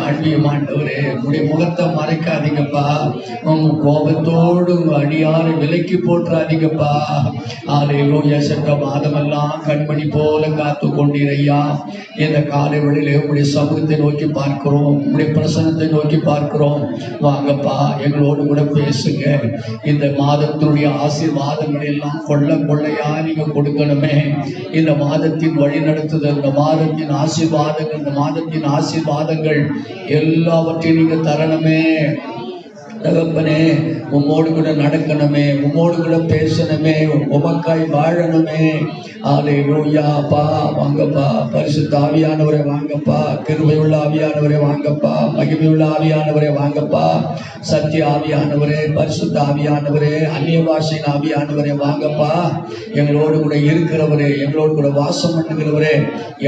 தாழ்வியும் ஆண்டவரே, உடைய முகத்தை மறைக்காதீங்கப்பா. உங்க கோபத்தோடு உங்க அடியாரை விலைக்கு போட்டுறாதீங்கப்பா. ஹல்லேலூயா. சென்ற மாதமெல்லாம் கண்மணி போல காத்து கொண்டீரையா. இந்த காலை வேளையிலே உங்களுடைய சமூகத்தை நோக்கி பார்க்கிறோம், உங்களுடைய பிரசனத்தை நோக்கி பார்க்கிறோம். வாங்கப்பா, எங்களோடு கூட பேசுங்க. இந்த மாதத்தினுடைய ஆசீர்வாதங்களை எல்லாம் கொள்ளையா நீங்க கொடுக்கணுமே. இந்த மாதத்தின் வழி நடத்துதல், இந்த மாதத்தின் ஆசீர்வாதங்கள், இந்த மாதத்தின் ஆசீர்வாதங்கள் எல்லாவற்றையும் நீங்க தரணுமே. தகப்பனே, உம்மோடு கூட நடக்கணுமே, உம்மோடு கூட பேசணுமே, உமக்காய் வாழணுமே. ஹல்லேலூயா. அப்பா வாங்கப்பா, பரிசுத்த ஆவியானவரே வாங்கப்பா, கிருபை உள்ள ஆவியானவரே வாங்கப்பா, மகிமை உள்ள ஆவியானவரே வாங்கப்பா, சத்திய ஆவியானவரே, பரிசுத்த ஆவியானவரே, அந்நிய பாஷையின் ஆவியானவரே வாங்கப்பா. எங்களோடு கூட இருக்கிறவரே, எங்களோடு கூட வாசம் பண்ணுகிறவரே,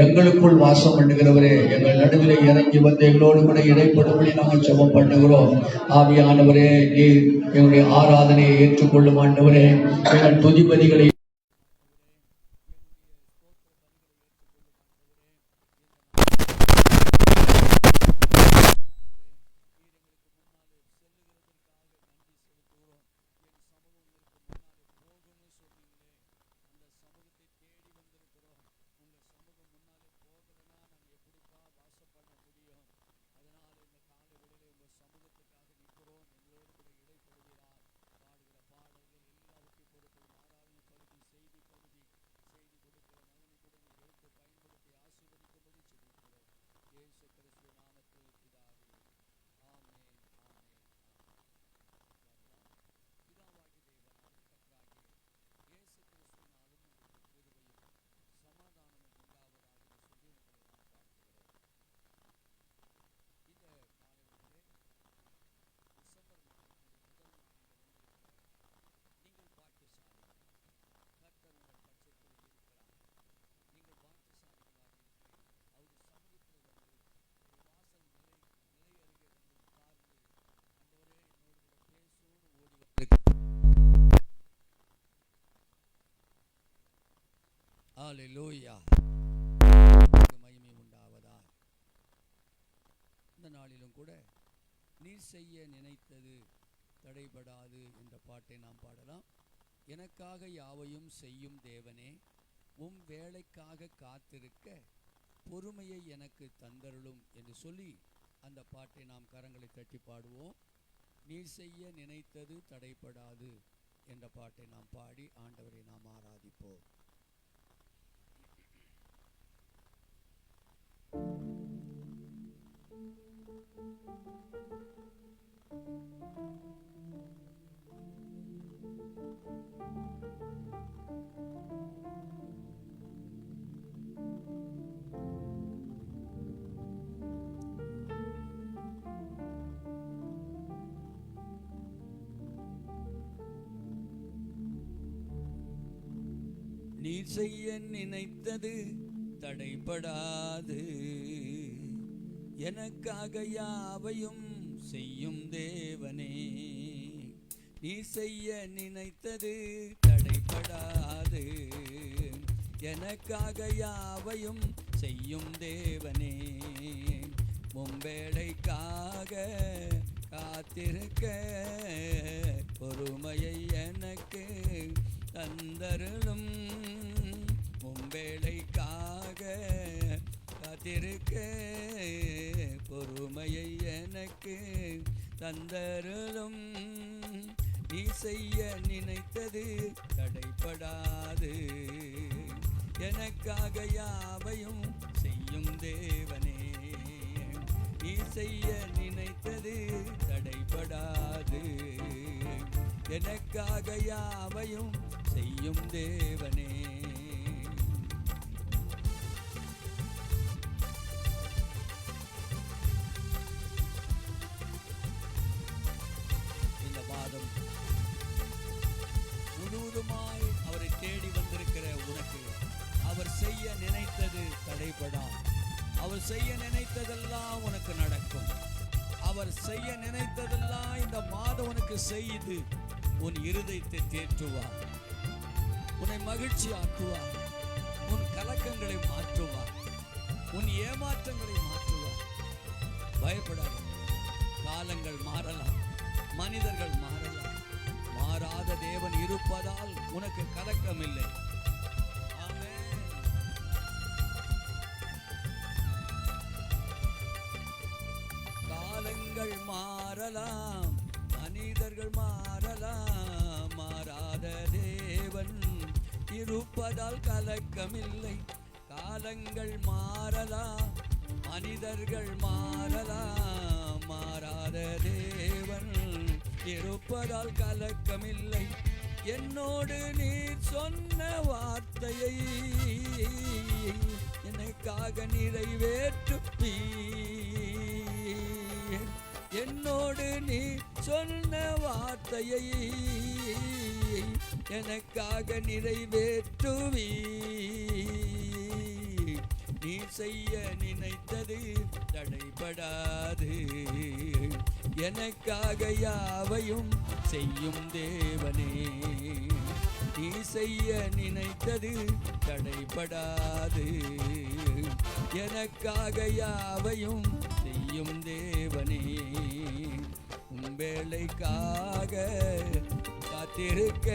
எங்களுக்குள் வாசம் பண்ணுகிறவரே, எங்கள் நடுவில் இறங்கி வந்து எங்களோடு கூட இடைப்படும்படி நாங்கள் ஜெபம் பண்ணுகிறோம். ஆவியானவரே, நீர் எங்களுடைய ஆராதனையை ஏற்றுக்கொள்ளும் ஆண்டவரே. எங்கள் துதிபதிகளை ஹல்லேலூயா. மகிமை உண்டாவதா. இந்த நாளிலும் கூட நீர் செய்ய நினைத்தது தடைபடாது என்ற பாட்டை நாம் பாடலாம். எனக்காக யாவையும் செய்யும் தேவனே, உம் வேலைக்காக காத்திருக்க பொறுமையை எனக்கு தந்தருளும் என்று சொல்லி அந்த பாட்டை நாம் கரங்களை தட்டி பாடுவோம். நீர் செய்ய நினைத்தது தடைபடாது என்ற பாட்டை நாம் பாடி ஆண்டவரை நாம் ஆராதிப்போம். நீர் செய்ய நினைத்தது தடைபடாது, எனக்காக யாவையும் செய்யும் தேவனே. நீர் செய்ய நினைத்தது தடைபடாது, எனக்காக யாவையும் செய்யும் தேவனே. மும்பேளைக்காக காத்திருக்க பொறுமையை எனக்கு தந்தருளும். மும்பேளைக்காக காத்திருக்க பொறுமையை எனக்கு தந்தருளும். நீ செய்ய நினைத்தது தடைபடாது, எனக்காக யாவையும் செய்யும் தேவனே. நீ செய்ய நினைத்தது தடைபடாது, எனக்காக யாவையும் செய்யும் தேவனே. இந்த மாதம் முழுவதுமாய் அவரை தேடி வந்திருக்கிற உனக்கு அவர் செய்ய நினைத்தது தடைபடாது. அவர் செய்ய நினைத்ததெல்லாம் உனக்கு நடக்கும். அவர் செய்ய நினைத்ததெல்லாம் இந்த மாதம் உனக்கு செய்து உன் இருதயத்தை தேற்றுவார், உன்னை மகிழ்ச்சி ஆக்குவார், உன் கலக்கங்களை மாற்றுவார், உன் ஏமாற்றங்களை மாற்றுவார். பயப்படாத. காலங்கள் மாறலாம், மனிதர்கள் மாறலாம், மாறாத தேவன் இருப்பதால் உனக்கு கலக்கம் இல்லை. ஆமென். காலங்கள் மாறலாம், மனிதர்கள் மாறலாம், மாறாத தேவன் இருப்பதால் கலக்கமில்லை. காலங்கள் மாறலாம், மனிதர்கள் மாறலாம், மாறாத தேவன் இருப்பதால் கலக்கமில்லை. என்னோடு நீர் சொன்ன வார்த்தையை எனக்காக நிறைவேற்றுவீர். என்னோடு நீ சொன்ன வார்த்தையை எனக்காக நிறைவேற்றுவீர். நீ செய்ய நினைத்தது தடைபடாது. எனக்காக யாவையும் செய்யும் தேவனே. நீ செய்ய நினைத்தது தடைபடாது. எனக்காக யாவையும் செய்யும் தேவனே. உம்பேளைக்காக காத்திருக்க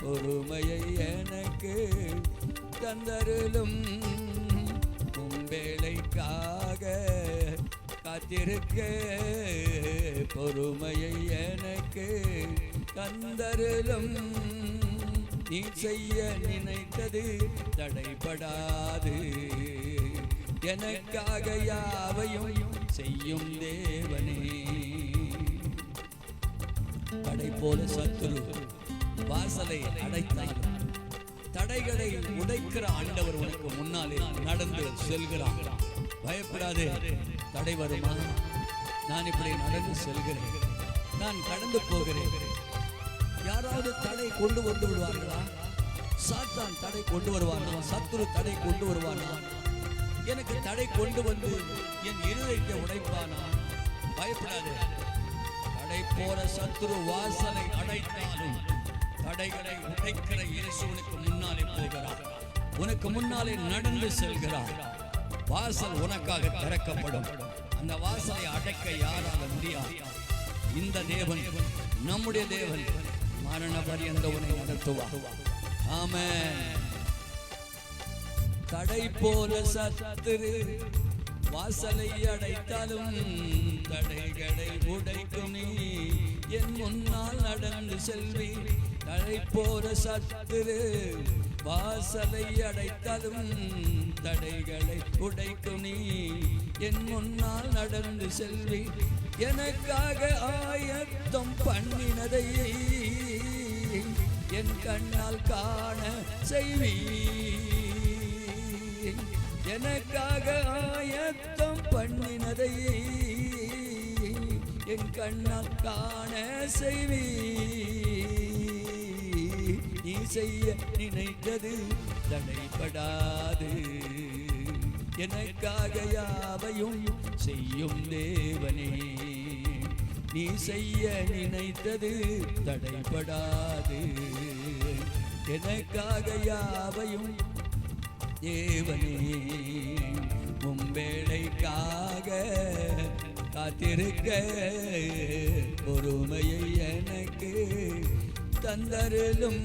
பொறுமையை எனக்கு தந்தருளும். உம்பேளைக்காக காத்திருக்க பொறுமையை எனக்கு தந்தருளும். நீ செய்ய நினைத்தது தடைபடாது. எனக்காக யாவையும் செய்யும் தேவனே. தடை போல சத்துரு வாசலை அடைத்தாலும் தடைகளை உடைக்கிற ஆண்டவர் உனக்கு முன்னாலே நடந்து செல்கிறார். பயப்படாதே. தடை வருமா? நான் இப்படி நடந்து செல்கிறேன், நான் கடந்து போகிறேன். யாராவது தடை கொண்டு வந்து விடுவார்களா? சாத்தான் தடை கொண்டு வருவானா? சத்துரு தடை கொண்டு வருவானா? எனக்கு தடை கொண்டு வந்து என் இருதயத்தை உடைப்பானா? பயப்படாதே. தடை போல சத்துரு வாசலை அடைத்தாலும் தடைகளை உடைக்கிற இயேசு உனக்கு முன்னாலே போகிறார். உனக்கு முன்னாலே நடந்து செல்கிறார். வாசல் உனக்காக திறக்கப்படும். அந்த வாசலை அடைக்க யாரால முடியாது. இந்த தேவன், நம்முடைய தேவன், மரண பரியந்த உன்னை நடத்துவார். ஆமென். தடை போல சத்துரு வாசலை அடைத்தாலும் தடைகளை உடைக்கும் நீ என் முன்னால் நடந்து செல்வி. தடை போல சத்துரு வாசலை அடைத்தாலும் தடைகளை உடைக்கும் நீ என் முன்னால் நடந்து செல்வி. எனக்காக ஆயத்தம் பண்ணினதை என் கண்ணால் காண செய்வி. எனக்காக ஆயத்தம் பண்ணினதை என் கண்ணால் காண செய்வி. நீ செய்ய நினைத்தது தடைபடாது. எனக்காக யாவையும் செய்யும் தேவனே. நீ செய்ய நினைத்தது தடைபடாது. எனக்காக யாவையும் தேவனே. உம்பேளைக்காக காத்திருக்க பொறுமையை எனக்கு தந்தருளும்.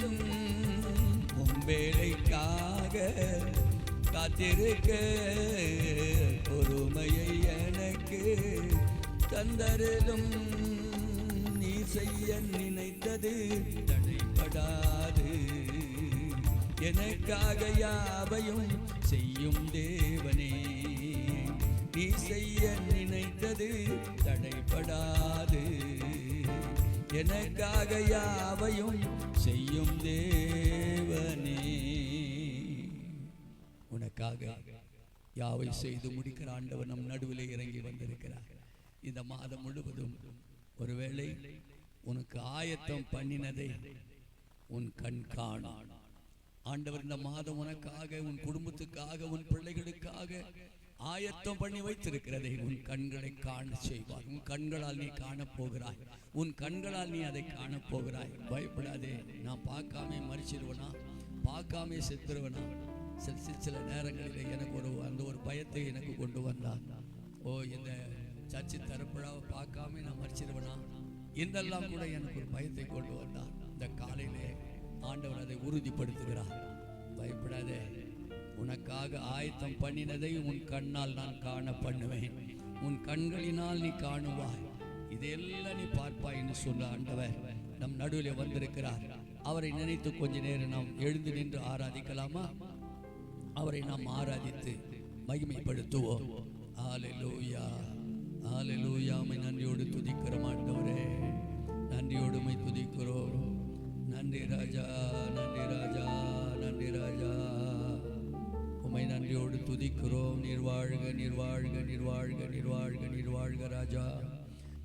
உம்பேளைக்காக காத்திருக்க பொறுமையை எனக்கு தந்தருளும். நீ செய்ய நினைத்தது தடைபடாது. எனக்காக யாவையும் செய்யும் தேவனே. நீ செய்ய நினைத்தது தடைபடாது. எனக்காக யாவையும் செய்யும் தேவனே. உனக்காக யாவை செய்து முடிக்கிற ஆண்டவர் நம் நடுவிலே இறங்கி வந்திருக்கிறார். இந்த மாதம் முழுவதும் ஒருவேளை உனக்கு ஆயத்தம் பண்ணினதை உன் கண் காணும். ஆண்டவர் இந்த மாதம் உனக்காக, உன் குடும்பத்துக்காக, உன் பிள்ளைகளுக்காக ஆயத்தம் பண்ணி வைத்திருக்கிறதை உன் கண்களை காண செய்வார். உன் கண்களால் நீ காணப்போகிறாய். உன் கண்களால் நீ அதை காணப்போகிறாய். பயப்படாதே. நான் பார்க்காம மறிச்சிருவனா, பார்க்காம செத்துருவனா? சில நேரங்களில் எனக்கு அந்த ஒரு பயத்தை எனக்கு கொண்டு வந்தார். இந்த சர்ச்சு தரப்புழாவை பார்க்காம நான் மறிச்சிருவேனா என்றெல்லாம் கூட எனக்கு ஒரு பயத்தை கொண்டு வந்தார். இந்த காலையிலே ஆண்டவர் அதை உறுதிப்படுத்துகிறார். பயப்படாதே, உனக்காக ஆயத்தம் பண்ணினதை உன் கண்ணால் நான் காண பண்ணுவேன், உன் கண்களினால் நீ காணுவாய், இதையெல்லாம் நீ பார்ப்பாய் என்று சொல்ல ஆண்டவர் நம் நடுவில் வந்திருக்கிறார். அவரை நினைத்து கொஞ்ச நேரம் நாம் எழுந்து நின்று ஆராதிக்கலாமா? அவரை நாம் ஆராதித்து மகிமைப்படுத்துவோம். ஹல்லேலூயா, ஹல்லேலூயா. உம்மை நன்றியோடு துதிக்கிறோம் ஆண்டவரே, நன்றியோடு உம்மை துதிக்கிறோம். நன்றி ராஜா, நன்றி ராஜா, நன்றி ராஜா. உம்மை நன்றியோடு துதிக்கிறோம். நீர் வாழ்க, நீர் வாழ்க, நீர் வாழ்க, நீர் வாழ்க, நீர் வாழ்க ராஜா,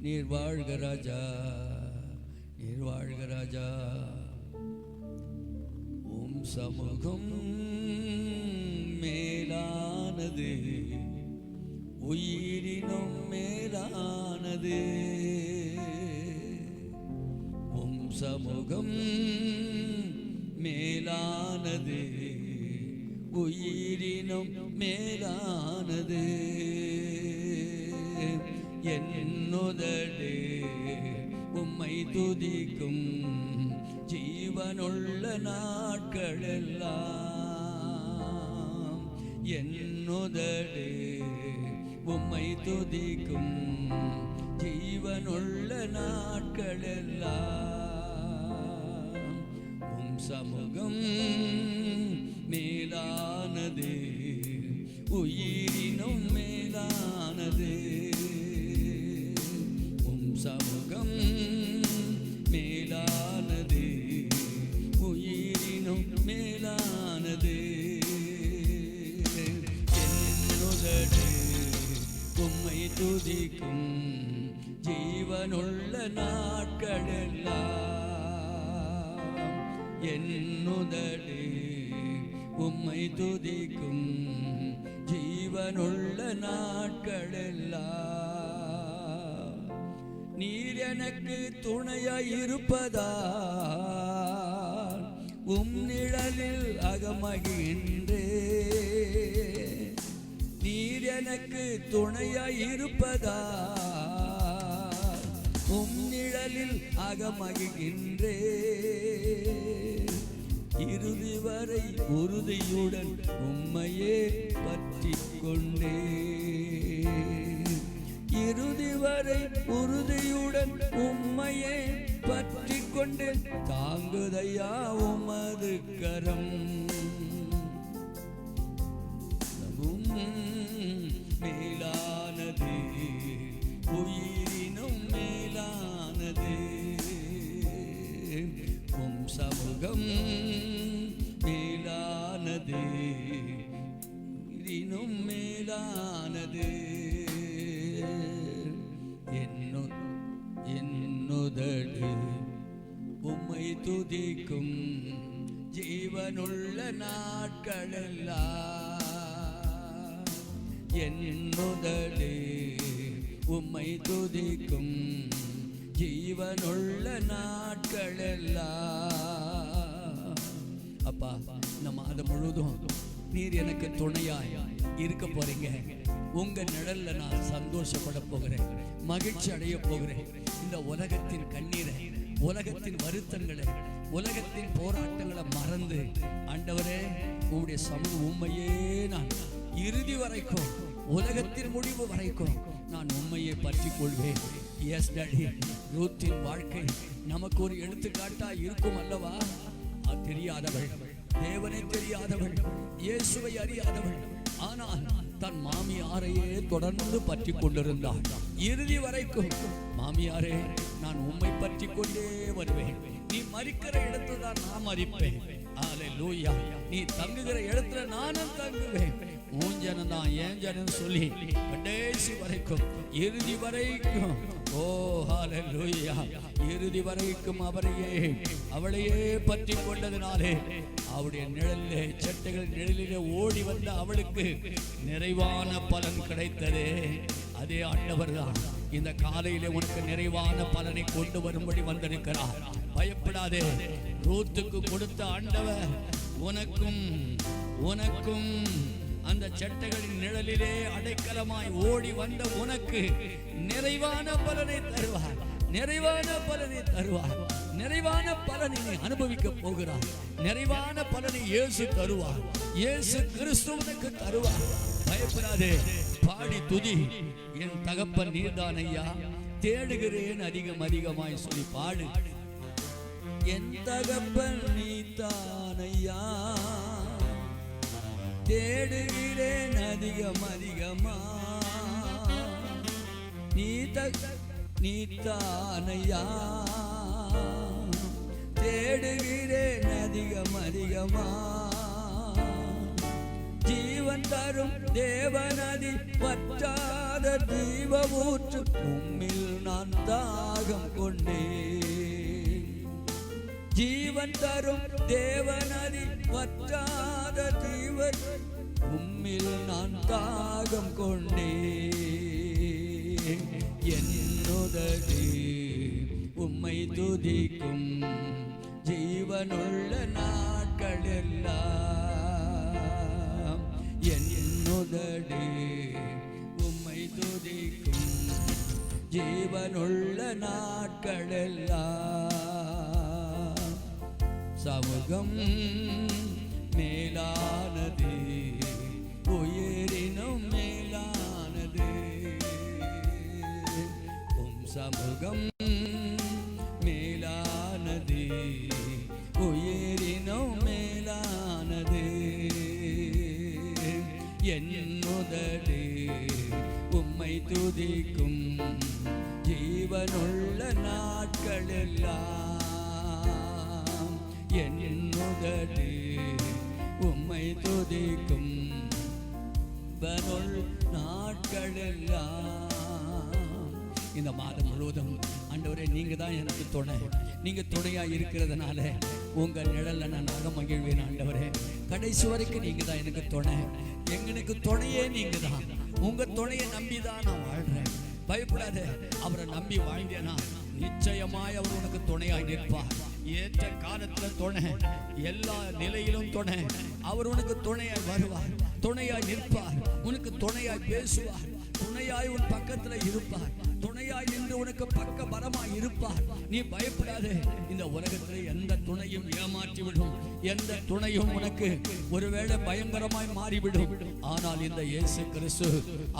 நீர் வாழ்க ராஜா, நீர் வாழ்க ராஜா. உம் சமூகம் மேலானது, உயிரினும் மேலானது. உம் சமூகம் மேலானது, உயிரினும் மேலானது. என்னுதடு உம்மை துதிக்கும் ஜீவனுள்ள நாட்களெல்லாம். என்னுதடு உம்மை துதிக்கும் ஜீவனுள்ள நாட்களெல்லாம். உம் சமூகம் மேலானது, உயிரினும் மேலானது. உம் சமூகம் மேலானது, உயிரினும் மேலானது. என்னுதடு உம்மை துதிக்கும் ஜீவனுள்ள நாட்களெல்லாம். என்னுதடு உம்மை துதிக்கும் ஜீவனுள்ள நாட்களெல்லாம். நீர் எனக்கு துணையாய் இருப்பதால் உம் நிழலில் அகமகின்றேன். நீர் எனக்கு துணையாய் இருப்பதால் உம் நிழலில் அகமகின்றேன். இறுதி வரை உறுதியுடன் உம்மையே பற்றி கொண்டேன். இறுதி வரை உறுதியுடன் உம்மையே பற்றி கொண்டு தாங்குதையா உமது கரம். மேலானது, உயிரினும் மேலானது. உம் சமூகம் மேலானது, உயிரினும் மேலானது. என்னுதடு உம்மை துதிக்கும் ஜீவனுள்ள நாட்களெல்லாம். என்னுதடு உம்மை துதிக்கும் ஜீவனுள்ள நாட்களெல்லாம். அப்பா, இந்த மாதம் முழுவதும் நீர் எனக்கு துணையாய் இருக்க போறீங்க. உங்க நிழல்ல நான் சந்தோஷப்பட போகிறேன், மகிழ்ச்சி அடைய போகிறேன். இந்த உலகத்தின் கண்ணீரை, உலகத்தின் வருத்தங்களை, உலகத்தின் போராட்டங்களை மறந்து ஆண்டவரே உம்முடைய சமூக உண்மையே நான் இறுதி வரைக்கும், உலகத்தின் முடிவு வரைக்கும் நான் உண்மையை பற்றி கொள்வேன். எஸ் டாடி, ரூத்தின் வாழ்க்கை நமக்கு ஒரு எடுத்துக்காட்டா இருக்கும் அல்லவா? தெரியாதவள், தேவனை தெரியாதவள், இயேசுவை அறியாதவள், ஆனால் தன் மாமியாரையே தொடர்ந்து பற்றி கொண்டிருந்தாள் இறுதி வரைக்கும். மாமியாரே, நான் உம்மை பற்றி கொண்டே வருவேன். நீ மரிக்கிற இடத்துல தான் நான் மரிப்பேன். ஹல்லேலூயா. நீ தங்குகிற இடத்துல நானும் தங்குவேன். உன் ஜனம் தான் என் ஜனம் சொல்லி கடைசி வரைக்கும், இறுதி வரைக்கும், ஓ ஹல்லேலூயா, இறுதி வரைக்கும் அவரையே அவளையே பற்றி கொண்டதினாலே அவருடைய நிழலிலே, சட்டைகள் நிழலிலே ஓடி வந்த அவளுக்கு நிறைவான பலன் கிடைத்ததே. அதே ஆண்டவர் தான் இந்த காலையிலே உனக்கு நிறைவான பலனை கொண்டு வரும்படி வந்திருக்கிறார். பயப்படாதே. ரூத்துக்கு கொடுத்த ஆண்டவர் உனக்கும் உனக்கும் அந்த செட்டைகளின் நிழலிலே அடைக்கலமாய் ஓடி வந்த உனக்கு நிறைவான பலனை தருவார். நிறைவான பலனை தருவார். நிறைவான பலனை நீ அனுபவிக்க போகிறார். நிறைவான பலனை இயேசு தருவார். இயேசு கிறிஸ்துவனுக்கு தருவார். பயப்படாதே, பாடி துதி. என் தகப்பன் நீர்தான் ஐயா, தேடுகிறேன் அதிகம் அதிகமாய் சொல்லி பாடு. என் தகப்பன் நீதான் ஐயா, தேடுகிறேன் அதிகம் அதிகமா. நீதானையா, தேடுகிறேன் அதிகம் அதிகமா. ஜீவன் தரும் தேவநதி, வற்றாத ஜீவ ஊற்று, உம்மில் நான் தாகம் கொண்டேன். ஜீவன் தரும் தேவநதி, வற்றாத ஜீவன், உம்மில் நான் தாகம் கொண்டேன். என்னுதடு உம்மை துதிக்கும் ஜீவனுள்ள நாட்கள் எல்லாம். என்னுதடு உம்மை துதிக்கும் ஜீவனுள்ள நாட்கள் எல்லாம். சமூகம் மேலானது, உயிரினும் மேலானது. சமூகம் மேலானது, உயிரினும் மேலானது. என்னுதடு உம்மை துதிக்கும் ஜீவனுள்ள நாட்கள் எல்லாம். என்னுதடு உம்மை துதிக்கும் ஜீவனுள்ள நாட்கள் எல்லாம். இந்த மாதம் முழுவதும் ஆண்டவரே, நீங்க தான் எனக்கு துணை. நீங்க துணையா இருக்கிறதுனால உங்க நிழல்ல நான் அகமகிழ்வேன். ஆண்டவரே, கடைசி வரைக்கும் நீங்க தான் எனக்கு துணை. எங்களுக்கு துணையே நீங்க தான். உங்க துணையை நம்பிதான் நான் வாழ்றேன். பயப்படாத, அவரை நம்பி வாழ்ந்தேனா நிச்சயமாய் அவர் உனக்கு துணையாய் நிற்பார். ஏற்ற காலத்துல துணை, எல்லா நிலையிலும் துணை. அவர் உனக்கு துணையாய் வருவார், துணையாய் நிற்பார், உனக்கு துணையாய் பேசுவார், துணையாய் உன் பக்கத்துல இருப்பார், துணையாய் நின்று உனக்கு பக்க பலமாய் இருப்பார். நீ பயப்படாதே. இந்த உலகத்தில் எந்த துணையும் ஏமாற்றி விடும், எந்த துணையும் உனக்கு ஒருவேளை பயங்கரமாய் மாறிவிடும். ஆனால் இந்த இயேசு கிறிஸ்து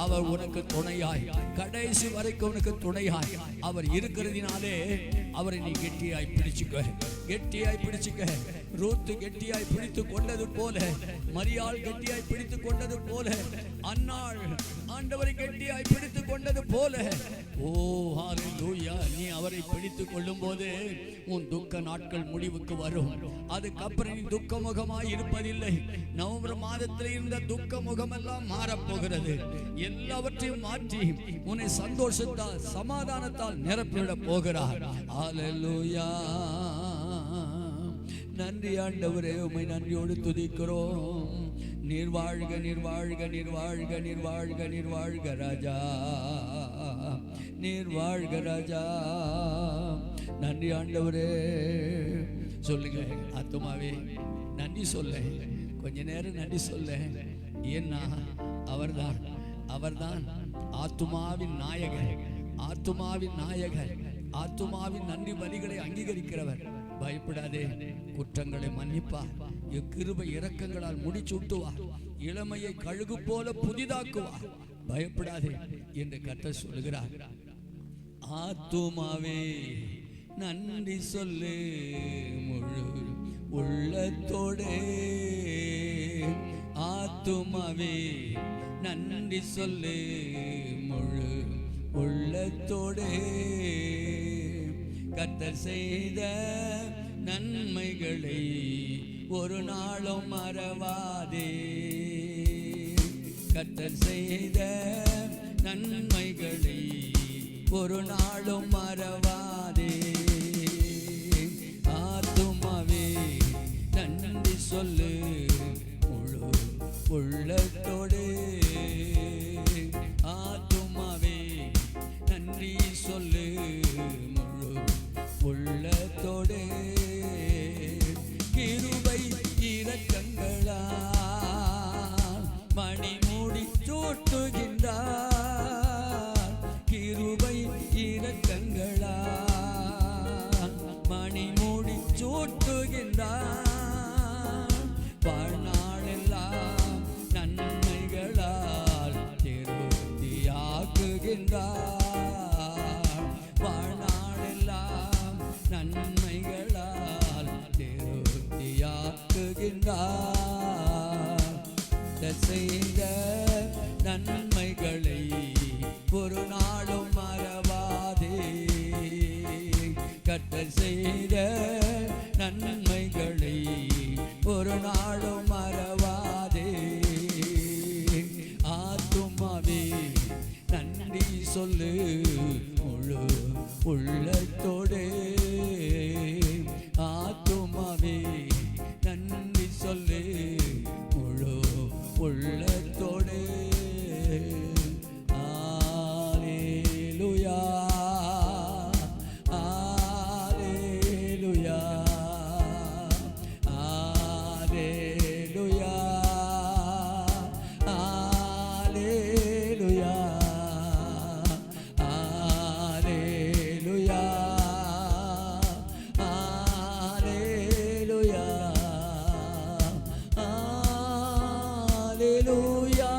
அவர் உனக்கு துணையாய், கடைசி வரைக்கும் உனக்கு துணையாய் அவர் இருக்கிறதினாலே அவரை நீ கெட்டியாய் பிடிச்சுக்க, கெட்டியாய் பிடிச்சுக்க. ரூத்து கெட்டியாய் பிடித்து கொண்டது போல, மரியாள் கெட்டியாய் பிடித்து கொண்டது போல, அன்னாள் ஆண்டவரை கெட்டியாய் பிடித்து கொண்டது போல. ஓ ஹல்லேலூயா, நீ அவரை பிடித்து கொள்ளும் போது உன் துக்க நாட்கள் முடிவுக்கு வரும். அதுக்கப்புறம் நீ துக்க முகமாய் இருப்பதில்லை. நவம்பர் மாதத்தில் இருந்த துக்க முகமெல்லாம் மாறப்போகிறது. எல்லாவற்றையும் மாற்றி உன்னை சந்தோஷத்தால் சமாதானத்தால் நிரப்பிவிட போகிறார். ஹல்லேலூயா. நன்றி ஆண்டவரே, உம்மை நன்றியோடு துதிக்கிறோம். நீர் வாழ்க, நீர் வாழ்க, நீர் வாழ்க, நீர் வாழ்க, நீர் வாழ்க ராஜா, நீர் வாழ்க ராஜா. நன்றி ஆண்டவரே. சொல்லுங்க ஆத்துமாவே நன்றி சொல்ல, கொஞ்ச நேரம் நன்றி சொல்ல. ஏன்னா அவர்தான், அவர்தான் ஆத்துமாவின் நாயகர், ஆத்துமாவின் நாயகர், ஆத்துமாவின் நன்றி பலிகளை அங்கீகரிக்கிறவர். பயப்படாதே, குற்றங்களை மன்னிப்பார், கிருபை இரக்கங்களால் முடிச்சூட்டுவார், இளமையை கழுகு போல புதிதாக்குவார். பயப்படாதே என்று கர்த்தர் சொல்லுகிறார். ஆத்துமாவே நன்றி சொல்லு முழு உள்ளத்தோடே, ஆத்துமாவே நன்றி சொல்லு முழு உள்ளத்தோடே. கர்த்தர் செய்த நன்மைகளை ஒரு நாளும் மறவாதே, கர்த்தர் செய்த நன்மைகளை ஒரு நாளும் மறவாதே. ஆத்துமாவே நன்றி சொல்லு முழு உள்ளத்தோடு, ஆத்துமாவே நன்றி சொல்லு முழு உள்ளத்தோடு. கிருபை இரக்கங்களால் வாழ்நாளெல்லாம் நன்மைகளால் திருப்தியாக்குகின்றார். செய்த நன்மைகளை ஒரு நாளும் மறவாதே. கர்த்தர் செய்த நன்மைகளை ஒரு நாளும் மறவாதே. ஆத்துமாவே நன்றி சொல்லு முழு உள்ளத்தோடு. ஆத்துமாவே நன்றி சொல்லு முழு உள்ளத்தோடு. அல்லேலூயா அல்லேலூயா அல்லேலூயா அல்லேலூயா அல்லேலூயா அல்லேலூயா அல்லேலூயா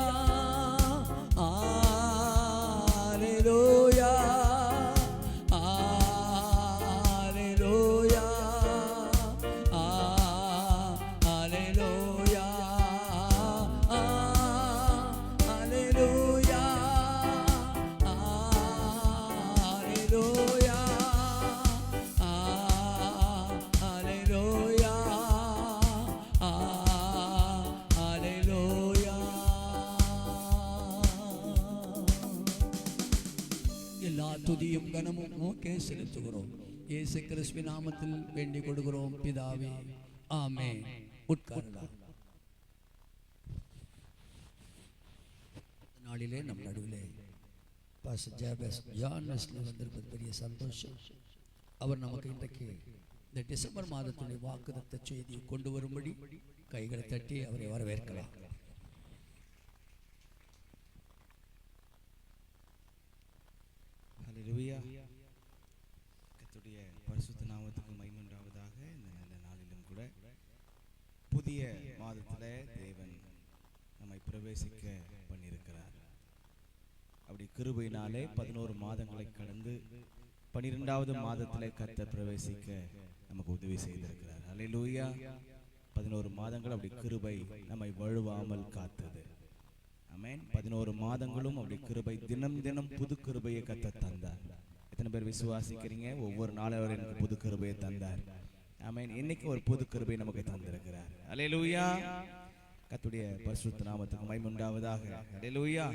அல்லேலூயா அல்லேலூயா அல்லேலூயா அல்லேலூயா அல்லேலூயா அல்லேலூயா அல்லேலூயா. எல்லா துதியும் கனமும் உமக்கே செலுத்துகிறோம். இயேசு கிறிஸ்துவின் நாமத்தில் வேண்டிக் கொடுக்கிறோம் பிதாவே, ஆமென். உட்காரலாம். நாளிலே நம் நடுவிலே பாஸ்டர் ஜேபஸ் ஜான் வெஸ்லி வந்திருப்பது பெரிய சந்தோஷம். அவர் நமக்கு இன்றைக்கு இந்த டிசம்பர் மாதத்துடைய வாக்குத்தத்த செய்தியை கொண்டு வரும்படி கைகளை தட்டி அவரை வரவேற்கலாம். ஹல்லேலூயா. கர்த்தருடைய பரிசுத்த நாமத்துக்கு மகிமை உண்டாவதாக. இந்த நல்ல நாளிலும் கூட புதிய மாதத்திலே தேவன் நம்மை பிரவேசிக்க பண்ணியிருக்கிறார். அப்படி கிருபையினாலே 11 மாதங்களை கடந்து 12வது மாதத்திலே கர்த்தர் பிரவேசிக்க நமக்கு உதவி செய்திருக்கிறார். ஹல்லேலூயா. 11 மாதங்கள் அப்படி கிருபை நம்மை வழுவாமல் காத்தது. ஆமென். 11 மாதங்களும் அப்படி கிருபை தினம் தினம் புது கிருபையை கர்த்தர் தந்தார். எத்தனை பேர் விசுவாசிக்கிறீங்க? ஒவ்வொரு நாளும் அவர் எனக்கு புது கிருபையை தந்தார். ஆமென். இன்னைக்கு ஒரு புது கிருபை நமக்கு தந்திருக்கிறார். ஹல்லேலூயா. கர்த்தருடைய பரிசுத்த நாமத்துக்கு மகிமை உண்டாவதாக. ஹல்லேலூயா.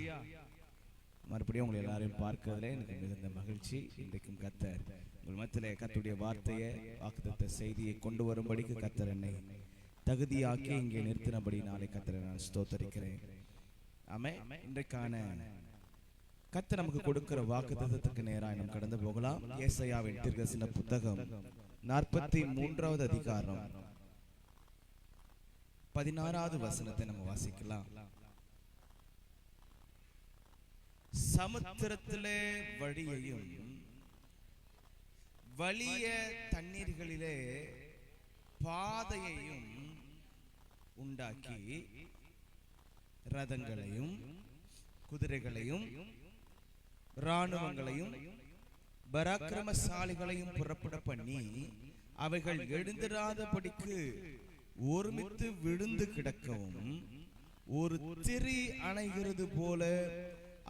மறுபடியும் உங்களை எல்லாரையும் பார்க்கிறதுல எனக்கு மிகுந்த மகிழ்ச்சி. இன்றைக்கும் கர்த்தர் உங்கள் மத்தியிலே கர்த்தருடைய வார்த்தையை வாக்குத்தத்த செய்தியை கொண்டு வரும்படிக்கு கர்த்தர் என்னை தகுதியாக்கி இங்கே நிறுத்தினபடி நாளை கர்த்தரை நான் ஸ்தோத்தரிக்கிறேன். ஆமென். இன்றைக்கான கர்த்தர் நமக்கு கொடுக்கிற வாக்குத்தத்தத்துக்கு நேராக நாம் கடந்து போகலாம். ஏசாயாவின் தீர்க்கதரிசன புத்தகம் 43வது அதிகாரம் 16வது வசனத்தை நம்ம வாசிக்கலாம். சமுத்திரத்திலே வழியையும் வலிய தண்ணீர்களிலே பாதையையும் உண்டாக்கி ரதங்களையும் குதிரைகளையும் இராணுவங்களையும் பராக்கிரமசாலிகளையும் புறப்பட பண்ணி அவைகள் எழுந்திராதபடிக்கு ஒருமித்து விழுந்து கிடக்கவும் ஒரு திரி அணைகிறது போல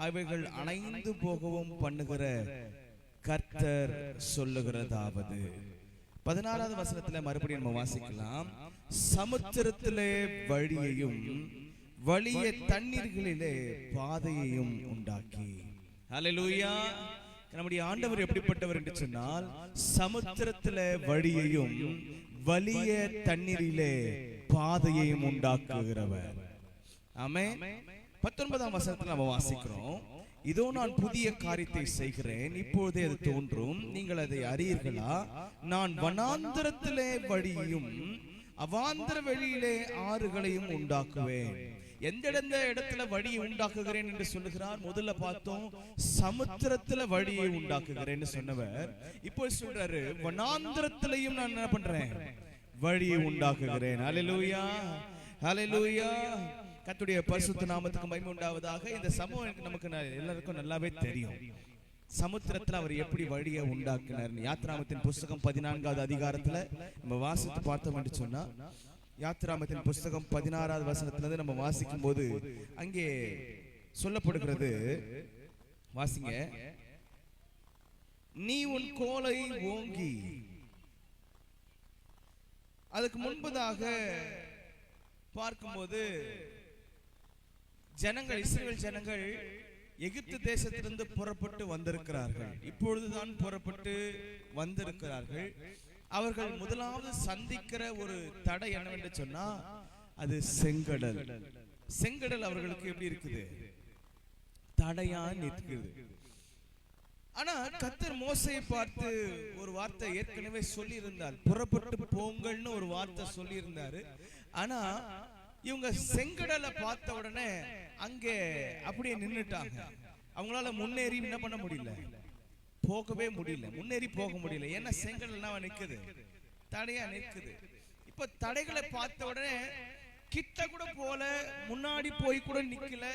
அவைகள் அணைந்து போகவும் பண்ணுகிற கர்த்தர் சொல்லுகிறதாவது. 16வது வசனத்துல மறுபடியும் நம்ம வாசிக்கலாம். சமுத்திரத்திலே வழியையும் வலிய தண்ணீர்களிலே பாதையையும் உண்டாக்கி. ஹல்லேலூயா. நம்முடைய ஆண்டவர் எப்படிப்பட்டவர் என்று சொன்னால் சமுத்திரத்திலே வழியையும் வலிய தண்ணீரிலே பாதையையும் உண்டாக்குகிறவர். ஆமென். 19ஆம் வசனத்தில் நம்ம வாசிக்கிறோம். இதோ நான் புதிய காரியத்தை செய்கிறேன், இப்பொழுதே அது தோன்றும், நீங்கள் அதை அறியீர்களா? நான் வனாந்தரத்திலே வழியையும் அவாந்தர வெளியிலே ஆறுகளையும் உண்டாக்குவேன். எந்தெந்த இடத்துல வழியை உண்டாக்குகிறேன் என்று சொல்லுகிறார். முதல்ல பார்த்தோம் சமுத்திரத்துல வழியை உண்டாக்குகிறேன் சொன்னவர் இப்போ சொல்றாரு வனாந்தரத்திலையும் நான் என்ன பண்றேன், வழியை உண்டாக்குகிறேன். ஹல்லேலூயா, ஹல்லேலூயா. கர்த்தருடைய பரிசுத்த நாமத்துக்கு மகிமை உண்டாவதாக. இந்த சம்பவம் நமக்கு எல்லாருக்கும் நல்லாவே தெரியும். சமுத்திரத்துல அவர் எப்படி வழியை உண்டாக்கினார். யாத்திராமத்தின் புஸ்தகம் 14வது அதிகாரத்துல நம்ம வாசித்து பார்த்தோம் என்று சொன்னா, யாத்திராமத்தின் புஸ்தகம் 16வது வசனத்துல இருந்து நம்ம வாசிக்கும் போது அங்கே சொல்லப்படுகிறது, வாசிங்க. நீ உன் கோலை ஓங்கி. அதுக்கு முன்பதாக பார்க்கும்போது ஜனங்கள், இஸ்ரவேல் ஜனங்கள் எகிப்து தேசத்திலிருந்து புறப்பட்டு வந்திருக்கிறார்கள். இப்பொழுதுதான் புறப்பட்டு வந்திருக்கிறார்கள். அவர்கள் முதலாவது சந்திக்கிற ஒரு தடை என்னவென்று சொன்னா, அது செங்கடல். செங்கடல் அவர்களுக்கு எப்படி இருக்குது? தடையா நிற்குது. ஆனா கர்த்தர் மோசேயை பார்த்து ஒரு வார்த்தை ஏற்கனவே சொல்லி இருந்தார். புறப்பட்டு போங்கள்னு ஒரு வார்த்தை சொல்லி இருந்தாரு. ஆனா இவங்க செங்கடலை பார்த்த உடனே அங்கே அப்படியே நின்னுட்டாங்க. அவங்களால முன்னேறி என்ன பண்ண முடியல, போகவே முடியல, முன்னேறி போக முடியல. ஏன்னா செங்கடல் நிக்குது, தடையா நிற்குது. இப்ப தடைகளை பார்த்த உடனே கிட்ட கூட போல, முன்னாடி போய் கூட நிக்கல.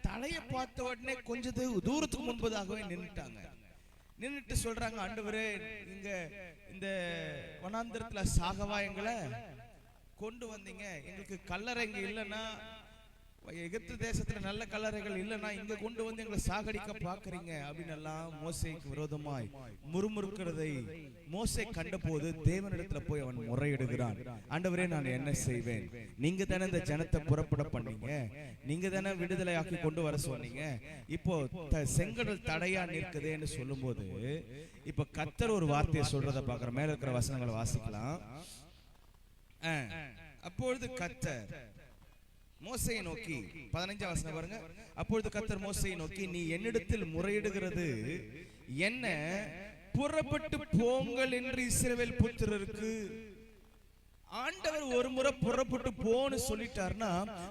தடையை பார்த்த உடனே கொஞ்சம் தூரத்துக்கு முன்பதாகவே நின்னுட்டாங்க. நின்னுட்டு சொல்றாங்க, ஆண்டவரே, இங்க இந்த வனாந்திரத்துல சாகவா எங்களை கொண்டு வந்தீங்க? எங்களுக்கு கல்லறை இங்க இல்லைன்னா, எகிப்து தேசத்துல நல்ல கல்லறைகள் இல்லைன்னா இங்க கொண்டு வந்து எங்களை சாகடிக்க பாக்குறீங்க அப்படின்னு எல்லாம் மோசேக்கு விரோதமாய் முறுமுறுக்கிறதை மோசே கண்ட போது தேவனிடத்துல போய் அவன் முறையிடுகிறான். ஆண்டவரே, நான் என்ன செய்வேன்? நீங்க தானே இந்த ஜனத்தை புறப்பட பண்ணீங்க, நீங்க தானே விடுதலை ஆக்கி கொண்டு வர சொன்னீங்க. இப்போ செங்கடல் தடையா நிற்குதுன்னு சொல்லும் போது இப்ப கர்த்தர் ஒரு வார்த்தையை சொல்றதை பாக்குற. மேல இருக்கிற வசனங்களை வாசிக்கலாம். அப்பொழுது கர்த்தர் மோசேயை நோக்கி, 15ஆம் வசனம் பாருங்க. அப்பொழுது கர்த்தர் மோசேயை நோக்கி, நீ என்னிடத்தில் முறையிடுகிறது என்ன? புறப்பட்டு போங்கள் என்று இஸ்ரவேல் புத்திரருக்கு. ஆண்டவர் ஒரு முறை புறப்பட்டு போன்னு சொல்லிட்டார்னா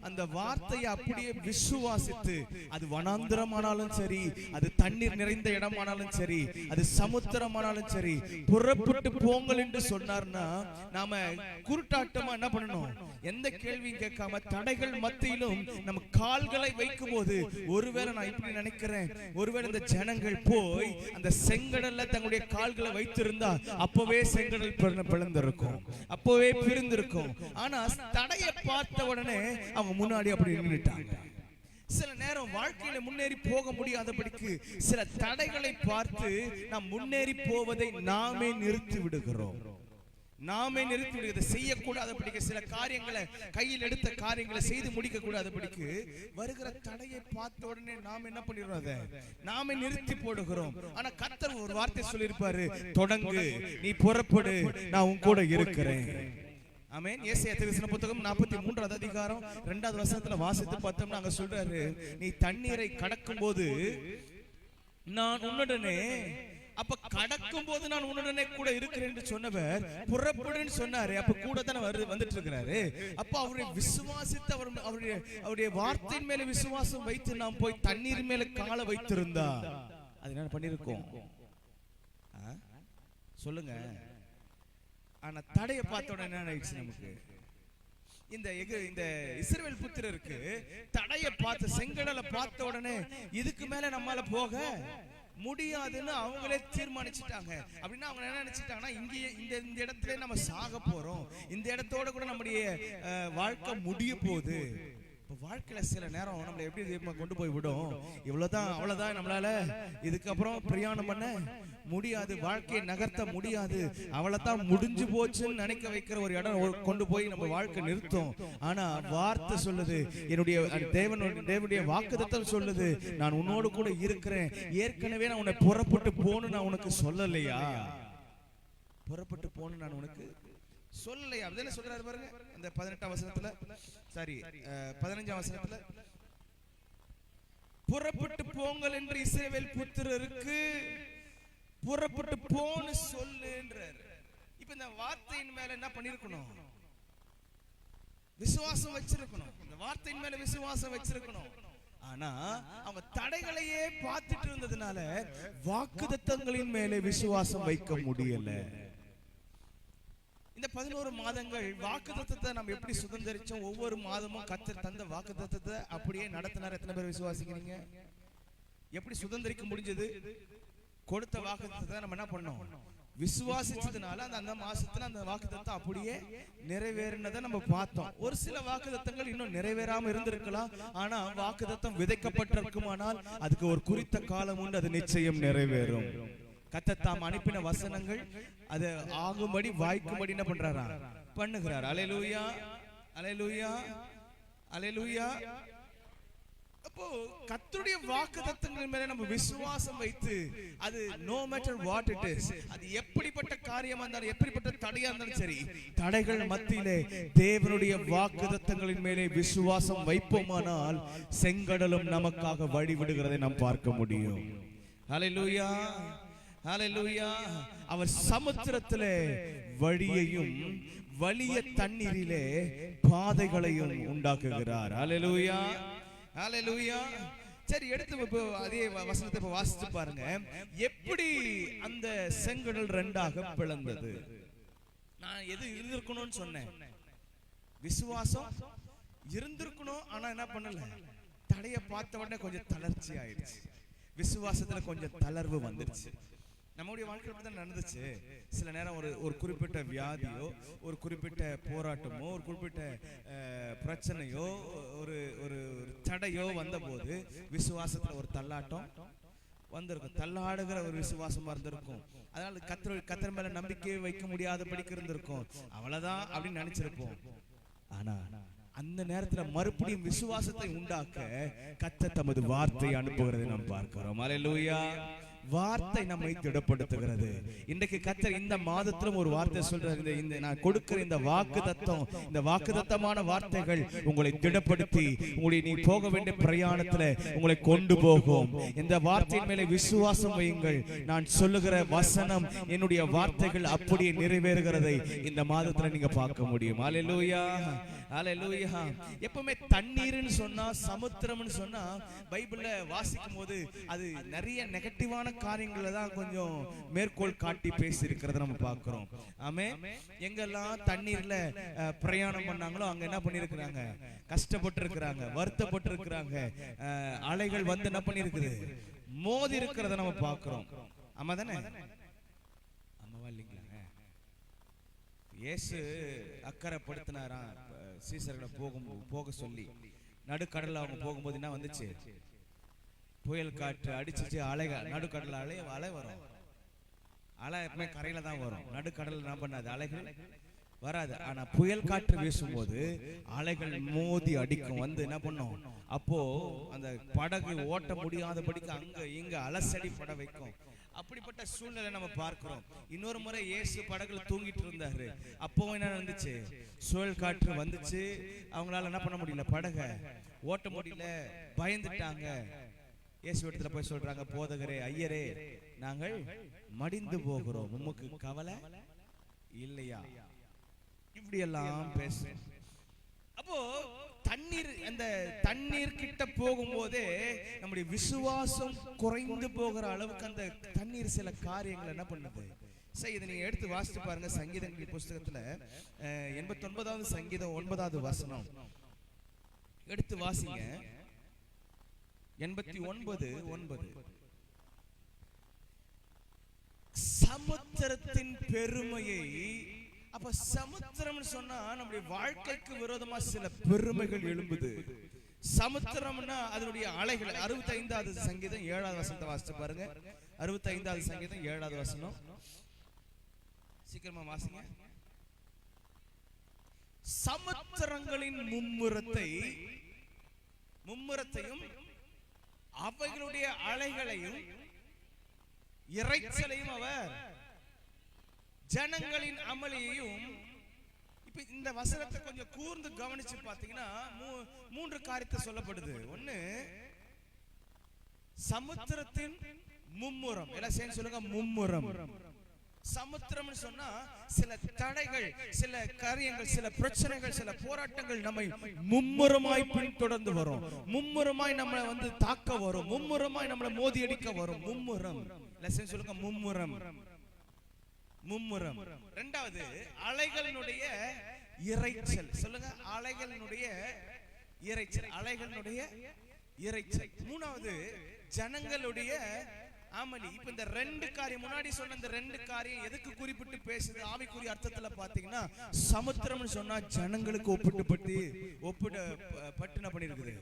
அந்த வார்த்தையை அப்படியே விசுவாசித்து, அது வனாந்திரமானாலும் சரி, அது தண்ணீர் நிறைந்த இடமானாலும் சரி, அது சமுத்திரமானாலும் சரி, புறப்பட்டு போங்கள் என்று சொன்னார்னா நாம குருட்டாட்டமா என்ன பண்ணணும்? எந்த கேள்வியும் கேட்காம தடைகள் மத்தியிலும் நம்ம கால்களை வைக்கும் போது, ஒருவேளை நான் இப்படி நினைக்கிறேன், ஒருவேளை இந்த ஜனங்கள் போய் அந்த செங்கடல்ல தங்களுடைய கால்களை வைத்திருந்தா அப்பவே செங்கடல் பிளந்திருக்கும், அப்பவே பிரிந்திருக்கும். ஆனா தடையை பார்த்த உடனே அவங்க முன்னாடி அப்படி நின்னுட்டாங்க. சில நேரம் வாழ்க்கையில முன்னேறி போக முடியாதபடிக்கு சில தடைகளை பார்த்து நாம் முன்னேறி போவதை நாமே நிறுத்தி விடுகிறோம். நாமே நிறுத்தி விடுகிறது. செய்யக்கூடாதபடிக்கு சில காரியங்களை, கையில் எடுத்த காரியங்களை செய்து முடிக்க கூடாதபடிக்கு வருகிற தடையை பார்த்த உடனே நாம் என்ன பண்ணிடுறோம்? அதை நாமே நிறுத்தி போடுகிறோம். ஆனா கர்த்தர் ஒரு வார்த்தை சொல்லியிருப்பாரு, தொடங்கு, நீ புறப்படு, நான் உன் கூட இருக்கிறேன். ஆமென். ஏசாயா தீர்க்கதரிசன புத்தகம் 43வது அதிகாரம் 2வது வசனத்துல வாசித்து பார்த்தோம்னா அங்க சொல்றாரு, நீ தண்ணீரை கடக்கும் போது நான் உன்னுடனே, அப்ப கடக்கும் போது நான் உன்னுடனே கூட இருக்கிறேன் என்று சொன்னவர் புறப்படுன்னு சொன்னாரு. அப்ப கூட தானே வந்துட்டு இருக்கிறாரு. அப்ப அவருடைய விசுவாசித்து அவருடைய வார்த்தையின் மேல விசுவாசம் வைத்து நாம் போய் தண்ணீர் மேல காலை வைத்திருந்தா அது என்ன பண்ணிருக்கோம்? சொல்லுங்க. ஆனா தடையை பார்த்த உடனே என்ன ஆயிடுச்சு நமக்கு? இந்த இஸ்ரவேல் புத்திரருக்கு தடையை பார்த்து, செங்கடலை பார்த்த உடனே இதுக்கு மேல நம்மால போக முடியாதுன்னு அவங்களே தீர்மானிச்சுட்டாங்க. அப்படின்னா அவங்க என்ன நினைச்சிட்டாங்கன்னா, இந்த இடத்துல நம்ம சாக போறோம், இந்த இடத்தோட கூட நம்முடைய வாழ்க்கை முடிய போகுது. வாழ்க்கையில சில நேரம் நம்மளை எப்படி கொண்டு போய் விடும், இவ்வளவுதான் அவ்வளவுதான், நம்மளால இதுக்கப்புறம் பிரயாணம் பண்ண முடியாது, வாழ்க்கையை நகர்த்த முடியாது, அவ்வளவுதான் முடிஞ்சு போச்சுன்னு நினைக்க வைக்கிற ஒரு இடம் கொண்டு போய் நம்ம வாழ்க்கை நிறுத்தும். ஆனா வார்த்தை சொல்லுது, என்னுடைய தேவனுடைய வாக்குத்தத்தம் சொல்லுது, நான் உன்னோடு கூட இருக்கிறேன். ஏற்கனவே நான் உன்னை புறப்பட்டு போன்னு நான் உனக்கு சொல்லலையா? புறப்பட்டு போன்னு நான் உனக்கு சொல்லலையா? அப்படிதானே சொல்றாரு பாருங்க. அந்த 18ஆம் வசனத்துல, சாரி 15ஆம் வசனத்துல, புறப்பட்டு போங்கள் என்று இஸ்ரவேல் புத்திரருக்கு புறப்பட்டு போன்னு சொல்லுன்றாரு. இப்ப இந்த வார்த்தையின் மேல என்ன பண்ணிருக்கணும்? விசுவாசம் வச்சிருக்கணும். இந்த வார்த்தையின் மேல விசுவாசம் வச்சிருக்கணும். ஆனா அவங்க தடைகளையே பார்த்துட்டு இருந்ததுனால வாக்குத்தத்தங்களின் மேலே விசுவாசம் வைக்க முடியல. இந்த 11 மாதங்கள் வாக்குத்தத்தத்தை நம்ம எப்படி சுதந்திரிச்சோம்? ஒவ்வொரு மாதமும் கர்த்தர் தந்த வாக்குத்தத்தத்தை அப்படியே நடத்தினார். எத்தனை பேர் விசுவாசிக்கிறீங்க? எப்படி சுதந்திரிக்க முடிஞ்சது? கொடுத்த வாக்குத்தத்தத்தை நம்ம என்ன பண்ணோம்? விசுவாசிச்சதுனால அந்த மாசத்துல அந்த வாக்குத்தத்தம் அப்படியே நிறைவேறினதை நம்ம பார்த்தோம். ஒரு சில வாக்குத்தத்தங்கள் இன்னும் நிறைவேறாம இருந்திருக்கலாம். ஆனா வாக்குத்தத்தம் விதைக்கப்பட்டிருக்குமானால் அதுக்கு ஒரு குறித்த காலம் உண்டு, அது நிச்சயம் நிறைவேறும். கர்த்தர் தாம் அனுப்பின வசனங்கள் அது ஆகும்படி வாய்க்கும்படி என்ன பண்றாரா? பண்ணுகிறார். அல்லேலூயா, அல்லேலூயா, அல்லேலூயா. அப்போ கர்த்தருடைய வாக்குத்தத்தங்கள் மேல நம்ம விசுவாசம் வைத்து, அது no matter what it is, அது எப்படிப்பட்ட காரியமா இருந்தாலும் எப்படிப்பட்ட தடையா இருந்தாலும் சரி, தடைகள் மத்தியிலே தேவனுடைய வாக்குத்தத்தங்களின் மேலே விசுவாசம் வைப்போமானால் செங்கடலும் நமக்காக வழி விடுகிறதை நாம் பார்க்க முடியும். ஹல்லேலூயா, ஹல்லேலூயா. அவர் சமுத்திரத்திலே வழியையும் வலிய தண்ணீரிலே பாதைகளையும் உண்டாக்குகிறார். ஹல்லேலூயா, ஹல்லேலூயா. சரி, எடுத்து இப்போ அதே வசனத்தை இப்போ வாசித்து பாருங்க. எப்படி அந்த செங்கடல் ரெண்டாக பிளந்தது? நான் எது இருந்திருக்கணும்னு சொன்னேன்? விசுவாசம் இருந்திருக்கணும். ஆனா என்ன பண்ணல? தடைய பார்த்த உடனே கொஞ்சம் தளர்ச்சி ஆயிடுச்சு. விசுவாசத்துல கொஞ்சம் தளர்வு வந்துருச்சு. நம்முடைய வாழ்க்கையில் தான் நடந்துச்சு. சில நேரம் ஒரு குறிப்பிட்ட வியாதியோ, ஒரு குறிப்பிட்ட போராட்டமோ, ஒரு குறிப்பிட்ட பிரச்சனையோ, ஒரு ஒரு தடையோ வந்தபோது விசுவாசத்துல ஒரு தள்ளாட்டம் வந்திருக்கும். தள்ளாடுகிற ஒரு விசுவாசமா இருந்திருக்கும். அதனால கர்த்தர் மேல நம்பிக்கையை வைக்க முடியாதபடிக்கு இருந்திருக்கும். அவ்வளவுதான் அப்படின்னு நினைச்சிருப்போம். ஆனா அந்த நேரத்துல மறுபடியும் விசுவாசத்தை உண்டாக்க கர்த்தர் தமது வார்த்தையை அனுப்புகிறதை நாம் பார்க்கிறோம். அல்லேலூயா. வார்த்தை நம்மை திடப்படுத்துகிறது. இன்றைக்கு கர்த்தர் இந்த மாதத்திலும் ஒரு வார்த்தை சொல்றாரு. இந்த நான் கொடுக்கிற இந்த வாக்குத்தத்தம், இந்த வாக்குத்தத்தமான வார்த்தைகள் உங்களை திடப்படுத்தி உங்களை நீ போக வேண்டிய பிரயாணத்துல உங்களை கொண்டு போகும். இந்த வார்த்தையின் மேலே விசுவாசம் வையுங்கள். நான் சொல்லுகிற வசனம், என்னுடைய வார்த்தைகள் அப்படியே நிறைவேறுகிறதை இந்த மாதத்துல நீங்க பார்க்க முடியும். அல்லேலூயா, அல்லேலூயா. எப்பவுமே தண்ணீர்னு சொன்னா, சமுத்திரம்னு சொன்னா பைபிள்ல வாசிக்கும் போது அது நிறைய நெகட்டிவான காரியங்களை தான் கொஞ்சம் மேற்கோள் காட்டி பேசி இருக்கிறத நம்ம பார்க்கிறோம். ஆமே. எங்கெல்லாம் தண்ணீர்ல பிரயாணம் பண்ணாங்களோ அங்க என்ன பண்ணிருக்கிறாங்க? கஷ்டப்பட்டு இருக்கிறாங்க, வருத்தப்பட்டு இருக்கிறாங்க. அலைகள் வந்து என்ன பண்ணிருக்குது? மோதி இருக்கிறத நம்ம பார்க்கிறோம். ஆமா தானே? ஆமாவா இல்லைங்களா? இயேசு அக்கறைப்படுத்தினாரா சீசர்களை போக சொல்லி. நடுக்கடல்ல அவங்க போகும்போது என்ன வந்துச்சு? புயல் காற்று அடிச்சிச்சு. அலைகள் நடுக்கடல் அலை வரும். அலை எப்பவுமே கரையில தான் வரும். நடுக்கடல் என்ன பண்ணாது? அலைகள் வராது. ஆனா புயல் காற்று வீசும்போது அலைகள் மோதி அடிக்கும். வந்து என்ன பண்ணும்? அப்போ அந்த படகு ஓட்ட முடியாதபடிக்கு அங்க இங்க அலசடி பட வைக்கும். அப்படிப்பட்ட சூழ்நிலை நம்ம பார்க்கிறோம். இன்னொரு முறை இயேசு படகுல தூங்கிட்டு இருந்தாரு. அப்பவும் என்ன நடந்துச்சு? சுழல் காற்று வந்துச்சு. அவங்களால என்ன பண்ண முடியல? படகை ஓட்ட முடியல. பயந்துட்டாங்க. இயேசு இடத்துல போய் சொல்றாங்க, போதகரே, ஐயரே, நாங்கள் மடிந்து போகிறோம், உமக்கு கவலை இல்லையா? இப்படி எல்லாம் பேச. அப்போ தண்ணீர், அந்த தண்ணீர் கிட்ட போகும்போதே நம்முடைய விசுவாசம் குறைந்து போகிற அளவுக்கு அந்த தண்ணீர் சில காரியங்கள் என்ன பண்ணுது? சரி, இதை நீங்க எடுத்து வாசித்து பாருங்க. சங்கீதங்கள் புஸ்தகத்துல 89வது சங்கீதம் 9வது வசனம் எடுத்து வாசிங்க. 89:9. சமுத்திரத்தின் பெருமையை. அப்ப சமுத்திரம் சொன்னா நம்முடைய வாழ்க்கைக்கு விரோதமா சில பெருமைகள் எழும்புது. சமுத்திரம்னா அதனுடைய அலைகள். 65வது சங்கீதம் 7வது வசனத்தை வாசிச்சு பாருங்க. 65வது சங்கீதம் 7வது வசனம் சீக்கிரமா வாசிங்க. சமுத்திரங்களின் மும்முரத்தையும் அவைகளுடைய அலைகளையும் இறைச்சலையும் அவர் ஜனங்களின் அமளியையும். இப்ப இந்த வசனத்தை கொஞ்சம் கூர்ந்து கவனிச்சு பாத்தீங்கன்னா 3 காரியத்தை சொல்லப்படுது. ஒண்ணு, சமுத்திரத்தின் மும்முரம். எல்லாம் சேர்ந்து சொல்லுங்க, மும்முரம். சமுத்திரம் சொன்னா சில தடைகள், சில காரியங்கள், சில பிரச்சனைகள், சில போராட்டங்கள் நம்மை மும்முரமாய் பின்தொடர்ந்து வரும். மும்முரமாய் நம்மளை வந்து தாக்க வரும். மும்முரமாய் நம்மளை மோதி அடிக்க வரும். மும்முரம். சொல்லுங்க, மும்முரம். மும்முரம். இரண்டாவது அலைகளினுடைய இரைச்சல். சொல்லுங்க, அலைகளினுடைய இரைச்சல், அலைகளினுடைய இரைச்சல். மூணாவது ஜனங்களுடைய அமளி. இப்ப இந்த ரெண்டு காரியம், முன்னாடி சொன்ன இந்த ரெண்டு காரியம் எதுக்கு குறிப்பிட்டு பேசுது? ஆவிக்குரிய அர்த்தத்துல பாத்தீங்கன்னா, சமுத்திரம்னு சொன்னா ஜனங்களுக்கு ஒப்பிட்டு பண்ணிருக்குது,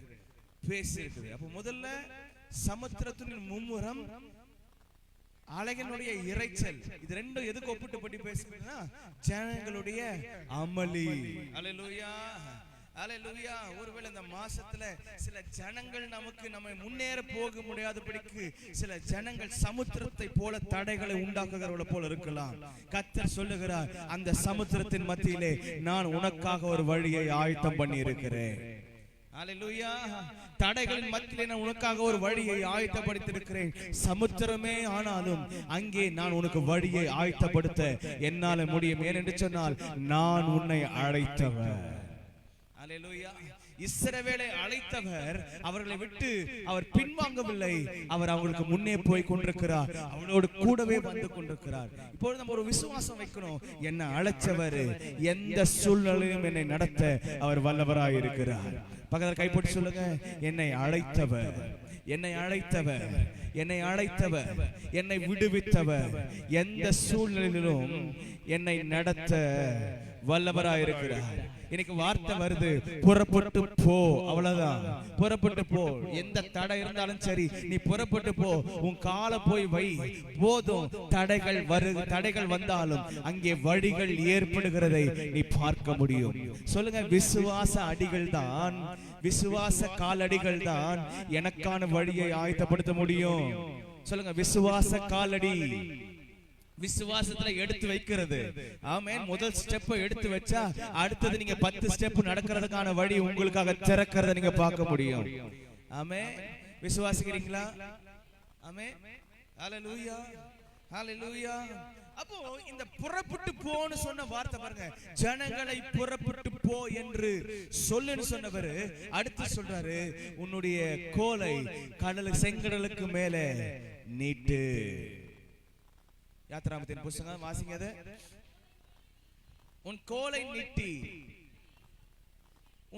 பேசி இருக்குது. அப்ப முதல்ல சமுத்திரத்தின் மும்முரம், அலைகளுடைய இரைச்சல், இது ரெண்டும் எதுக்கு ஒப்பிட்டு பேசுதுன்னா ஜனங்களுடைய அமளி. அல்லேலூயா, அல்லேலூயா. ஒருவேளை இந்த மாசத்துல சில ஜனங்கள் நம்ம முன்னேற போக முடியாதபடிக்கு சில ஜனங்கள் சமுத்திரத்தை போல தடைகளை உண்டாக்குகிறவள போல இருக்கலாம். கர்த்தர் சொல்லுகிறார், அந்த சமுத்திரத்தின் மத்தியிலே நான் உனக்காக ஒரு வழியை ஆயத்தம் பண்ணி இருக்கிறேன். அல்லேலூயா. தடைகளின் மத்தியிலே நான் உனக்காக ஒரு வழியை ஆயத்தப்படுத்தியிருக்கிறேன். சமுத்திரமே ஆனாலும் அங்கே நான் உனக்கு வழியை ஆயத்தப்படுத்த என்னால முடியும். ஏனென்று சொன்னால் நான் உன்னை அழைத்தவர். அல்லேலூயா. இஸ்ரவேலை அழைத்தவர் அவர்களை விட்டு அவர் பின்வாங்கவில்லை. அவர் அவங்களுக்கு முன்னே போய் கொண்டிருக்கிறார், அவளோடு கூடவே வந்து கொண்டிருக்கிறார். இப்பொழுது நம்ம ஒரு விசுவாசம் வைக்கணும், என்னை அழைச்சவர் எந்த சூழ்நிலையும் என்னை நடத்த அவர் வல்லவராய் இருக்கிறார். பக்கத்துல கைப்பற்றி சொல்லுங்க, என்னை அழைத்தவர், என்னை அழைத்தவர், என்னை அழைத்தவர், என்னை விடுவித்தவர் எந்த சூழ்நிலையிலும் என்னை நடத்த வல்லவராய் இருக்கிறார். இன்னைக்கு வார்த்தை வருது, புறப்பட்டு போ. அவ்வளவுதான், புறப்பட்டு போ. எந்த தடை இருந்தாலும் சரி, நீ புறப்பட்டு போ. உன் காலை போய் வை, போதும். தடைகள் வந்தாலும் அங்கே வழிகள் ஏற்படுகிறதை நீ பார்க்க முடியும். சொல்லுங்க, விசுவாச அடிகள் தான், விசுவாச காலடிகள் தான் எனக்கான வழியை ஆயத்தப்படுத்த முடியும். சொல்லுங்க, விசுவாச காலடி விசுவாசத்துல எடுத்து வைக்கிறது. ஆமென். முதல் ஸ்டெப் எடுத்து வச்சா அடுத்தது நீங்க 10 ஸ்டெப் நடக்கிறதுக்கான வழி உங்களுக்காக திறக்கிறத நீங்க பார்க்க முடியும். ஆமென். விசுவாசிக்கிறீங்களா? ஆமென். ஹalleluya, ஹalleluya. அப்போ இந்த புறப்பட்டு போன்னு சொன்ன வார்த்தை பாருங்க, ஜனங்களை புறப்பட்டு போ என்று சொல்லுன்னு சொன்னவர் அடுத்து சொல்றாரு, உன்னுடைய கோலை செங்கடலுக்கு மேலே நீட்டு. யாத்திராமத்தின் புத்தகம் வாசிங்க அது. உன் கோலை நீட்டி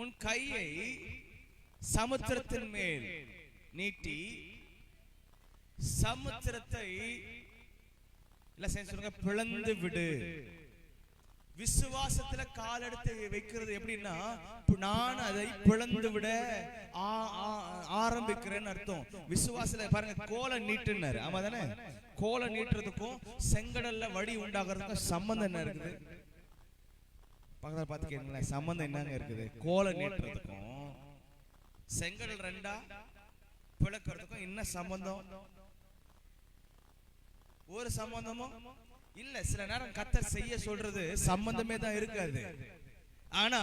உன் கையை சமுத்திரத்தின் மேல் நீட்டி சமுத்திரத்தை சொல்லுங்க பிளந்து விடு. விசுவாசத்துல கால் எடுத்து வைக்கிறது எப்படின்னா, நான் அதை பிளந்து விட ஆரம்பிக்கிறேன்னு அர்த்தம். விசுவாசத்துல பாருங்க, கோலை நீட்டுனாரு. ஆமா தானே? கோலை நீட்டுறதுக்கும் செங்கடல்ல வழி உண்டாகிறதுக்கும் சம்பந்தம் என்ன இருக்குது? பக்கத்துல பார்த்து கேட்குங்களேன், சம்பந்தம் என்னங்க இருக்குது? கோலை நீட்டுறதுக்கும் செங்கடல் ரெண்டா பிளக்கிறதுக்கும் என்ன சம்பந்தம்? ஒரு சம்பந்தமும் இல்ல. சில நேரம் கர்த்தர் செய்ய சொல்றது சம்பந்தமே தான் இருக்காது. ஆனா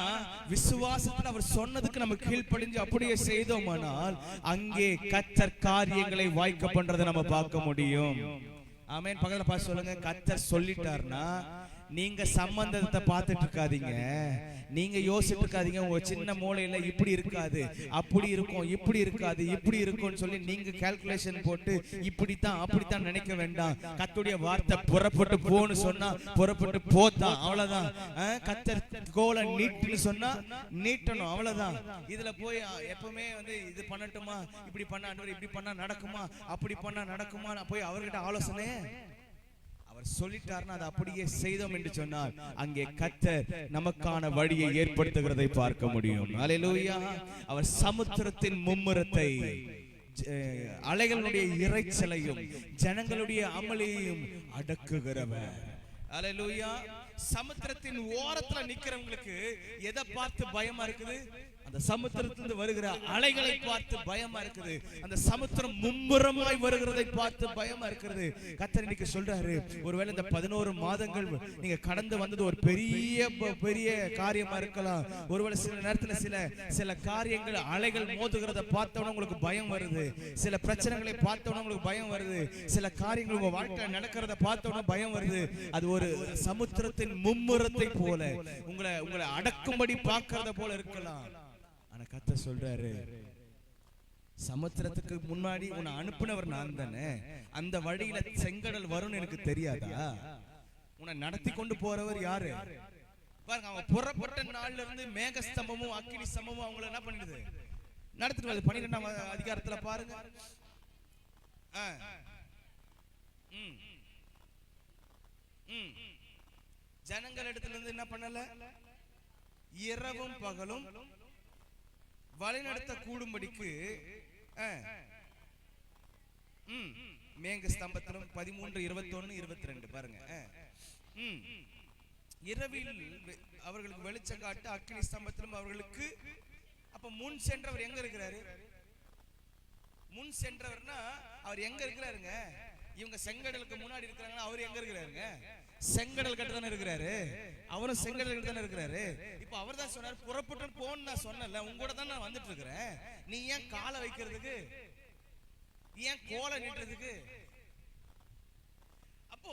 விசுவாசத்துல அவர் சொன்னதுக்கு நம்ம கீழ்ப்படிஞ்சு அப்படியே செய்தோமானால் அங்கே கர்த்தர் காரியங்களை வாய்க்க பண்றதை நம்ம பார்க்க முடியும். ஆமென். பக்கத்துல பார்த்து சொல்லுங்க, கர்த்தர் சொல்லிட்டார்னா நீங்க சம்பந்தத்தை பார்த்துட்டு இருக்காதீங்க, நீங்க யோசிச்சுட்டு இருக்காதீங்க உங்க சின்ன மூளையில இப்படி இருக்காது, அப்படி இருக்கும், இப்படி இருக்காது, இப்படி இருக்கும்னு சொல்லி நீங்க கால்குலேஷன் போட்டு இப்படித்தான் அப்படித்தான் நினைக்க வேண்டாம். கர்த்தருடைய வார்த்தை புறப்பட்டு போன்னு சொன்னா புறப்பட்டு போத்தான், அவ்வளவுதான். கர்த்தர் கோலை நீட்டுன்னு சொன்னா நீட்டணும், அவ்வளவுதான். இதுல போய் எப்பவுமே இது பண்ணட்டுமா, இப்படி பண்ணா இப்படி பண்ணா நடக்குமா, அப்படி பண்ணா நடக்குமா, போய் அவர்கிட்ட ஆலோசனை அவர் சொல்லிட்டார்னா அதை அப்படியே செய்தோம் என்று சொன்னால் அங்கே கர்த்தர் நமக்கான வழியை ஏற்படுத்துகிறதை பார்க்க முடியும். அல்லேலூயா. அவர் சமுத்திரத்தின் மும்முரத்தை, அலைகளுடைய இரைச்சலையும் ஜனங்களுடைய அமளியையும் அடக்குகிறவர். அல்லேலூயா. சமுத்திரத்தின் ஓரத்துல நிக்கிறவங்களுக்கு எதை பார்த்து பயமா இருக்குது? அந்த சமுத்திரத்திலிருந்து வருகிற அலைகளை பார்த்து பயமா இருக்குது. அந்த சமுத்திரம் மும்முரமாய் வருகிறதை பார்த்து பயமா இருக்கிறது. கர்த்தர் இன்னைக்கு சொல்றாரு, ஒருவேளை இந்த 11 மாதங்கள் நீங்க கடந்து வந்தது ஒரு பெரிய காரியமா இருக்கலாம். ஒருவேளை சில நேரத்துல சில காரியங்கள் அலைகள் மோதுகிறத பார்த்தவன உங்களுக்கு பயம் வருது, சில பிரச்சனைகளை பார்த்தவன உங்களுக்கு பயம் வருது, சில காரியங்கள் உங்க வாழ்க்கையில நடக்கிறத பார்த்தவன பயம் வருது. அது ஒரு சமுத்திரத்தின் மும்முரத்தை போல உங்களை அடக்கும்படி பார்க்கறத போல இருக்கலாம். ஆனா கர்த்தர் சொல்றாரு, சமுத்திரத்துக்கு முன்னாடி உன்னை அனுப்புனவர் நான் தானே, அந்த வழியில செங்கடல் வரும்னு எனக்கு தெரியாதா? உன்னை நடத்தி கொண்டு போறவர் யாரு பாருங்க. அவன் புறப்பட்ட நாள்ல இருந்து மேக ஸ்தம்பமும் அக்கினி ஸ்தம்பமும் அவங்களை என்ன பண்ணிடுது, நடத்திட்டு வருது. 12ஆம் அதிகாரத்துல பாருங்க. ஜனங்கள் இடத்துல இருந்து என்ன பண்ணல, இரவும் பகலும் வழிநடத்த கூடும்படிக்கு மேக ஸ்தம்பத்திலும் 13, 21, 22 பாருங்க. இரவில் அவர்களுக்கு வெளிச்சம் காட்டு, அக்கினி ஸ்தம்பத்திலும் அவர்களுக்கு. அப்ப முன் சென்றவர் எங்க இருக்கிறாரு? முன் சென்றவர்னா அவர் எங்க இருக்கிறாருங்க? இவங்க செங்கடலுக்கு முன்னாடி இருக்கிறாங்கன்னா அவர் எங்க இருக்கிறாருங்க? செங்கடல் கட்டு தானே இருக்கிறாரு. அவரும் செங்கடல் கட்டு தானே இருக்கிறாரு. இப்ப அவர் தான் சொன்னார், புறப்பட்டு போன்னு நான் சொன்னல, உங்க கூட தான் நான் வந்துட்டு இருக்கிறேன். நீ ஏன் காலை வைக்கிறதுக்கு, ஏன் கோலை நீட்டுறதுக்கு? அப்போ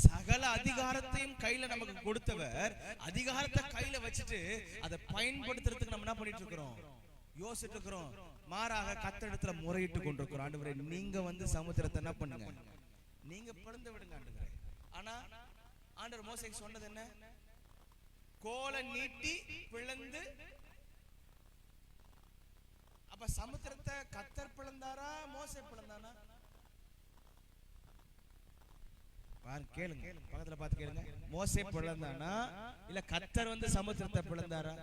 சகல அதிகாரத்தையும் கையில நமக்கு கொடுத்தவர் அதிகாரத்தை கையில வச்சுட்டு அதை பயன்படுத்துறதுக்கு நம்ம என்ன பண்ணிட்டு இருக்கிறோம், யோசிச்சுட்டு இருக்கிறோம். மாறாக கர்த்தரிடத்துல முறையிட்டு கொண்டிருக்கிறோம். ஆண்டவரே, நீங்க வந்து சமுத்திரத்தை என்ன பண்ணுங்க, நீங்க பிளந்து விடுங்க ஆண்டவரே. ஆனா ஆண்டவர் மோசேக்கு சொன்னது என்ன? கோலை நீட்டி பிளந்து. அப்ப சமுத்திரத்தை கர்த்தர் பிளந்தாரா, மோசே பிளந்தானா? பாருங்க, கேளுங்க, பக்கத்துல பார்த்து கேளுங்க. மோசே பிளந்தானா இல்ல கர்த்தர் வந்து சமுத்திரத்தை பிளந்தாரா?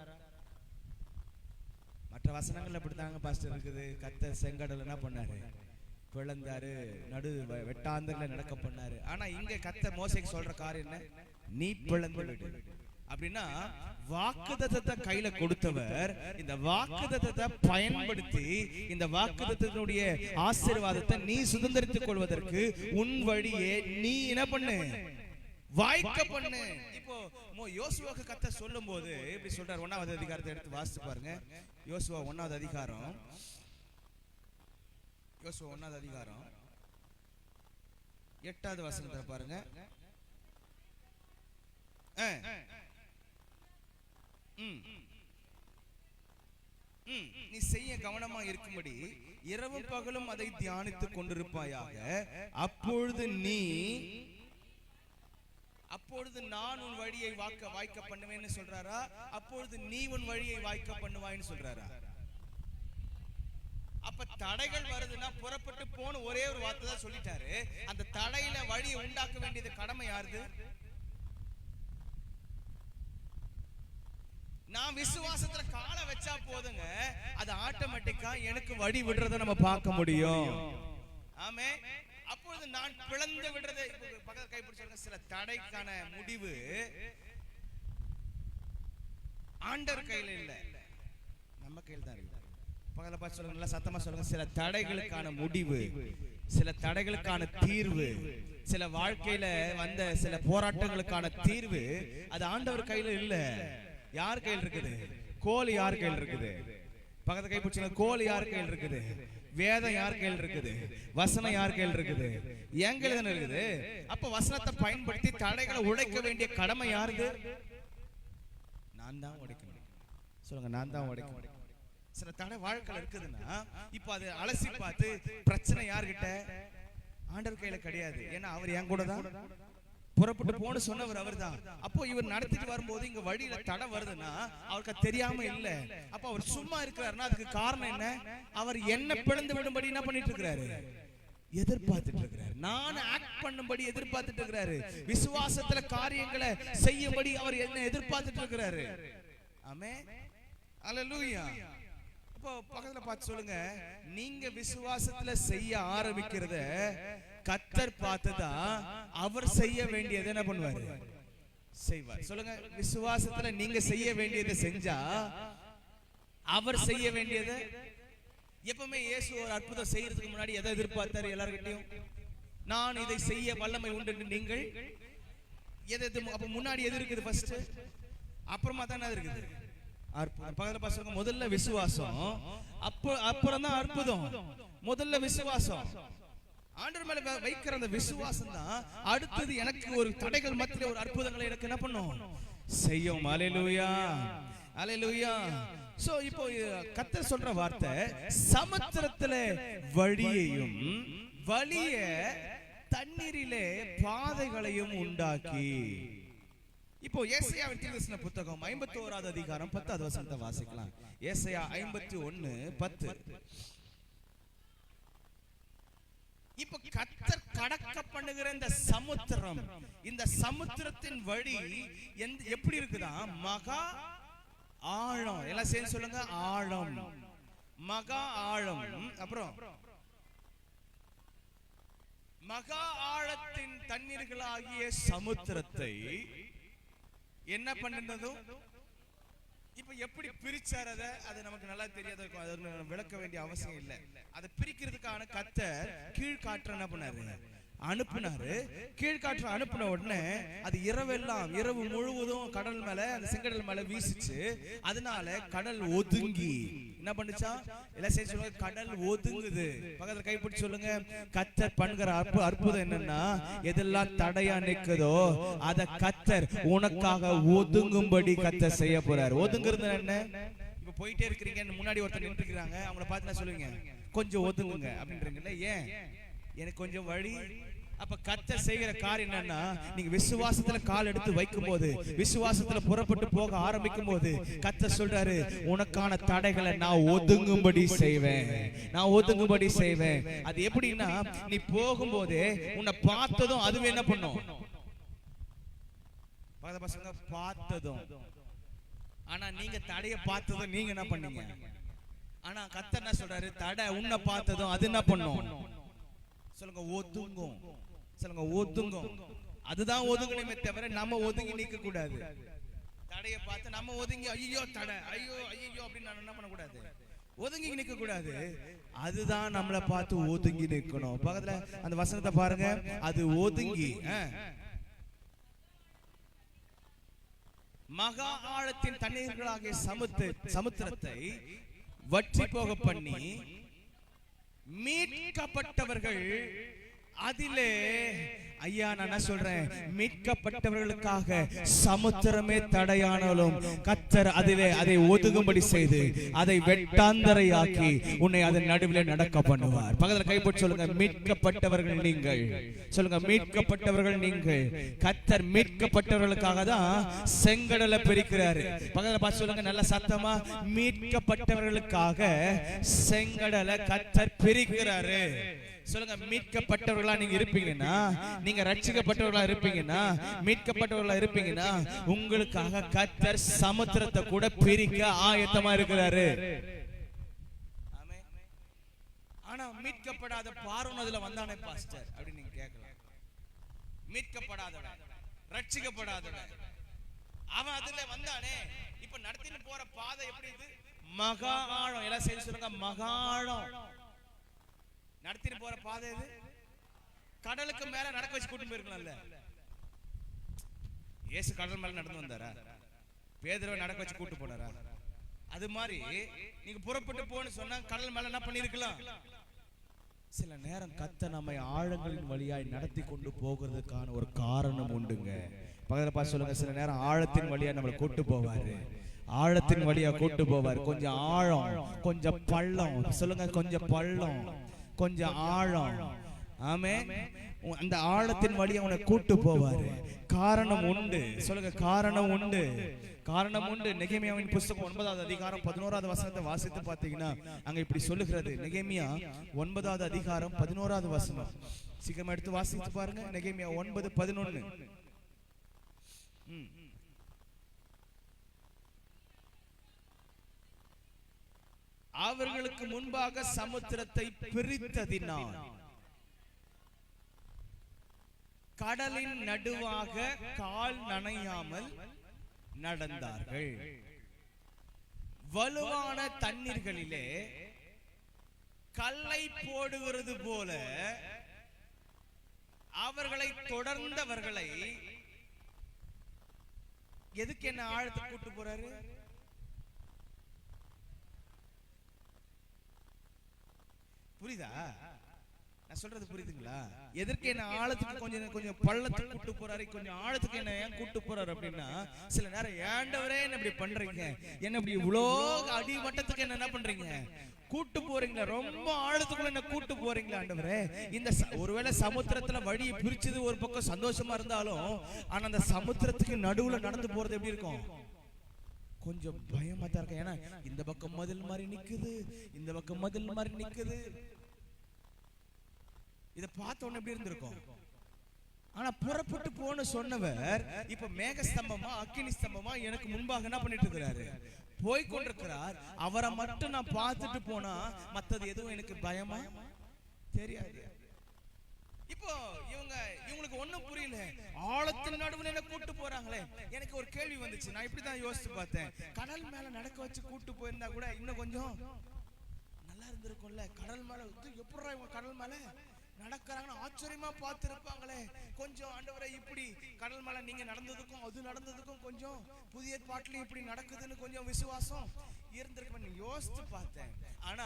மற்ற வசனங்கள் அப்படித்தாங்க பாஸ்டர் இருக்குது. கர்த்தர் செங்கடல் என்ன பண்ணாரு, பிளந்தாரு, நடு வெட்டாந்தர்ல நடக்க பண்ணாரு. ஆனா இங்க கர்த்தர் மோசேக்கு சொல்ற காரியம் என்ன? நீ பிளந்து விடு. அப்படின்னா வாக்குத்தத்தத்தை கையில கொடுத்தவர் இந்த வாக்குத்தத்தத்தை பயன்படுத்தி இந்த வாக்குத்தத்தத்தினுடைய ஆசீர்வாதத்தை நீ சுதந்திரித்துக் கொள்வதற்கு உன் வழியே நீ என்ன பண்ணு, வாய்க்க பண்ணு. இப்போ யோசுவாக்கு கர்த்தர் சொல்லும் போது இப்படி சொல்றாரு. 1ஆவது அதிகாரத்தை எடுத்து வாசித்து பாருங்க. யோசுவா 1ஆவது அதிகாரம், யோசுவா 1ஆவது அதிகாரம் 8வது வசனத்தை பாருங்க. நீ செய்ய கவனமா இருக்கும்படி இரவும் பகலும் அதை தியானித்துக் கொண்டிருப்பாயாக. அப்பொழுது நான் உன் வழியை வாய்க்க பண்ணுவேன்னு சொல்றாரா, அப்பொழுது நீ உன் வழியை வாய்க்க பண்ணுவாய்ன்னு சொல்றாரா? அப்ப தடைகள் வருதுன்னா புறப்பட்டு போன ஒரே ஒரு வார்த்தை தான் சொல்லிட்டாரு. அந்த தடையில வழியை உண்டாக்க வேண்டியது கடமை யாருது? நான் விசுவாசத்துல காலை வச்சா போதுங்க, அது ஆட்டோமேட்டிக்கா எனக்கு வழி விடுறத நம்ம பார்க்க முடியும். ஆமே. அப்பொழுது நான் பிளந்து விடுறதை பக்கத்துல கைப்பிடிச்சாங்க. சில தடைக்கான முடிவு ஆண்டவர் கையில இல்ல, நம்ம கையில தான் இருக்கு. பக்கத்துல பார்த்து சொல்லுங்க, நல்லா சத்தமா சொல்லுங்க. சில தடைகளுக்கான முடிவு, சில தடைகளுக்கான தீர்வு, சில வாழ்க்கையில வந்த சில போராட்டங்களுக்கான தீர்வு அது ஆண்டவர் கையில இல்ல. யார் கையில் இருக்குது? கோல் யார் கையில் இருக்குது? பக்கத்து கை பிடிச்ச கோல் யார் கையில் இருக்குது? வேதம் யார் கையில் இருக்குது? வசனம் யார் கையில் இருக்குது? என் கையில தானே இருக்குது. அப்ப வசனத்தை பயன்படுத்தி தடைகளை உடைக்க வேண்டிய கடமை யாருது? நான் தான் உடைக்கணும். சொல்லுங்க, நான் தான் உடைக்கணும். சில தடை வாழ்க்கையில இருக்குதுன்னா இப்ப அது அலசி பார்த்து பிரச்சனை யார்கிட்ட? ஆண்டவர் கையில கிடையாது. ஏன்னா அவர் என் கூட தான் புறப்பட்டு போன சொன்னவர் அவர் தான். அப்போ இவர் நடத்திட்டு வரும்போது இங்க வழியில தடை வருதுன்னா அவருக்கு தெரியாம இல்ல. அப்ப அவர் சும்மா இருக்கிறாருன்னா அதுக்கு காரணம் என்ன? அவர் என்ன பிளந்து விடும்படி என்ன பண்ணிட்டு இருக்கிறாரு? எதிர்பார்த்துட்டு இருக்கிறாரு. நான் ஆக்ட் பண்ணும்படி எதிர்பார்த்துட்டு இருக்கிறாரு. விசுவாசத்துல காரியங்களை செய்யும்படி அவர் என்ன எதிர்பார்த்துட்டு இருக்கிறாரு. ஆமென், அல்லேலூயா. அப்போ பக்கத்துல பார்த்து சொல்லுங்க, நீங்க விசுவாசத்துல செய்ய ஆரம்பிக்கிறத கர்த்தர் பார்த்துதான் அவர் செய்ய வேண்டியதை என்ன பண்ணுவாரு? செய்வார். சொல்லுங்க, விசுவாசத்துல நீங்க செய்ய வேண்டியதை செஞ்சா அவர் செய்ய வேண்டியதை. எப்பவுமே இயேசு ஒரு அற்புதம் செய்யறதுக்கு முன்னாடி எதை எதிர்பார்த்தாரு? எல்லார்கிட்டையும் நான் இதை செய்ய வல்லமை உண்டு. நீங்கள் எது? அப்ப முன்னாடி எது இருக்குது? ஃபர்ஸ்ட், அப்புறமா தானே இருக்குது அற்புதம். பக்கத்துல பாருங்க, முதல்ல விசுவாசம், அப்புறம் தான் அற்புதம். முதல்ல விசுவாசம், ஆண்டவர் மேல வைக்கிற அந்த விசுவாசம் தான் அடுத்தது எனக்கு ஒரு தடைகள் மத்தியில ஒரு அற்புதங்களை எனக்கு என்ன பண்ணும்? செய்யும். அல்லேலூயா, அல்லேலூயா. சோ இப்போ கர்த்தர் சொல்ற வார்த்தை, சமுத்திரத்துல வழியையும் வழிய தண்ணீரிலே பாதைகளையும் உண்டாக்கி. இப்போ ஏசாயாவின் தீர்க்கதரிசன புத்தகம் 51வது அதிகாரம் 10வது வசனத்தை வாசிக்கலாம். ஏசாயா 51:10. இப்ப கர்த்தர் கடக்க பண்ணுகிற இந்த சமுத்திரம், இந்த சமுத்திரத்தின் வழி எப்படி இருக்குதா? மகா ஆழம். எல்லாம் சேர்ந்து சொல்லுங்க, ஆழம். மகா ஆழம். அப்புறம் மகா ஆழத்தின் தண்ணீர்களாகிய சமுத்திரத்தை என்ன பண்ணினதும். இப்ப எப்படி பிரிச்சார் அது நமக்கு நல்லா தெரியாத இருக்கும். அது விளக்க வேண்டிய அவசியம் இல்லை. அதை பிரிக்கிறதுக்கான கர்த்தர் கீழ்காற்று என்ன பண்ணாரு? அனுப்புனாரு. கீழ்காற்று அனுப்பின உடனே அது இரவு முழுவதும் கடல் மேல, அந்த செங்கடல் மேல வீசிச்சு. அதனால கடல் ஒதுங்கி என்ன பண்ணுச்சா? எல்லாம் சேர்த்து சொல்லுங்க, கடல் ஒதுங்குது. பக்கத்துல கைப்பிடிச்சு சொல்லுங்க, கர்த்தர் பண்ணுகிற அற்புதம் என்னன்னா, எதெல்லாம் தடையா நிக்குதோ அத கர்த்தர் உனக்காக ஒதுங்கும்படி கர்த்தர் செய்ய போறாரு. ஒதுங்குறது என்ன? இப்ப போயிட்டே இருக்கிறீங்க, முன்னாடி ஒருத்தர் நின்று இருக்கிறாங்க, அவங்கள பார்த்து நான் சொல்லுவீங்க, கொஞ்சம் ஒதுங்குங்க அப்படின்றீங்கல்ல. ஏன்? எனக்கு கொஞ்சம் வழி. அப்ப கர்த்தர் செய்கிற காரியம் என்னன்னா, நீங்க விசுவாசத்துல கால் எடுத்து வைக்கும் போது, விசுவாசத்துல புறப்பட்டு போக ஆரம்பிக்கும் போது கர்த்தர் சொல்றாரு, உனக்கான தடைகளை நான் ஒதுங்கும்படி செய்வேன், நான் ஒதுங்கும்படி செய்வேன். அது எப்படின்னா, நீ போகும்போதே உன்னை பார்த்ததும் அதுவே என்ன பண்ணும்? பசங்க பார்த்ததும். ஆனா நீங்க தடைய பார்த்ததும் நீங்க என்ன பண்ணீங்க? ஆனா கர்த்தர் என்ன சொல்றாரு? தடை உன்னை பார்த்ததும் அது என்ன பண்ணும்? சொல்லுங்க, ஒதுங்கும். சொல்லுங்க, ஒதுங்கும். அதுதான் ஒதுங்கணுமே தவிர நம்ம ஒதுங்கி நிக்க கூடாது. தடைய பார்த்து நம்ம ஒதுங்கி ஐயோ தடை, ஐயோ ஐயோ அப்படின்னு நான் என்ன பண்ண கூடாது? ஒதுங்கி நிக்க கூடாது. அதுதான் நம்மளை பார்த்து ஒதுங்கி நிக்கணும். பக்கத்துல அந்த வசனத்தை பாருங்க, அது ஒதுங்கி. மகா ஆழத்தின் தண்ணீர்களாகிய சமுத்திரத்தை வற்றி போக பண்ணி மீட்கப்பட்டவர்கள் அதிலே. ஐயா நான் என்ன சொல்றேன், மீட்கப்பட்டவர்களுக்காக சமுத்திரமே தடையானாலும் கர்த்தர் அதிலே அதை ஒதுங்கும்படி செய்து அதை வெட்டாந்தரையாக்கி உன்னை அதன் நடுவில் நடக்க பண்ணுவார். பக்கத்துல கைப்பற்றி சொல்லுங்க, மீட்கப்பட்டவர்கள் நீங்கள். சொல்லுங்க, மீட்கப்பட்டவர்கள் நீங்கள். கர்த்தர் மீட்கப்பட்டவர்களுக்காக தான் செங்கடலை பிரிக்கிறாரு. பக்கத்துல பார்த்து சொல்லுங்க நல்ல சத்தமா, மீட்கப்பட்டவர்களுக்காக செங்கடலை கர்த்தர் பிரிக்கிறாரு. சொல்லுங்க, மீட்கப்பட்டவர்களா நீங்க இருப்பீங்கன்னா, நீங்க ரட்சிக்கப்பட்டவர்களா இருப்பீங்கன்னா, மீட்கப்பட்டவர்களா இருப்பீங்கன்னா, உங்களுக்காக கர்த்தர் சமுத்திரத்தை கூட பிரிக்க ஆயத்தமா இருக்கிறாரு. ஆனா மீட்கப்படாத பார்வோன் அதுல வந்தானே பாஸ்டர் அப்படி நீங்க கேட்கலாம். மீட்கப்படாதவன், ரட்சிக்கப்படாதவன், அவன் அதுல வந்தானே. இப்ப நடத்திட்டு போற பாதை எப்படி? இது மகா ஆழம். எல்லாம் சேர்ந்து சொல்லுங்க, மகா ஆழம். நடத்திட்டு போற பாதை இது கடலுக்கு மேல நடக்க வச்சு கூட்டிட்டு போயிருக்கலாம்ல. இயேசு கடல் மேல நடந்து வந்தாரா? பேதுருவை நடக்க வச்சு கூட்டு போனாரா? அது மாதிரி நீங்க புறப்பட்டு போன்னு சொன்னா கடல் மேல என்ன பண்ணிருக்கலாம்? சில நேரம் கர்த்தர் நம்மை ஆழங்களின் வழியாய் நடத்தி கொண்டு போகிறதுக்கான ஒரு காரணம் உண்டுங்க. பக்கத்துல பார்த்து சொல்லுங்க, சில நேரம் ஆழத்தின் வழியா நம்மளை கூட்டு போவாரு. ஆழத்தின் வழியா கூட்டு போவார். கொஞ்சம் ஆழம், கொஞ்சம் பள்ளம். சொல்லுங்க, கொஞ்சம் பள்ளம், கொஞ்சம் ஆழம். ஆமென். அந்த ஆழத்தின் வழியா அவனை கூட்டு போவாரு. காரணம் உண்டு. சொல்லுங்க, காரணம் உண்டு. காரணம் உண்டு. நெகேமியாவின் புத்தகம் 9வது அதிகாரம் 11வது வசனத்தை வாசித்து பார்த்தீங்கன்னா அங்க இப்படி சொல்லுகிறது. நெகேமியா 9வது அதிகாரம் 11வது வசனம். சீக்கிரம் எடுத்து வாசித்து பாருங்க. நெகேமியா 9:11. அவர்களுக்கு முன்பாக சமுத்திரத்தை பிரித்ததினால் கடலின் நடுவாக கால் நனையாமல் நடந்தார்கள். வலுவான தண்ணீர்களிலே கல்லை போடுகிறது போல அவர்களை தொடர்ந்தவர்களை. எதுக்கு என்ன ஆழத்தை கூட்டு போறாரு? புரியுதா? நான் சொல்றது புரியுதுங்களா? எதற்கு என்ன ஆழத்துக்கு கொஞ்சம் பள்ளத்துக்கு கூட்டு போறாரு, கொஞ்சம் ஆழத்துக்கு என்ன ஏன் கூட்டு போறாரு அப்படின்னா, சில நேரம் ஏண்டவரே என்ன இப்படி பண்றீங்க, என்ன இப்படி இவ்வளோ அடிமட்டத்துக்கு என்ன பண்றீங்க கூட்டு போறீங்களா, ரொம்ப ஆழத்துக்குள்ள என்ன கூட்டு போறீங்களா ஆண்டவரே. இந்த ஒருவேளை சமுத்திரத்துல வழியை பிரிச்சது ஒரு பக்கம் சந்தோஷமா இருந்தாலும், ஆனா அந்த சமுத்திரத்துக்கு நடுவுல நடந்து போறது எப்படி இருக்கும்? கொஞ்சம் பயமா தான் இருக்கு. ஏன்னா இந்த பக்கம் மதில் மாதிரி நிக்குது, இந்த பக்கம் மதில் மாதிரி நிக்குது. இத பார்த்த உடனே எப்படி இருந்திருக்கும்? ஆனா புறப்பட்டு போன சொன்னவர் இப்ப மேக ஸ்தம்பமா அக்கினி ஸ்தம்பமா எனக்கு முன்பாக என்ன பண்ணிட்டு இருக்கிறாரு? போய் கொண்டிருக்கிறார். அவரை மட்டும் நான் பார்த்துட்டு போனா மத்தது எதுவும் எனக்கு பயமா தெரியாது. இப்போ இவங்களுக்கு ஒண்ணும் புரியல. ஆழத்தின் நடுவுல என்ன கூட்டு போறாங்களே. எனக்கு ஒரு கேள்வி வந்துச்சு. நான் இப்படிதான் யோசிச்சு பார்த்தேன். கடல் மேல நடக்க வச்சு கூட்டு போயிருந்தா கூட இன்னும் கொஞ்சம் நல்லா இருந்திருக்கும்ல. கடல் மேல எப்படி இவங்க கடல் மேல நடக்கிறாங்கன்னு ஆச்சரியமா பார்த்து இருப்பாங்களே. கொஞ்சம் ஆண்டவரை இப்படி கடல் மேல நீங்க நடந்ததுக்கும் அது நடந்ததுக்கும் கொஞ்சம் புதிய பாட்டிலையும் இப்படி நடக்குதுன்னு கொஞ்சம் விசுவாசம் இருந்திருக்கும் யோசிச்சு பார்த்தேன். ஆனா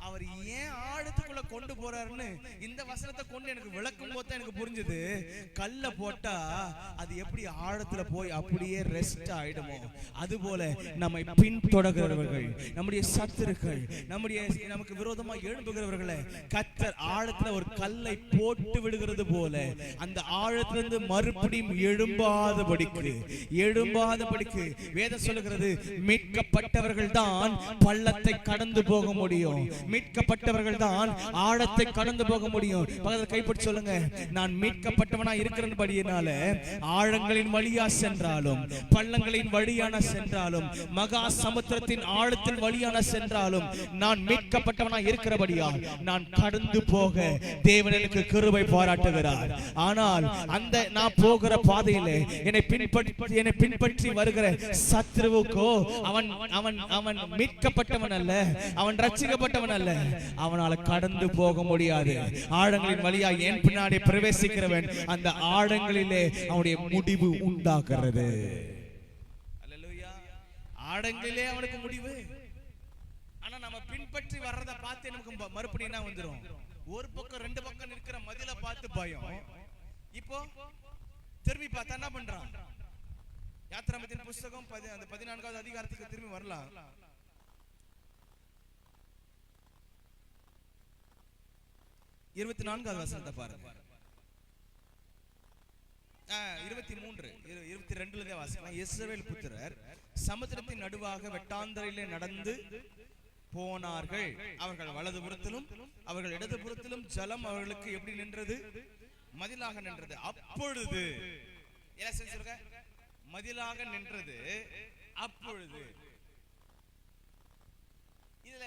அவர் ஏன் ஆழத்துக்குள்ள கொண்டு போறாருன்னு இந்த வசனத்தை கொண்டு எனக்கு விளக்கும் போது எனக்கு புரிஞ்சது. கல்ல போட்டா அது எப்படி ஆழத்துல போய் அப்படியே ரெஸ்ட் ஆயிடுமோ, அது போல நம்மை பின்தொடர்கிறவர்கள், நம்முடைய சத்துருக்கள், நமக்கு விரோதமா எழும்புகிறவர்களை கர்த்தர் ஆழத்துல ஒரு கல்லை போட்டு விடுகிறது போல அந்த ஆழத்திலிருந்து மறுபடியும் எழும்பாதபடிக்கு வேதம் சொல்லுகிறது. மீட்கப்பட்டவர்கள் தான் பள்ளத்தை கடந்து போக முடியும். மீட்கப்பட்டவர்கள் தான் ஆழத்தை கடந்து போக முடியும். பக்கத்துல கைப்பிடிச்சு சொல்லுங்க, நான் மீட்கப்பட்டவனா இருக்கிறபடியினால ஆழங்களின் வழியா சென்றாலும், பள்ளங்களின் வழியான சென்றாலும், மகா சமுத்திரத்தின் ஆழத்தின் வழியான சென்றாலும், நான் மீட்கப்பட்டவனா இருக்கிறபடியால் நான் கடந்து போக தேவன் எனக்கு கிருபை பாராட்டுகிறார். ஆனால் அந்த நான் போகிற பாதையிலே என்னை பின்பற்றி வருகிற சத்ருவுக்கோ அவன் மீட்கப்பட்டவன் அல்ல, அவன் ரட்சிக்கப்பட்டவன் அல்ல, அவனால கடந்து போக முடியாது. ஆழங்களின் வழியா என் பின்னாடி பிரவேசிக்கிறவன் அந்த ஆழங்களிலே அவனுடைய முடிவு உண்டாகிறது. அல்லேலூயா. ஆழங்களிலே அவனுக்கு முடிவு. ஆனா நம்ம பின்பற்றி வர்றதை பார்த்து நமக்கு மறுபடியும் என்ன வந்துரும்? ஒரு பக்கம் ரெண்டு பக்கம் நிற்கிற மதில பார்த்து பயம். இப்போ திரும்பி பார்த்தா என்ன பண்றான்? யாத்திராமத்தின் புஸ்தகம் அந்த 14வது அதிகாரத்துக்கு திரும்பி வரலாம். 24வது வசனத்தை பாருங்க. 23 22ல வாசிக்கலாம். இஸ்ரவேல் புத்திரர் சமுத்திரத்தின் நடுவாக வெட்டாந்தரையிலே நடந்து போனார்கள். அவர்கள் வலதுபுறத்திலும் அவர்கள் இடதுபுறத்திலும் ஜலம் அவர்களுக்கு எப்படி நின்றது? மதிலாக நின்றது. அப்பொழுது மதிலாக நின்றது. அப்பொழுது இதுல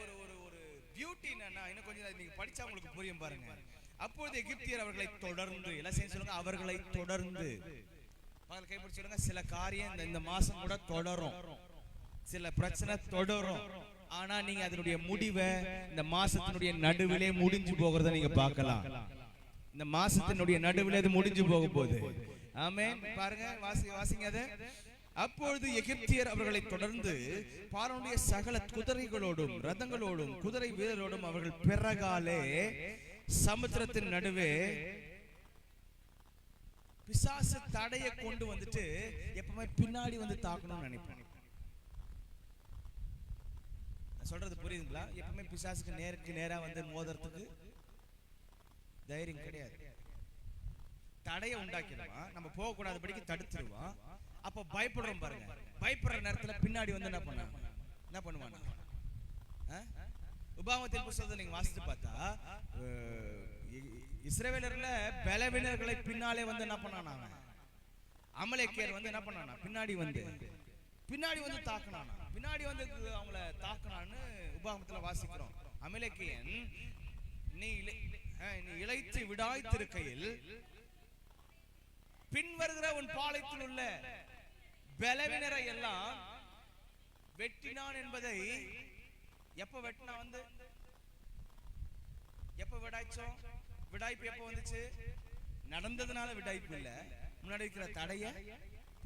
ஒரு ஒரு பியூட்டி என்னன்னா, இன்னும் கொஞ்சம் நீங்க படிச்சா உங்களுக்கு புரியும் பாருங்க. அப்பொழுது எகிப்தியர் அவர்களை தொடர்ந்து சொல்லுங்க, அவர்களை தொடர்ந்து கைப்பிடிச்சு சொல்லுங்க. சில காரியம் இந்த மாசம் கூட தொடரும், சில பிரச்சனை தொடரும். ஆனா நீங்க அதனுடைய முடிவை இந்த மாசத்தினுடைய நடுவிலே முடிஞ்சு போகிறத நீங்க பார்க்கலாம். இந்த மாசத்தினுடைய நடுவிலே அது முடிஞ்சு போக போகுது. ஆமென். பாருங்க, வாசிங்க அதை. அப்பொழுது எகிப்தியர் அவர்களை தொடர்ந்து பார்வோனுடைய சகல குதிரைகளோடும் ரதங்களோடும் குதிரை வீரரோடும் அவர்கள் பிறகாலே சமுத்திரத்தின் நடுவே பிசாசு தடைய கொண்டு வந்துட்டு எப்பவுமே பின்னாடி வந்து தாக்கணும்னு நினைப்பேன். சொல்றது புரியுதுங்களா? எப்பவுமே பிசாசுக்கு நேருக்கு நேரா வந்து மோதுறதுக்கு தைரியம் கிடையாது. தடைய உண்டாக்கிடுவான், நம்ம போக கூடாதபடிக்கு தடுத்துருவான். அப்ப பயப்படுறோம் பாருங்க. பயப்படுற நேரத்துல பின்னாடி வந்து என்ன பண்ணுவான்? உபாகமத்தின் புத்தகத்தை நீங்க வாசித்து பார்த்தா இஸ்ரவேலர்ல பலவீனர்களை பின்னாலே வந்து என்ன பண்ணானா? அமலேக்கியர் வந்து என்ன பண்ணானா? பின்னாடி வந்து தாக்குனானா? பின்னாடி வந்து அவங்கள தாக்குனான்னு உபாகமத்துல வாசிக்கிறோம். அமலேக்கியன் நீ இளைத்து விடாய்த்திருக்கையில் பின்வருகிற உன் பாளையத்தில் உள்ள பலவீனரை எல்லாம் வெட்டினான் என்பதை எப்ப வெட்டினா வந்து எப்ப விடாய்ச்சோம்? விடாய்ப்பு எப்ப வந்துச்சு? நடந்ததுனால விடாய்ப்பு இல்ல, முன்னாடி இருக்கிற தடைய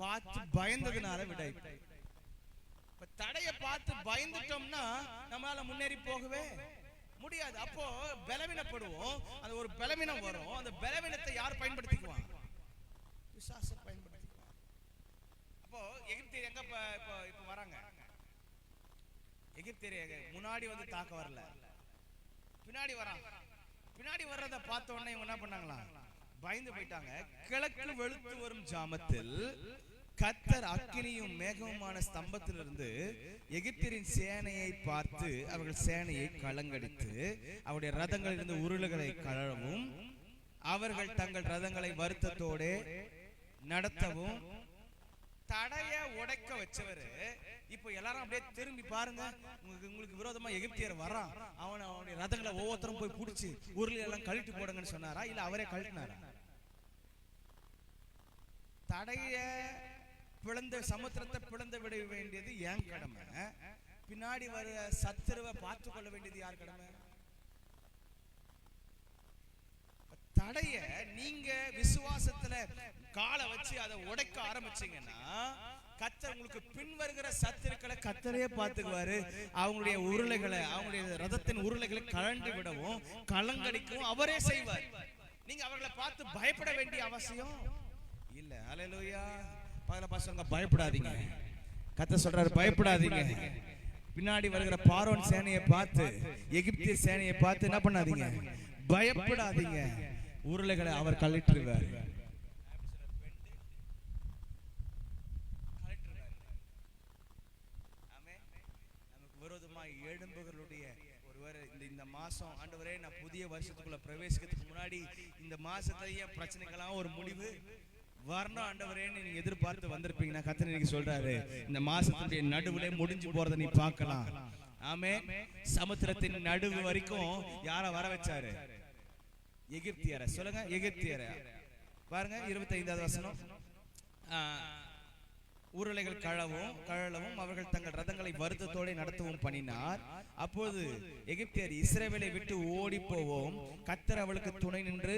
பார்த்து பயந்ததுனால விடாய்ப்பு. இப்ப தடைய பார்த்து பயந்துட்டோம்னா நம்மளால முன்னேறி போகவே முடியாது. அப்போ பலவீனப்படுவோம். அது ஒரு பலவீனம் வரும். அந்த பலவீனத்தை யார் பயன்படுத்திக்குவான்? பிசாசு பயன்படுத்திக்குவான். அப்போ எகிப்தியர் எங்க இப்ப வராங்க? எகிப்தியரை முன்னாடி வந்து தாக்க வரல, பின்னாடி வரான். பின்னாடி வர்றத பார்த்த உடனே இவங்க என்ன பண்ணாங்களா, பயந்து போயிட்டாங்க. கிழக்கு வெளுத்து வரும் ஜாமத்தில் கர்த்தர் அக்கினியும் மேகமுமான ஸ்தம்பத்திலிருந்து எகிப்தியரின் சேனையை பார்த்து அவர்கள் சேனையை கலங்கடித்து அவருடைய ரதங்களிலிருந்து உருளைகளை கழவும் அவர்கள் தங்கள் ரதங்களை வருத்தத்தோடு நடத்தவும் தடைய உடைக்க வச்சவரு. இப்போ எல்லாரும் அப்படியே திரும்பி பாருங்க, உங்களுக்கு விரோதமா எகிப்தியர் வரான், அவனுடைய ரதங்களை ஒவ்வொருத்தரும் போய் பிடிச்சி உருளை எல்லாம் கழட்டி போடுங்கன்னு சொன்னாரா, இல்ல அவரே கழட்டினாரா? தடைய பிளந்த சமுத்திரத்தை பிளந்து விட வேண்டியது ஏன் கடமை, பின்னாடி வர சத்துருவை பார்த்து கொள்ள வேண்டியது யார் கடமை? தடைய நீங்க விசுவாசத்துல காலை வச்சு அதை உடைக்க ஆரம்பிச்சீங்கன்னா கர்த்தர் உங்களுக்கு பின் வருகிற சத்துருக்களை கர்த்தரே பார்த்துக்குவாரு. அவங்களுடைய உருளைகளை, அவங்களுடைய ரதத்தின் உருளைகளை கழண்டு விடவும் கலங்கடிக்கவும் அவரே செய்வார். நீங்க அவர்களை பார்த்து பயப்பட வேண்டிய அவசியம் இல்ல. ஹல்லேலூயா. பகல பாசங்க பயப்படாதீங்க. கர்த்தர் சொல்றாரு பயப்படாதீங்க. பின்னாடி வருகிற பார்வோன் சேனையை பார்த்து, எகிப்திய சேனையை பார்த்து என்ன பண்ணாதீங்க, பயப்படாதீங்க. உருளைகளை அவர் கழற்றிடுவார். நமக்கு விரோதமாய் எழும்புகளுடைய ஒருவர் இந்த மாசம், ஆண்டவரே நான் புதிய வருஷத்துக்குள்ள பிரவேசிக்கிறதுக்கு முன்னாடி இந்த மாசத்திலேயே பிரச்சனைகளாம் ஒரு முடிவு வரணும் ஆண்டவரேன்னு நீங்க எதிர்பார்த்து வந்திருப்பீங்கன்னா கர்த்தர் இன்னைக்கு சொல்றாரு, இந்த மாசத்துடைய நடுவுல முடிஞ்சு போறதை நீ பார்க்கலாம். ஆமென். சமுத்திரத்தின் நடுவு வரைக்கும் யார வர வச்சாரு? எகிப்தியரை. சொல்லுங்க, எகிப்தியரை. பாருங்க 25வது வசனம். உருளைகள் கழலவும் அவர்கள் தங்கள் ரதங்களை வருத்தத்தோடு நடத்தவும் பண்ணினார். அப்போது எகிப்தியர் இஸ்ரவேலை விட்டு ஓடி போவோம், கர்த்தர் அவளுக்கு துணை நின்று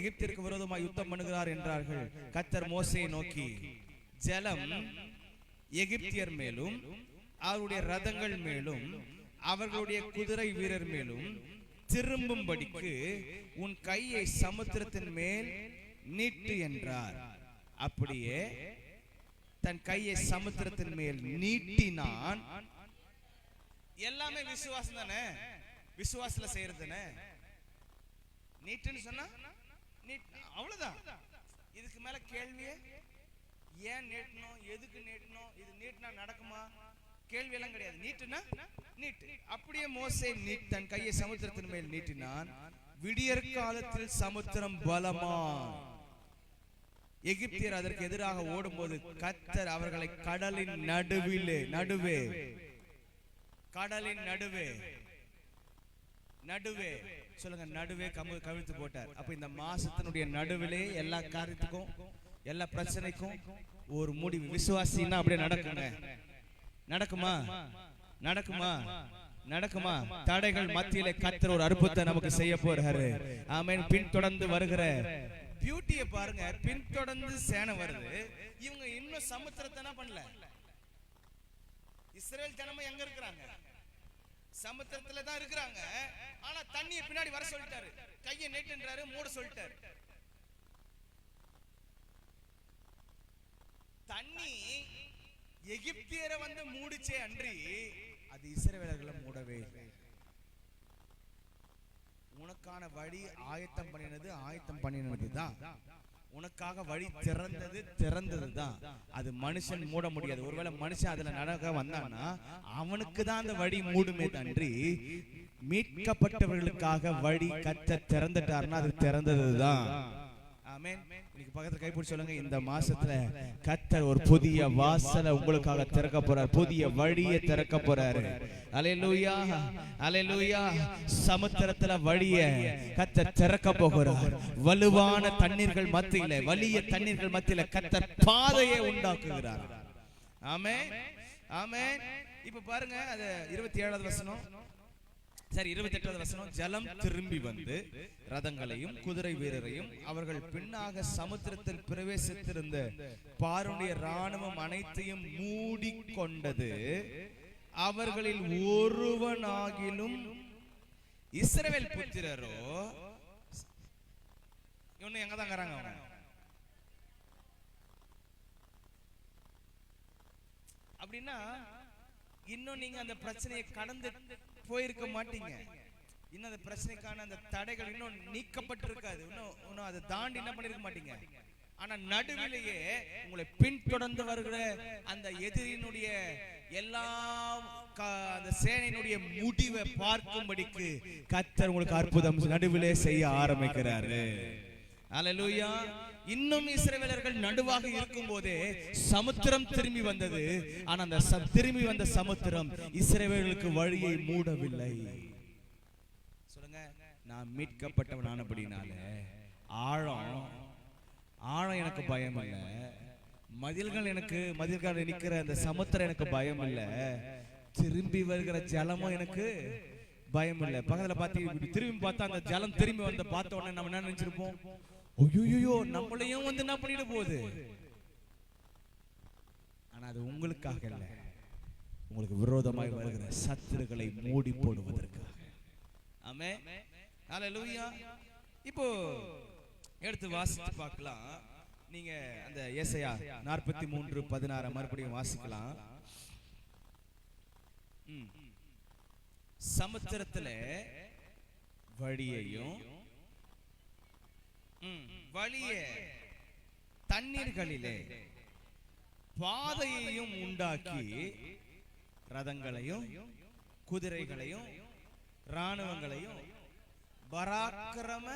எகிப்திற்கு விரோதமாக யுத்தம் பண்ணுகிறார் என்றார்கள். கர்த்தர் மோசேயை நோக்கி, ஜலம் எகிப்தியர் மேலும் அவருடைய ரதங்கள் மேலும் அவர்களுடைய குதிரை வீரர் மேலும் திரும்பும்படிக்கு உன் கையை சமுத்திரத்தின் மேல் நீட்டு என்றார். அப்படியே தன் கையை சமுத்திரத்தின் மேல் நீட்டினான். எல்லாமே விசுவாசம் தானே, விசுவாசத்துல செய்யறது தானே. நீட்டுன்னு சொன்னா அவ்வளவுதான். இதுக்கு மேல கேள்வியே ஏன் நீட்டணும், எதுக்கு நீட்டணும், இது நீட்டினா நடக்குமா, கேள்வி எல்லாம் கிடையாது. நீட்டுனா நீட்டு. அப்படியே மோசே தன் கையை சமுத்திரத்தின் மேல் நீட்டினான். விடியற் காலத்தில் சமுத்திரம் பலமா, எகிப்தியர் அதற்கு எதிராக ஓடும்போது கர்த்தர் அவர்களை கடலின் நடுவே கடலின் நடுவே சொல்லுங்க, நடுவே கவிழ்த்து போட்டார். அப்ப இந்த மாசத்தினுடைய நடுவிலே எல்லா காரியத்துக்கும் எல்லா பிரச்சனைக்கும் ஒரு முடிவு. விசுவாசின்னா அப்படியே நடக்குங்க. நடக்குமா? நடக்குமா? நடக்குமா? தடைகள் மத்தியிலே கர்த்தர் ஒரு அற்புதத்தை நமக்கு செய்ய போறாரு. ஆமென். பின்தொடர்ந்து வருகிற பியூட்டியை பாருங்க. பின்தொடர்ந்து சேனை வருது. இவங்க இன்னும் சமுத்திரத்தை என்ன பண்ணல. இஸ்ரேல் ஜனமும் எங்க இருக்கிறாங்க? சமுத்திரத்துல தான் இருக்கிறாங்க. ஆனா தண்ணியை பின்னாடி வர சொல்லிட்டாரு, கையை நீட்டுன்றாரு, மூட சொல்லிட்டாரு. தண்ணி எகிப்தியரை வந்து மூடிச்சே அன்றி அது இஸ்ரவேலர்களை மூடவே இல்லை. உனக்கான வழி ஆயத்தம் பண்ணினதுதான். உனக்காக வழி திறந்ததுதான். அது மனுஷன் மூட முடியாது. ஒருவேளை மனுஷன் அதுல நடக்க வந்தான்னா அவனுக்கு தான் அந்த வழி மூடுமே தன்றி மீட்கப்பட்டவர்களுக்காக வழி கர்த்தர் திறந்துட்டார்னா அது திறந்ததுதான். ஆமென். இன்னைக்கு பக்கத்துல கைப்பிடி சொல்லுங்க, இந்த மாசத்துல கர்த்தர் ஒரு புதிய வாசலை உங்களுக்காக திறக்க போறார், புதிய வழியை திறக்க போறாரு. அல்லேலூயா, அல்லேலூயா. சமுத்திரத்துல வழியை கர்த்தர் திறக்க போகிறார். வலுவான தண்ணீர்கள் மத்தியில, வலிய தண்ணீர்கள் மத்தியில கர்த்தர் பாதையை உண்டாக்குகிறார். ஆமென், ஆமென். இப்ப பாருங்க, அது 27வது வசனம், சரி 28வது வசனம். ஜலம் திரும்பி வந்து ரதங்களையும் குதிரை வீரரையும் அவர்கள் பின்னாக சமுத்திரத்தில் பிரவேசித்திருந்த பார்வோனுடைய ராணுவம் அனைத்தையும் மூடிக்கொண்டது. அவர்களில் ஒருவனாகிலும் இஸ்ரவேல் புத்திரரோ இவனு எங்க தான் இருக்காங்க அவங்க அப்படின்னா இன்னும் நீங்க அந்த பிரச்சனையை கடந்து போயிருக்க மாட்டீங்க. இன்னும் அந்த பிரச்சனைக்கான அந்த தடைகள் இன்னும் நீக்கப்பட்டிருக்காது. இன்னும் அதை தாண்டி என்ன பண்ணிருக்க மாட்டீங்க. ஆனா நடுவிலேயே உங்களை பின்தொடர்ந்து வருகிற அந்த எதிரினுடைய எல்லா அந்த சேனையினுடைய முடிவை பார்க்கும்படிக்கு கர்த்தர் உங்களுக்கு அற்புதம் நடுவிலே செய்ய ஆரம்பிக்கிறாரு. அல்லேலூயா. இன்னும் இஸ்ரவேலர்கள் நடுவாக இருக்கும் போதே சமுத்திரம் திரும்பி வந்தது. ஆனா அந்த திரும்பி வந்த சமுத்திரம் இஸ்ரவேலர்களுக்கு வழியை மூடவில்லை. சொல்லுங்க, நான் மீட்கப்பட்டவன் ஆனபடினால ஆழம் எனக்கு பயம் இல்ல. மதில்கள் நிக்கிற அந்த சமுத்திரம் எனக்கு பயம் இல்ல. திரும்பி வருகிற ஜலமும் எனக்கு பயம் இல்ல. பக்கத்துல பார்த்து திரும்பி பார்த்தா அந்த ஜலம் திரும்பி வந்து பார்த்த உடனே நம்ம என்ன நினைச்சிருப்போம்? ஐயோ, நம்மளையும் வந்து என்ன பண்ணிட்டு போகுது. ஆனா அது உங்களுக்காக இல்ல, உங்களுக்கு விரோதமாய் வருகிற சத்துருக்களை மூடி போடுவதற்காக. ஆமென். ஹல்லேலூயா. இப்போ எடுத்து வாசித்து பார்க்கலாம். நீங்க அந்த ஏசாயா 43:16 மறுபடியும் வாசிக்கலாம். சமுத்திரத்துல வழியையும் வழிய தண்ணீர்களிலே பாதையையும் உண்டாக்கி ரதங்களையும் குதிரைகளையும் இராணுவங்களையும் பராக்கிரம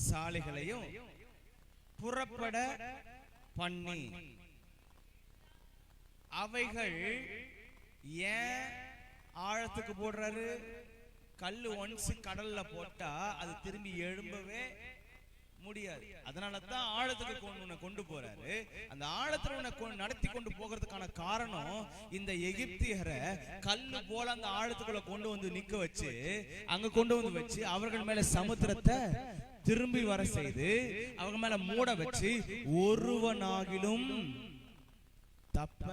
சாலைகளையும் புறப்பட பண்ணி அவைகள் ஏன் ஆழத்துக்கு போடுறாரு? கல்லு ஒன்ஸ் கடல்ல போட்டா அது திரும்பி எழும்பவே முடியாது. அதனாலதான் ஆழத்துக்கு கொண்டு போறாரு. அந்த ஆழத்துல உன்னை நடத்தி கொண்டு போகிறதுக்கான காரணம், இந்த எகிப்தியரை கல்லு போல அந்த ஆழத்துக்குள்ள கொண்டு வந்து நிக்க வச்சு அங்க கொண்டு வந்து வச்சு அவர்கள் மேல சமுத்திரத்தை திரும்பி வர செய்து அவங்க மேல மூட வச்சு ஒருவனாகிலும் தப்ப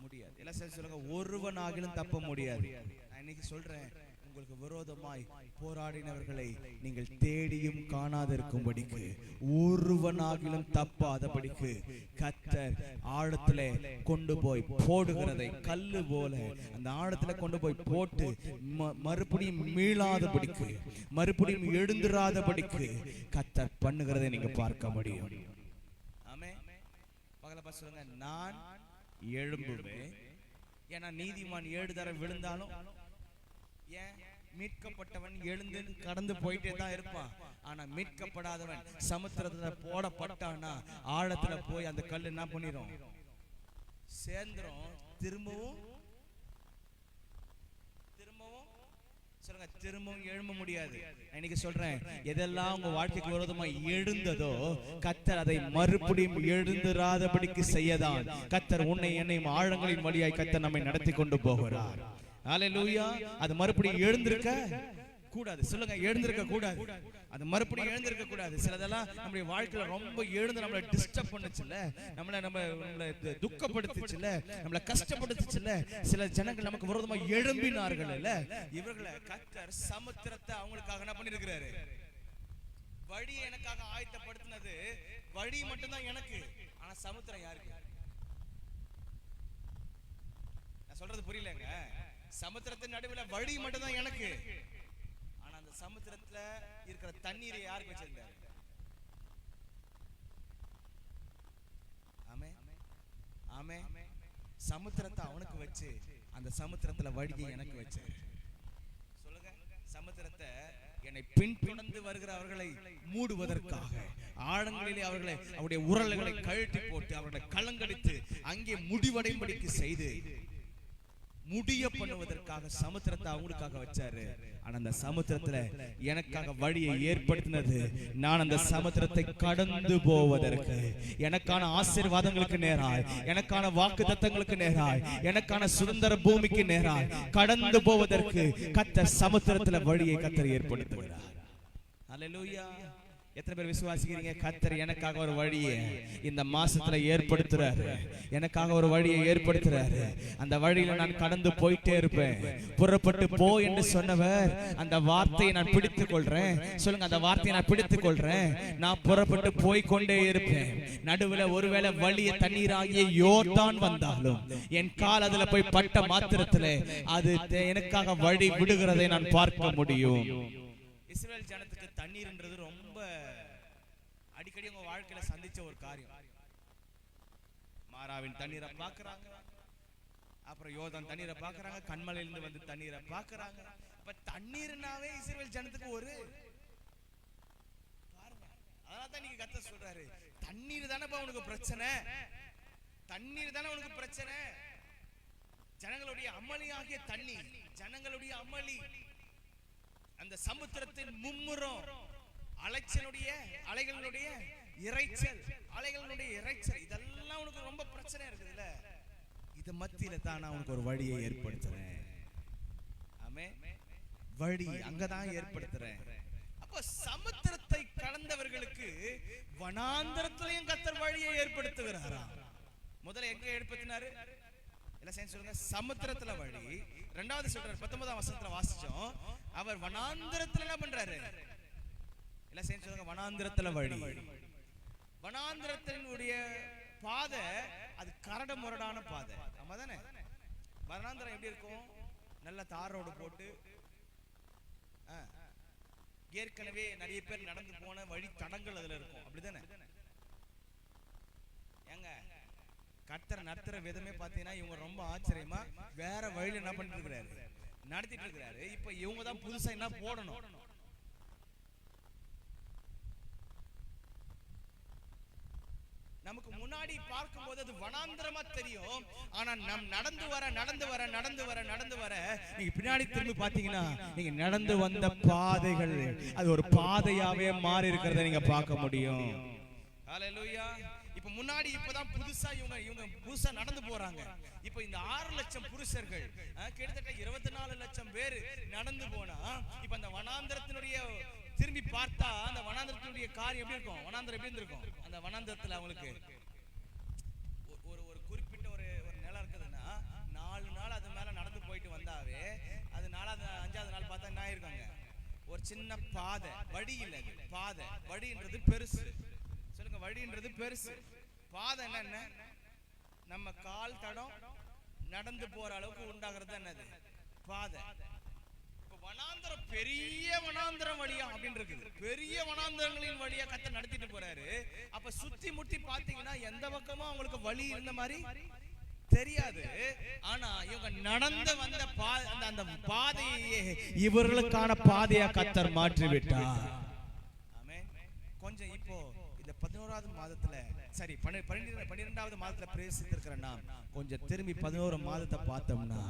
முடியாது. எல்லாம் சரி சொல்லுங்க, ஒருவனாகிலும் தப்ப முடியாது. நான் இன்னைக்கு சொல்றேன், உங்களுக்கு விரோதமாய் போராடினவர்களை நீங்கள் தேடியும் காணாதிருக்கும்படிக்கு, ஒருவனாகிலும் தப்பாதபடிக்கு கர்த்தர் ஆழத்திலே கொண்டு போய் போடுகிறதை கல்லு போல அந்த ஆழத்துல கொண்டு போய் போட்டு மறுபடியும் மீளாதபடிக்கு, மறுபடியும் எழுந்திராதபடிக்கு கர்த்தர் பண்ணுகிறதை நீங்க பார்க்க முடியும். ஆமென். பகல சொல்லுங்க, நான் எழும்புவேன். ஏன்னா நீதிமான் 7 தடவை விழுந்தாலும் ஏன் மீட்கப்பட்டவன் எழுந்து கடந்து போயிட்டே தான் இருப்பான். ஆனா மீட்கப்படாதவன் சமுத்திரத்துல போடப்பட்டானா ஆழத்துல போய் அந்த கல் என்ன பண்ணிரும்? சேர்ந்துரும். திரும்பவும் சொல்லுங்க, திரும்பவும் எழும்ப முடியாது. இன்னைக்கு சொல்றேன், எதெல்லாம் உங்க வாழ்க்கைக்கு விரோதமா எழுந்ததோ கர்த்தர் அதை மறுபடியும் எழுந்திராதபடிக்கு செய்யதான் கர்த்தர் உன்னை என்னையும் ஆழங்களின் வழியாய் கர்த்தர் நம்மை நடத்தி கொண்டு போகிறார். ஹல்லேலூயா. அது மறுபடியும் எழுந்திருக்க கூடாது. சொல்லுங்க, எழுந்திருக்க கூடாது. அது மறுபடியும் எழுந்திருக்க கூடாது. சிலதெல்லாம் நம்முடைய வாழ்க்கையில ரொம்ப எழுந்து நம்மளை டிஸ்டர்ப் பண்ணுச்சுல்ல, நம்மளை துக்கப்படுத்துச்சுல்ல, நம்மளை கஷ்டப்படுத்துச்சுல்ல. சில ஜனங்கள் நமக்கு விரோதமா எழும்பினார்கள் இல்ல, இவர்களை கர்த்தர் சமுத்திரத்தை அவங்களுக்காக என்ன பண்ணிருக்கிறாரு? வழி எனக்காக ஆயத்தப்படுத்தினது. வழி மட்டும்தான் எனக்கு, ஆனா சமுத்திரம் யாருக்கு? நான் சொல்றது புரியலங்க. சமுத்திரத்தின் நடுவுல வழி மட்டும்தான் எனக்கு, ஆனா அந்த சமுத்திரத்துல இருக்கிற தண்ணீரை யாருக்கு வச்சிருந்தாரு? ஆமே ஆமே. சமுத்திரத்தை அவனுக்கு வச்சு அந்த சமுத்திரத்துல வழியை எனக்கு வச்சு. சொல்லுங்க, சமுத்திரத்தை என்னை பின்தொடர்ந்து வருகிற அவர்களை மூடுவதற்காக ஆழங்களிலே அவர்களை அவருடைய உரல்களை கழட்டி போட்டு அவர்களை கலங்கடித்து அங்கே முடிவடையும்படிக்கு செய்து முடிய பண்ணுவதற்காக சமுத்திரத்தை அவங்களுக்காக வச்சாரு. ஆனா அந்த சமுத்திரத்துல எனக்காக வழியை ஏற்படுத்தினது, நான் அந்த சமுத்திரத்தை கடந்து போவதற்கு, எனக்கான ஆசீர்வாதங்களுக்கு நேராய், எனக்கான வாக்குத்தத்தங்களுக்கு நேராய், எனக்கான சுதந்திர பூமிக்கு நேராய் கடந்து போவதற்கு கர்த்தர் சமுத்திரத்துல வழியை கர்த்தர் ஏற்படுத்துகிறார். ஹல்லேலூயா. எத்தனை பேர் விசுவாசிக்கிறீங்க? கர்த்தர் எனக்காக ஒரு வழியை இந்த மாசத்துல ஏற்படுத்துறாரு. எனக்காக ஒரு வழியை ஏற்படுத்துறாரு. அந்த வழியில நான் கடந்து போயிட்டே இருப்பேன். புறப்பட்டு போ என்று சொன்னவர், அந்த வார்த்தையை நான் பிடித்துக் கொள்றேன். சொல்லுங்க, அந்த வார்த்தையை நான் பிடித்துக் கொள்றேன். நான் புறப்பட்டு போய் கொண்டே இருப்பேன். நடுவுல ஒருவேளை வழிய தண்ணீராகிய யோர்தான் வந்தாலும் என் கால் அதுல போய் பட்ட மாத்திரத்துல அது எனக்காக வழி விடுகிறதை நான் பார்க்க முடியும். இஸ்ரவேல் ஜனத்துக்கு தண்ணீர்ன்றது ரொம்ப அடிக்கடி உங்க வாழ்க்கையில சந்திச்ச ஒரு காரியம். மாராவின் தண்ணீரை பாக்குறாங்க, அப்புறம் யோர்தான் தண்ணீரை பாக்குறாங்க, கண்மலையிலிருந்து வந்து தண்ணீரை பாக்குறாங்க. இப்ப தண்ணீர்னாவே இஸ்ரவேல் ஜனத்துக்கு ஒரு பாருங்க. அதனாலதான் நீங்க கர்த்தர் சொல்றாரு, தண்ணீர் தானேப்பா உனக்கு பிரச்சனை, தண்ணீர் தானே உனக்கு பிரச்சனை. ஜனங்களுடைய அமளியாகிய தண்ணீர், ஜனங்களுடைய அமளி, அந்த சமுத்திரத்தின் மும்முரம், அலைகளுடைய இறைச்சல், இதெல்லாம் உனக்கு ரொம்ப பிரச்சனை இருக்குதுல்ல. இது மத்தியில தான் நான் உனக்கு ஒரு வழியை ஏற்படுத்துறேன். ஆமென். வழி அங்கதான் ஏற்படுத்துறேன். அப்ப சமுத்திரத்தை கடந்தவர்களுக்கு வனாந்தரத்திலையும் கர்த்தர் வழியை ஏற்படுத்துகிறாரா? முதல்ல எங்க ஏற்படுத்தினாரு? எல்லாம் சேர்ந்து சொல்லுங்க. சமுத்திரத்துல வழி. இரண்டாவது சொல்றாரு, 19ஆம் வசனத்துல வாசிச்சோம், அவர் வனாந்தரத்துல என்ன பண்றாரு? எல்லாம் சேர்ந்து சொல்லுங்க, வனாந்தரத்துல வழி. வனாந்தரத்தினுடைய பாதை அது கரடு முரடான பாதை. ஆமா தானே? வனாந்தரம் எப்படி இருக்கும்? நல்ல தார் ரோடு போட்டு, ஏற்கனவே நிறைய பேர் நடந்து போன வழி தடங்கள் அதுல இருக்கும். அப்படிதானே? ஏங்க, கர்த்தர் நடத்துற விதமே பாத்தீங்கன்னா இவங்க ரொம்ப ஆச்சரியமா வேற வழியில என்ன பண்ணிட்டு இருக்கிறாரு, நடத்திட்டு இருக்கிறாரு. இப்ப இவங்க தான் புதுசா என்ன போடணும். நமக்கு முன்னாடி பார்க்கும்போது அது வனாந்தரமா தெரியும். ஆனா நம் நடந்து வர நீங்க பின்னாடி திரும்பி பாத்தீங்கன்னா நீங்க நடந்து வந்த பாதைகள் அது ஒரு பாதையாவே மாறி இருக்கிறத நீங்க பார்க்க முடியும். ஹல்லேலூயா. இப்ப முன்னாடி இப்பதான் புதுசா இவங்க புதுசா நடந்து போறாங்க. இப்ப இந்த 6 லட்சம் புருஷர்கள் கிட்டத்தட்ட 24 லட்சம் பேர் நடந்து போனா, இப்ப அந்த வனாந்தரத்தினுடைய திரும்பி பார்த்தா அந்த வனாந்தரத்தினுடைய காரியம் எப்படி இருக்கும்? வனாந்தரம் எப்படி இருந்திருக்கும்? அந்த வனாந்தரத்துல அவங்களுக்கு ஒரு குறிப்பிட்ட ஒரு நிலம் இருக்குதுன்னா 4 நாள் அது மேல நடந்து போயிட்டு வந்தாவே அது 5ஆவது நாள் பார்த்தா என்ன ஆயிருக்காங்க? ஒரு சின்ன பாதை, வழி இல்ல, பாதை. வழின்றது பெருசு. சொல்லுங்க, வழின்றது பெருசு. பாதை என்ன? நம்ம கால் தடம் நடந்து போற அளவுக்கு உண்டாகிறது என்னது? பாதை. வனாந்தரம் பெரிய வனாந்தரம் வழியா அப்படின்னு இருக்குது. பெரிய வனாந்தரங்களின் வழியா கர்த்தர் நடத்திட்டு போறாரு. அப்ப சுத்தி முத்தி பாத்தீங்கன்னா எந்த பக்கமும் அவங்களுக்கு வழி இருந்த மாதிரி தெரியாது. ஆனா இவங்க நடந்து வந்த அந்த பாதையை இவர்களுக்கான பாதையா கர்த்தர் மாற்றி விட்டார். ஆமென். கொஞ்சம் இப்போ இந்த 11ஆவது மாதத்துல, சரி 12ஆவது மாதத்துல பிரவேசித்திருக்கிற நாம் கொஞ்சம் திரும்பி 11 மாதத்தை பார்த்தோம்னா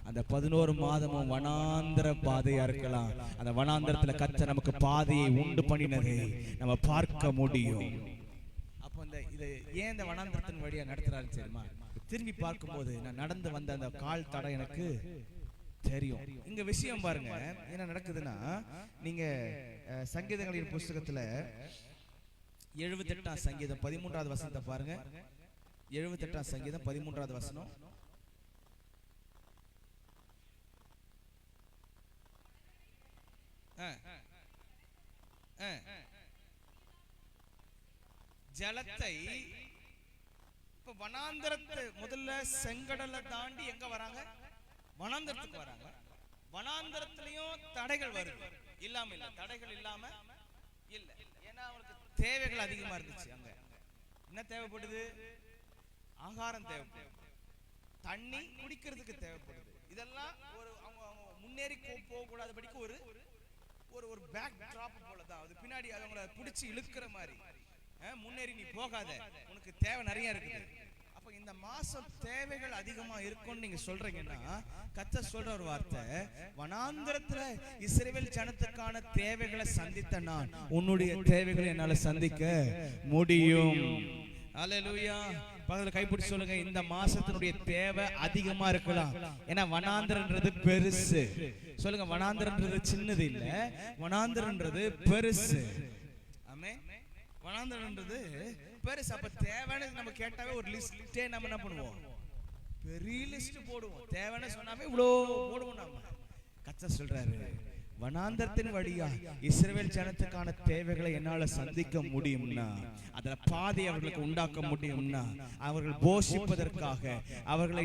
அந்த 11 மாதமும் வனாந்தர பாதையா இருக்கலாம். அந்த வனாந்தரத்துல கர்த்தர் நமக்கு பாதையை உண்டு பண்ணினதை நம்ம பார்க்க முடியும். அப்போ இதை ஏன் இந்த வனாந்தரத்தின் வழியா நடத்துறாரு தெரியுமா? திரும்பி பார்க்கும்போது நான் நடந்து வந்த அந்த கால் தடம் எனக்கு தெரியும். இங்க விஷயம் பாருங்க என்ன நடக்குதுன்னா, நீங்க சங்கீதங்களின் புஸ்தகத்துல 78ஆம் சங்கீதம் 13ஆவது வசனத்தை பாருங்க. 78ஆம் சங்கீதம் 13ஆவது வசனம். ஜலத்தை இப்ப வனாந்தரத்தை முதல்ல செங்கடலை தாண்டி எங்க வராங்க? வனாந்தரத்துக்கு வராங்க. வனாந்தரத்திலையும் தடைகள் வருது. இல்லாம இல்ல, தடைகள் இல்லாம இல்ல. ஏன்னா அவங்களுக்கு தேவைகள் அதிகமா இருந்துச்சு. அங்க என்ன தேவைப்படுது? ஆகாரம் தேவைப்படுது, தண்ணி குடிக்கிறதுக்கு தேவைப்படுது. இதெல்லாம் ஒரு அவங்க முன்னேறி போக கூடாதபடிக்கு ஒரு பேக் டிராப் போலதான். அது பின்னாடி அவங்கள பிடிச்சி இழுக்கிற மாதிரி, முன்னேறி நீ போகாத, உனக்கு தேவை நிறைய இருக்குது. அப்ப இந்த மாசம் தேவைகள் அதிகமா இருக்கும்னு நீங்க சொல்றீங்கன்னா கர்த்தர் சொல்ற ஒரு வார்த்தை, வனாந்தரத்துல இஸ்ரவேல் ஜனத்துக்கான தேவைகளை சந்தித்த நான் உன்னுடைய தேவைகளை என்னால சந்திக்க முடியும். ஹல்லேலூயா. பக்கத்துல கைப்பிடிச்சு சொல்லுங்க, இந்த மாசத்தினுடைய தேவை அதிகமா இருக்கலாம். ஏன்னா வனாந்தரன்றது பெருசு. சொல்லுங்க, வனாந்தரன்றது சின்னது இல்ல, வனாந்தரன்றது பெருசு. ஆமென். வனாந்தரம்ன்றது பெருசு. அப்ப தேவைன்னு நம்ம கேட்டாவே ஒரு லிஸ்டே நம்ம என்ன பண்ணுவோம், பெரிய லிஸ்ட் போடுவோம். தேவைன்னு சொன்னாவே இவ்வளோ போடுவோம். நம்ம கர்த்தர் சொல்றாரு, வனாந்தரத்தின் வழியா இஸ்ரவேல் ஜனத்துக்கான தேவைகளை என்னால சந்திக்க முடியும்னா, அதுல பாதை அவர்களுக்கு உண்டாக்க முடியும்னா, அவர்கள் போஷிப்பதற்காக, அவர்களை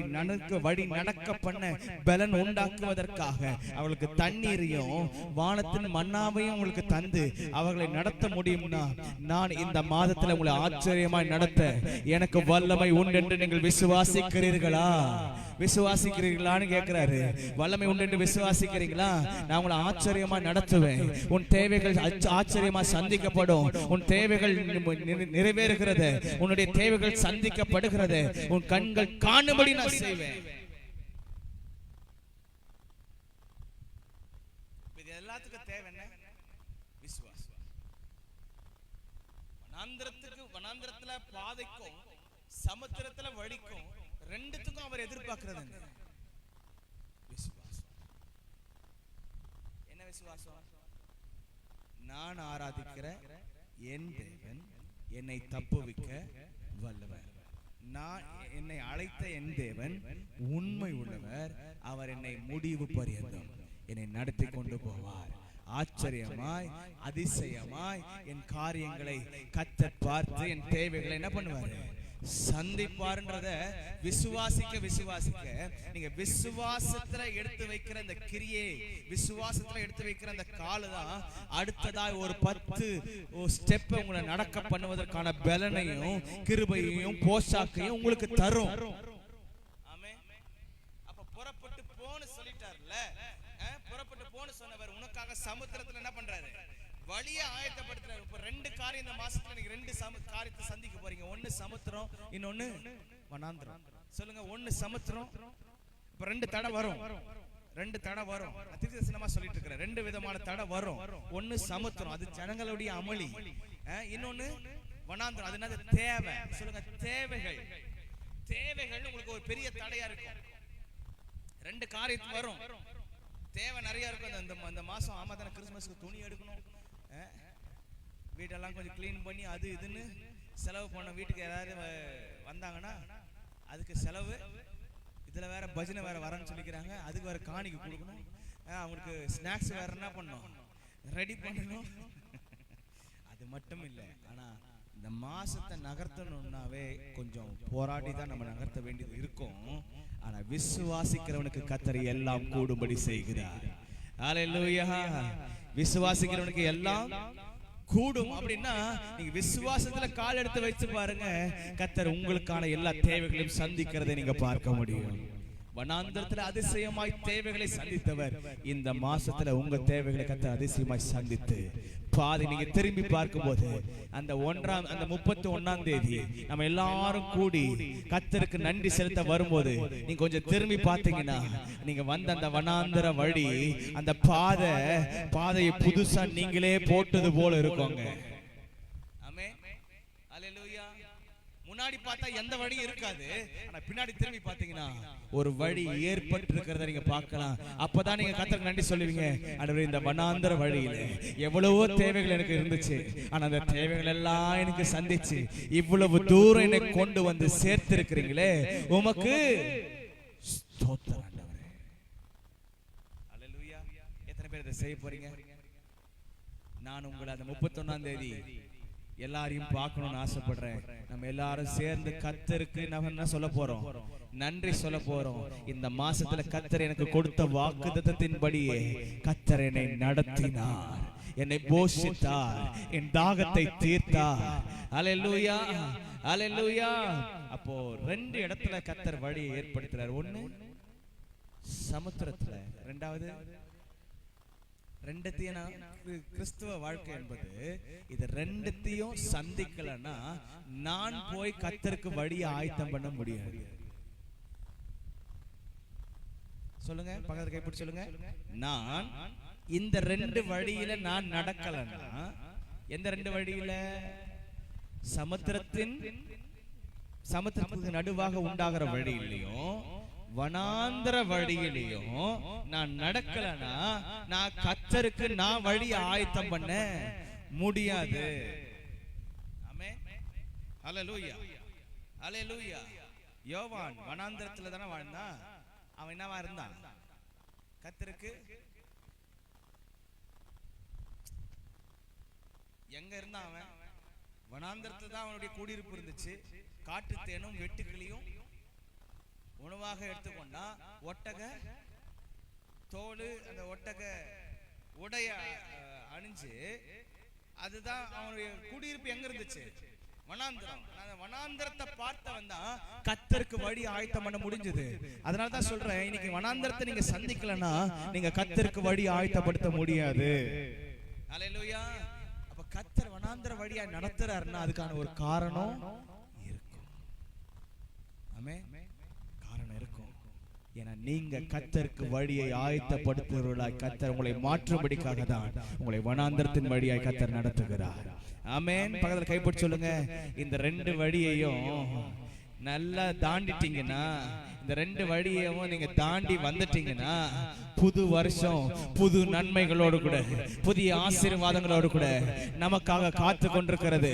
வழி நடக்க பண்ண பலன் உண்டாக்குவதற்காக, அவர்களுக்கு தண்ணீரையும் வானத்தின் மன்னாவையும் உங்களுக்கு தந்து அவர்களை நடத்த முடியும்னா, நான் இந்த மாதத்துல உங்களை ஆச்சரியமாய் நடத்த எனக்கு வல்லமை உண்டு என்று நீங்கள் விசுவாசிக்கிறீர்களா? விசுவாசிக்கிறீர்களான்னு கேட்கிறாரு. வல்லமை உண்டு என்று விசுவாசிக்கிறீங்களா? நான் உங்களை ஆச்சரியமா நடத்துவேன். உன் தேவைகள் ஆச்சரியமா சந்திக்கப்படும். உன் தேவைகள் நிறைவேறுகிறது. உன்னுடைய தேவைகள் சந்திக்கப்படுகிறது. உன் கண்கள் காணும்படி நான் செய்வேன். இது எல்லாத்துக்கும் தேவை என்ன? விசுவாசம். வனாந்தரத்துல பாதைக்கும் சமுத்திரத்துல வழிக்கும் ரெண்டுத்துக்கும் அவர் எதிர்பார்க்கிறது விசுவாசம். என்ன விசுவாசம்? நான் ஆராதிக்கிற என் தேவன் என்னை தப்புவிக்க வல்லவர். நான் என்னை அழைத்த என் தேவன் உண்மை உள்ளவர். அவர் என்னை முடிவு பரியந்தம் என்னை நடத்தி கொண்டு போவார். ஆச்சரியமாய் அதிசயமாய் என் காரியங்களை கர்த்தர் பார்த்து என் தேவைகளை என்ன பண்ணுவாரு? சந்திப்பார்ன்றத விசுவாசிக்க நீங்க விசுவாசத்துல எடுத்து வைக்கிற இந்த கிரியை, விசுவாசத்துல எடுத்து வைக்கிற அந்த காலதான் அடுத்ததாய் ஒரு 10 ஸ்டெப் உங்களை நடக்க பண்ணுவதற்கான பலனையும் கிருபையையும் போஷாக்கையும் உங்களுக்கு தரும். ஆமென். அப்ப புறப்பட்டு போன்னு சொல்லிட்டார்ல, புறப்பட்டு போன்னு சொன்னவர் உனக்காக சமுத்திரத்துல என்ன பண்றாரு? வழியை ஆயத்தப்படுத்துறாரு. இப்ப 2 காரியம் இந்த மாசத்துல நீங்க 2 காரியத்தை சந்திக்க போறீங்க. ஒன்னு சமுத்திரம், இன்னொன்னு வனாந்தரம். சொல்லுங்க, ஒன்னு சமுத்திரம். இப்ப 2 தடை வரும். 2 தடை வரும். தீர்க்கதரிசனமா சொல்லிட்டு இருக்கிறேன். 2 விதமான தடை வரும். ஒன்னு சமுத்திரம், அது ஜனங்களுடைய அமளி. இன்னொன்னு வனாந்தரம், அது என்னது? தேவை. சொல்லுங்க, தேவைகள். தேவைகள் உங்களுக்கு ஒரு பெரிய தடையா இருக்கும். 2 காரியத்து வரும். தேவை நிறைய இருக்கும். அந்த மாசம் ஆமாதான கிறிஸ்துமஸ்க்கு துணி எடுக்கணும், வீட்டெல்லாம் கொஞ்சம் கிளீன் பண்ணி அது இதுன்னு செலவு பண்ண. வீட்டுக்கு யாராவது வந்தாங்கன்னா அதுக்கு செலவு. இதுல வேற பஜனை வேற வரன்னு சொல்லிக்கிறாங்க. அதுக்கு வேற காணிக்கு கொடுக்கணும். அவங்களுக்கு ஸ்நாக்ஸ் வேற என்ன பண்ணணும், ரெடி பண்ணணும். அது மட்டும் இல்லை, ஆனா இந்த மாசத்தை நகர்த்தணும்னாவே கொஞ்சம் போராடி தான் நம்ம நகர்த்த வேண்டியது இருக்கும். ஆனா விசுவாசிக்கிறவனுக்கு கர்த்தர் எல்லாம் கூடும்படி செய்கிறார். ஹல்லேலூயா. விசுவாசிக்கிறவனுக்கு எல்லாம் கூடும். அப்படின்னா நீங்க விசுவாசத்துல கால் எடுத்து வச்சு பாருங்க, கர்த்தர் உங்களுக்கான எல்லா தேவைகளையும் சந்திக்கிறதை நீங்க பார்க்க முடியும். வனாந்தரத்துல அதிசயமாய் தேவைகளை சந்தித்தவர் இந்த மாசத்துல உங்க தேவைகளை கர்த்தர் அதிசயமாய் சந்தித்து பாதி நீங்க திரும்பி பார்க்கும் போது அந்த 31ஆம் தேதி நம்ம எல்லாரும் கூடி கர்த்தருக்கு நன்றி செலுத்த வரும்போது நீங்க கொஞ்சம் திரும்பி பார்த்தீங்கன்னா நீங்க வந்த அந்த வனாந்தர வழி, அந்த பாதையை புதுசா நீங்களே போட்டது போல இருக்குங்க. ஆமென். அல்லேலூயா. முன்னாடி பார்த்தா எந்த வழியும் இருக்காது, ஆனா பின்னாடி திரும்பி பாத்தீங்கன்னா ஒரு வழி ஏற்பட்டு இருக்கிறத நீங்க பார்க்கலாம். அப்பதான் நீங்க கர்த்தருக்கு நன்றி சொல்லுவீங்க. ஆண்டவரே, இந்த வனாந்தர வழியில எவ்வளவோ தேவைகள் எனக்கு இருந்துச்சு, ஆனா அந்த தேவைகள் எல்லாம் எனக்கு சந்திச்சு இவ்வளவு தூரம் என்னை கொண்டு வந்து சேர்த்திருக்கிறீங்களே, உமக்கு ஸ்தோத்திரம் ஆண்டவரே. அல்லேலூயா. எத்தனை பேர் இதை செய்ய போறீங்க? நான் உங்களை அந்த 31ஆம் தேதி எல்லாரையும் பார்க்கணும்னு ஆசைப்படுறேன். நம்ம எல்லாரும் சேர்ந்து கர்த்தருக்கு நம்ம என்ன சொல்ல போறோம்? நன்றி சொல்ல போறோம். இந்த மாசத்துல கர்த்தர் எனக்கு கொடுத்த வாக்குத்தத்தத்தின்படியே கர்த்தர் என்னை நடத்தினார், என்னை போஷித்தார், என் தாகத்தை தீர்த்தார். அல்லேலூயா, அல்லேலூயா. அப்போ 2 இடத்துல கர்த்தர் வழியை ஏற்படுத்துறார். ஒண்ணு சமுத்திரத்துல, ரெண்டாவது கிறிஸ்துவ வாழ்க்கை என்பது இது 2த்தையும் சந்திக்கலன்னா நான் போய் கர்த்தருக்கு வழியை ஆயத்தம் பண்ண முடியாது. சொல்லுங்க, பக்கத்துல கைப்பிடி சொல்லுங்க. நான் இந்த 2 வழியில நான் நடக்கலன்னா, எந்த 2 வழியில? சமுத்திரத்துக்கு நடுவாக உண்டாகிற வழியிலையும் வனாந்தர வழியிலையும் நான் நடக்கலனா நான் கர்த்தருக்கு நான் வழி ஆயத்தம் பண்ண முடியாது. ஹல்லேலூயா, ஹல்லேலூயா. யோவான் வனாந்தரத்துல தானே வாழ்ந்தான். அவன் என்னவா இருந்தான்? கர்த்தருக்கு எங்க இருந்தான்? அவன் வனாந்தரத்துல தான் அவனுடைய குடியிருப்பு இருந்துச்சு. காட்டு தேனும் வெட்டுக்கிளியும் உணவாக எடுத்துக்கொண்டான். ஒட்டக தோல், அந்த ஒட்டக உடைய அணிஞ்சு, அதுதான் அவனுடைய குடியிருப்பு. எங்க இருந்துச்சு? வனாந்தரம். அந்த வனாந்தரத்தை பார்த்தவன் தான் கர்த்தருக்கு வழி ஆயத்தம் பண்ண முடிஞ்சது. அதனால தான் சொல்றேன், இன்னைக்கு வனாந்தரத்தை நீங்க சந்திக்கலன்னா நீங்க கர்த்தருக்கு வழி ஆயத்தப்படுத்த முடியாது. ஹல்லேலூயா. அப்ப கர்த்தர் வனாந்தர வழியா நடத்துறாருன்னா அதுக்கான ஒரு காரணம் இருக்கும். ஆமென். காரணம் இருக்கும். ஏன்னா நீங்க கர்த்தருக்கு வழியை ஆயத்தப்படுத்துகிறவர்களாய் கர்த்தர் உங்களை மாற்றும்படிக்காக தான் உங்களை வனாந்தரத்தின் வழியாய் கர்த்தர் நடத்துகிறார். ஆமென். பக்கத்துல கைப்பிடிச்சு சொல்லுங்க, இந்த 2 வழியையும் நல்லா தாண்டிட்டீங்கன்னா, இந்த 2 வழியையும் நீங்க தாண்டி வந்துட்டீங்கன்னா, புது வருஷம் புது நன்மைகளோடு கூட புதிய ஆசீர்வாதங்களோடு கூட நமக்காக காத்து கொண்டிருக்கிறது.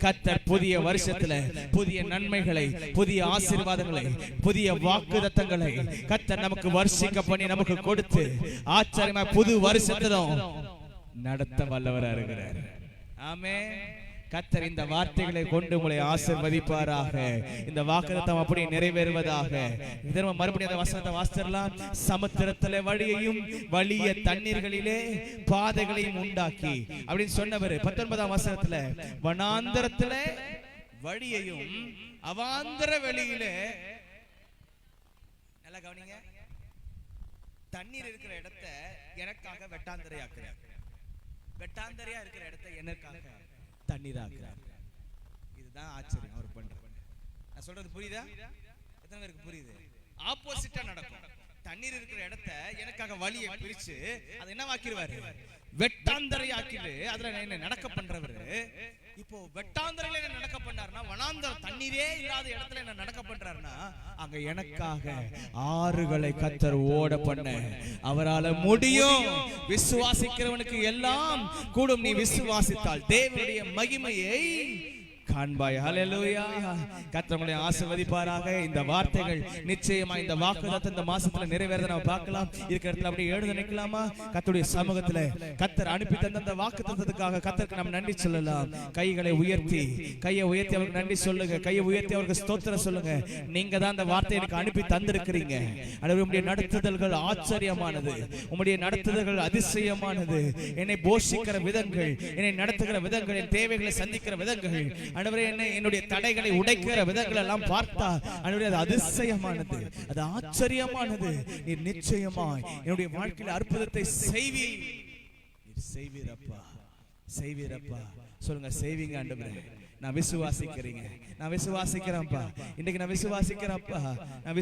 கர்த்தர் புதிய வருஷத்துல புதிய நன்மைகளை, புதிய ஆசீர்வாதங்களை, புதிய வாக்குத்தத்தங்களை கர்த்தர் நமக்கு வருஷிக்க பண்ணி நமக்கு கொடுத்து ஆச்சரியமா புது வருஷத்திலும் நடத்த வல்லவராக இருக்கிறார். ஆமென். கர்த்தர் இந்த வார்த்தைகளை கொண்டு உங்களை ஆசீர்வதிப்பாராக. இந்த வாக்குத்தத்தம் அப்படியே நிறைவேறுவதாக. இதற்கு மறுபடியும் அந்த வசனத்தை வாசிக்கலாம். சமுத்திரத்திலே வழியையும் வலிய தண்ணீர்களிலே பாதைகளையும் உண்டாக்கி அப்படின்னு சொன்னவர் 19ஆம் வசனத்துல வனாந்தரத்திலே வழியையும் அவாந்தர வெளியிலே, நல்லா கவனிங்க, தண்ணீர் இருக்கிற இடத்தை எனக்காக வெட்டாந்தரையாக்குறார். வெட்டாந்தரையா இருக்கிற இடத்தை எனக்காக தண்ணீராக்குறார். இதுதான் ஆச்சரியம் அவர் பண்றது. நான் சொல்றது புரியுதா? எத்தனை பேருக்கு புரியுது? ஆப்போசிட்டா நடக்கும். தண்ணீர் இருக்கிற இடத்தை எனக்காக வழியை பிரிச்சு அதை என்ன ஆக்கிடுவாரு? வெட்டாந்தரையாக்கிட்டு அதுல என்ன நடக்க பண்றவரு. இப்போ வெட்டாந்தரையில என்ன நடக்க பண்றாருன்னா, வனாந்தரம் தண்ணீரே இல்லாத இடத்துல என்ன நடக்க பண்றாருன்னா, அங்க எனக்காக ஆறுகளை கர்த்தர் ஓட பண்ண அவரால முடியும். விசுவாசிக்கிறவனுக்கு எல்லாம் கூடும். நீ விசுவாசித்தால் தேவனுடைய மகிமையை காண்பாய். ஹல்லேலூயா. கர்த்தர் உங்களை ஆசீர்வதிப்பாராக. இந்த வார்த்தைகள் நிச்சயமா இந்த வாக்குத்தத்தம் இந்த மாசத்துல நிறைவேறத நாம பார்க்கலாம். இருக்கிற இடத்துல அப்படியே எழுத நிக்கலாமா? கர்த்தருடைய சமூகத்துல கர்த்தர் அனுப்பி தந்த அந்த வாக்குத்தத்தத்துக்காக கர்த்தருக்கு நாம் நன்றி சொல்லலாம். கையை உயர்த்தி அவருக்கு நன்றி சொல்லுங்க. கையை உயர்த்தி அவருக்கு ஸ்தோத்திரம் சொல்லுங்க. நீங்க தான் அந்த வார்த்தையை எனக்கு அனுப்பி தந்திருக்கிறீங்க. உம்முடைய நடத்துதல்கள் ஆச்சரியமானது. உம்முடைய நடத்துதல்கள் அதிசயமானது. என்னை போஷிக்கிற விதங்கள், என்னை நடத்துகிற விதங்கள், என் தேவைகளை சந்திக்கிற விதங்கள், ஆண்டவரே என்னுடைய தடைகளை உடைக்கிற விதங்கள் எல்லாம் பார்த்தா ஆண்டவரே அது அதிசயமானது, அது ஆச்சரியமானது. நீர் நிச்சயமாய் என்னுடைய வாழ்க்கையில் அற்புதத்தை செய்வீர். நீர் செய்வீரப்பா, செய்வீரப்பா. சொல்லுங்க, செய்வீங்க ஆண்டவரே. நான் விசுவாசிக்கிறீங்க. நான் விசுவாசிக்கிறேன்ப்பா. இன்னைக்கு நான் விசுவாசிக்கிறேன்ப்பா. நான்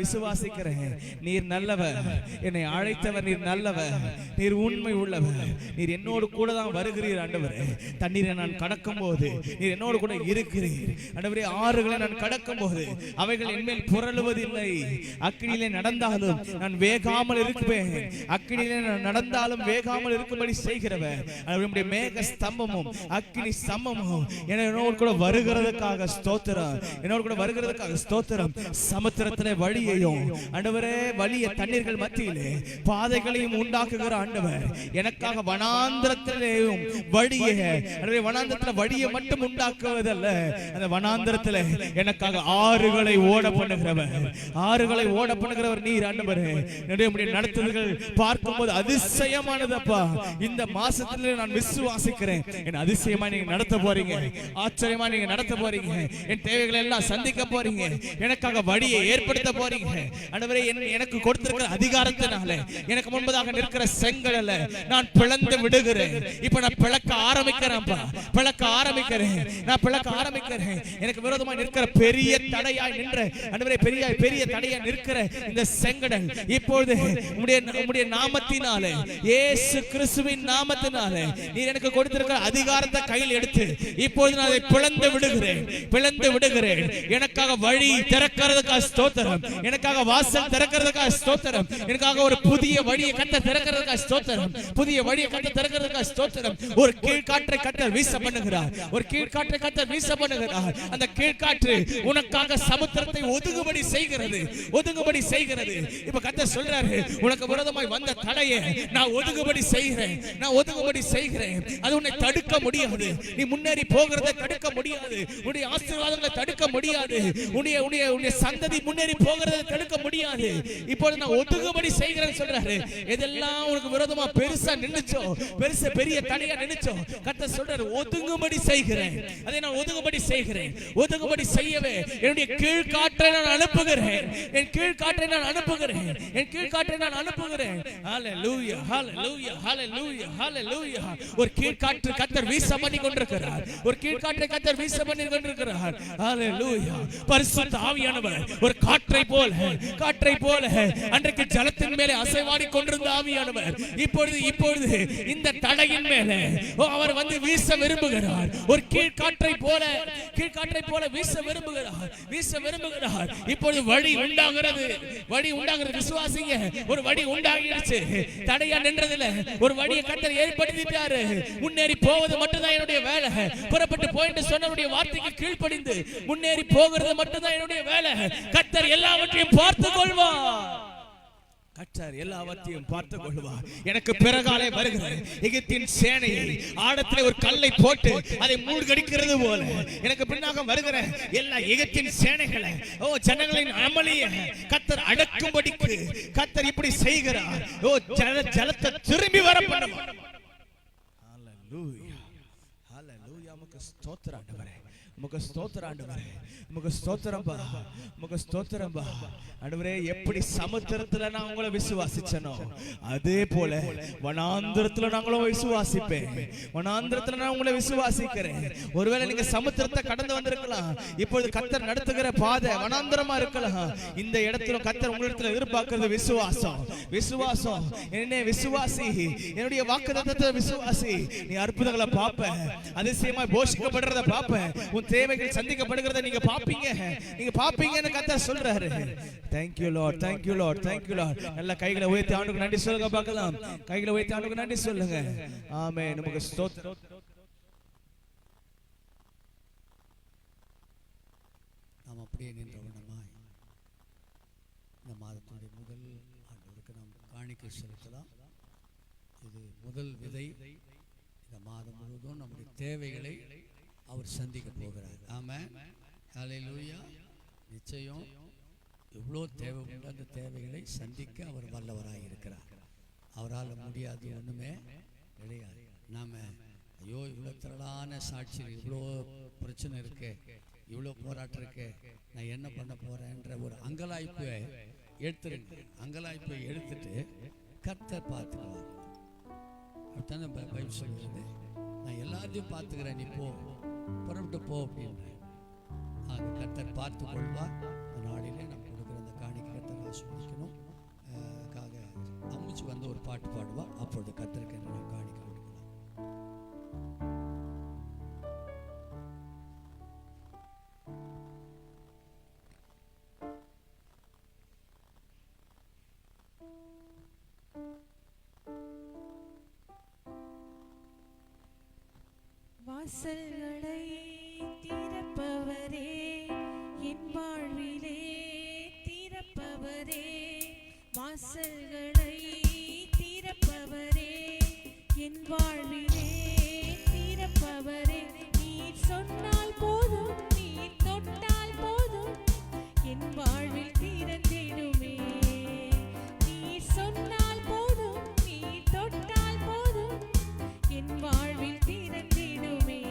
விசுவாசிக்கிறேன். நீர் நல்லவர். என்னை அழைத்தவர் நீர் நல்லவர். நீர் உண்மை உள்ளவர். நீர் என்னோடு கூட தான் வருகிறீர் ஆண்டவரே. தண்ணீரை நான் கடக்கும் போது நீர் என்னோடு கூட இருக்கிறீர் ஆண்டவரே. ஆறுகளை நான் கடக்கும் போது அவைகள் என்மேல் புரளுவதில்லை. அக்கினியிலே நடந்தாலும் நான் வேகாமல் இருப்பேன். அக்கினியிலே நான் நடந்தாலும் வேகாமல் இருக்கும்படி செய்கிறவர் நம்முடைய மேக ஸ்தம்பமும் அக்கினி ஸ்தம்பமும் என்னோடு கூட வருகிறதுக்காக ஸ்தோத்திரம். என்னோடு கூட வருகிறதுக்காக ஸ்தோத்திரம். சமுத்திரத்திலே வழியையும் ஆண்டவரே வலிய தண்ணீர்கள் மத்தியிலே பாதைகளையும் உண்டாக்குகிற ஆண்டவர் எனக்காக வனாந்தரத்திலேயும் வழியை, வனாந்தரத்துல வழியை மட்டும் உண்டாக்குவதல்ல, அந்த வனாந்தரத்திலே எனக்காக ஆறுகளை ஓட பண்ணுகிறவர், ஆறுகளை ஓட பண்ணுகிறவர் நீர் ஆண்டவரே. என்னுடைய நடத்துதல்கள் பார்க்கும்போது அதிசயமானதப்பா. இந்த மாசத்துல நான் விசுவாசிக்கிறேன். என் அதிசயமா நீங்க நடத்த போறீங்க. ஆச்சரியமா நீங்க நடத்த போறீங்க. என் தேவைகளை எல்லாம் சந்திக்க போறீங்க. எனக்காக வழியை ஏற்படுத்த போறீங்க ஆண்டவரே. எனக்கு கொடுத்திருக்கிற அதிகாரத்தினால எனக்கு முன்பதாக நிற்கிற செங்கடல நான் பிளந்து விடுகிறேன். இப்ப நான் பிளக்க ஆரம்பிக்கிறேன்ப்பா. பிளக்க ஆரம்பிக்கிறேன். நான் பிளக்க ஆரம்பிக்கிறேன். எனக்கு விரோதமாக நிற்கிற பெரிய தடையாய் நின்ற ஆண்டவரே, பெரிய தடையாய் நிற்கிற இந்த செங்கடல் இப்பொழுது உம்முடைய நாமத்தினாலே, இயேசு கிறிஸ்துவின் நாமத்தினாலே நீர் எனக்கு கொடுத்திருக்கிற அதிகாரத்தை கையில் எடுத்து இப்பொழுது இப்பொழுது நான் அதை பிளந்து விடுகிறேன். எனக்காக வழி திறக்கிறதுக்காக ஸ்தோத்திரம், எனக்காக வாசல் திறக்கிறதுக்காக ஸ்தோத்திரம், எனக்காக ஒரு புதிய வழியை கர்த்தர் திறக்கிறதுக்காக ஸ்தோத்திரம், புதிய வழியை கர்த்தர் திறக்கிறதுக்காக ஸ்தோத்திரம். ஒரு கீழ்காற்றை கர்த்தர் வீச பண்ணுகிறார், ஒரு கீழ்காற்றை கர்த்தர் வீச பண்ணுகிறார். அந்த கீழ்காற்று உனக்காக சமுத்திரத்தை ஒதுங்குபடி செய்கிறது. இப்ப கர்த்தர் சொல்றாரு, உனக்கு விரோதமாய் வந்த தடையை நான் ஒதுங்குபடி செய்கிறேன். அது உன்னை தடுக்க முடியாது. நீ முன்னேறி போகிறதை தடுக்க முடியாது. உன்னுடைய ஆசீர்வாதங்களை தடுக்க முடியாது. உன்னுடைய சந்ததி முன்னேறி போகிறதை தடுக்க முடியாது. இப்பொழுது நான் ஒதுங்குபடி செய்கிறேன்னு சொல்றாரு. இதெல்லாம் உனக்கு விரோதமா பெருசா நின்னுச்சோ, பெரிய தடையா நின்னுச்சோ, கர்த்தர் சொல்றாரு ஒதுங்குபடி செய்கிறேன். அதை நான் ஒதுங்குபடி செய்யவே என்னுடைய கீழ்காற்றை நான் அனுப்புகிறேன். என் கீழ்காற்றை நான் அனுப்புகிறேன். ஹalleluya, ஹalleluya, ஹalleluya, ஹalleluya. ஒரு கீழ்காற்று கர்த்தர் வீச பண்ணி கொண்டிருக்கிறார். ஹalleluya. பரிசுத்த ஆவியானவர் ஒரு காற்றை போல அன்றைக்கு ஜலத்தின் மேலே அசைவாடி கொண்டிருந்த ஆவியானவர் இப்பொழுது இந்த தடையின் மேலே அவர் வந்து வீச விரும்புகிறார். ஒரு கீழ்காற்றை போல வீச விரும்புகிறார். இப்பொழுது வழி உண்டாகிறது. விசுவாசிங்க, ஒரு வழி உண்டாகிடுச்சு. தடையா நின்றதுல ஒரு வழியை கர்த்தர் ஏற்படுத்திட்டாரு. முன்னேறி போவது மட்டும்தான் என்னுடைய வேலை. புறப்பட்டு போயிட்டு சொன்னவருடைய வார்த்தைக்கு கீழ்ப்படிந்து முன்னேறி போகிறது மட்டும்தான் என்னுடைய வேலை. கர்த்தர் எல்லாவற்றையும் பார்த்துக் கொள்வார். எனக்கு பிறகாலே வருகிற எகிப்தின் சேனையை ஆழத்திலே ஒரு கல்லை போட்டு அதை மூழ்கடிக்கிறது போல எனக்கு பின்னாக வருகிற எல்லா எகிப்தின் சேனைகளை, ஜனங்களின் அமளியை கர்த்தர் அடக்கும்படிக்கு கர்த்தர் இப்படி செய்கிறார். ஜலத்தை திரும்பி வர பண்ணுவார். ஹalleluya, ஹalleluya. உமக்கு ஸ்தோத்திரம் ஆண்டவரே, உமக்கு ஸ்தோத்திரம் ஆண்டவரே. எப்படி சமுத்திரத்துல நான் உங்களை விசுவாசிச்சனோ அதே போல வனாந்திரத்துல நாங்களும் விசுவாசிப்பேன். வனாந்திரத்துல நான் உங்களை விசுவாசிக்கிறேன். ஒருவேளை நீங்க சமுத்திரத்தை கடந்து வந்திருக்கலாம். இப்பொழுது கர்த்தர் நடத்துகிற பாதை வனாந்திரமா இருக்கலாம். இந்த இடத்துல கர்த்தர் உங்களிடத்துல எதிர்பார்க்கிறது விசுவாசம். என்னை விசுவாசி, என்னுடைய வாக்குத்தத்தத்தை விசுவாசி. நீ அற்புதங்களை பார்ப்ப, அதிசயமா போஷிக்கப்படுறத பார்ப்ப, உன் தேவைகள் சந்திக்கப்படுகிறத நீங்க பாப்பீங்கன்னு கர்த்தர் சொல்றாரு. Thank you Lord. நல்ல கைகளை உயர்த்தி ஆண்டவருக்கு நன்றி சொல்லுங்க பார்க்கலாம். கைகளை உயர்த்தி ஆண்டவருக்கு நன்றி சொல்லுங்க. ஆமென். நமக்கு ஸ்தோத்திரம். நாம் அப்படியே நின்றவனமாய் இந்த மாதத்தினுடைய முதல் ஆண்டவருக்கு நாம் காணிக்கை செலுத்தலாம். இது முதல் விதை. இந்த மாதம் முழுவதும் நம்முடைய தேவைகளை அவர் சந்திக்க போகிறார். ஆமென். ஹalleluya. நிச்சயம் எவ்வளோ தேவை உண்டு அந்த தேவைகளை சந்திக்க அவர் வல்லவராக இருக்கிறார். அவரால் முடியாது ஒன்றுமே கிடையாது. நாம் ஐயோ இவ்வளோ திரளான சாட்சிகள், இவ்வளோ பிரச்சனை இருக்கு, இவ்வளோ போராட்டம் இருக்கு, நான் என்ன பண்ண போகிறேன்ற ஒரு அங்கலாய்ப்பை எடுத்துட்டு கர்த்தர் பார்த்துக்குவார். அப்படித்தான் பைபிள் சொல்கிறது. நான் எல்லாத்தையும் பார்த்துக்கிறேன், நீ புறப்பட்டு போ அப்படின்னு. ஆக கர்த்தர் பார்த்து கொள்வார். நாளிலே நம்ம கொடுக்குற அந்த காணிக்கை கர்த்தர் ஆசீர்வதிக்கணும். அம்முச்சு வந்து ஒரு பாட்டு பாடுவார். அப்பொழுது கர்த்தருக்கு என்ன காணிக்கை கொடுக்கலாம். வாசல்களை திறப்பவரே, என் வாழ்விலே திறப்பவரே, வாசல்களை திறப்பவரே, என் வாழ்விலே திறப்பவரே. நீர் சொன்னால் போதும், நீர் தொட்டால் போதும், என் வாழ்வில் திறந்திடுமே. நீர் சொன்னால் போதும், நீர் தொட்டால் போதும், என் வாழ்வில் திறந்திடுமே.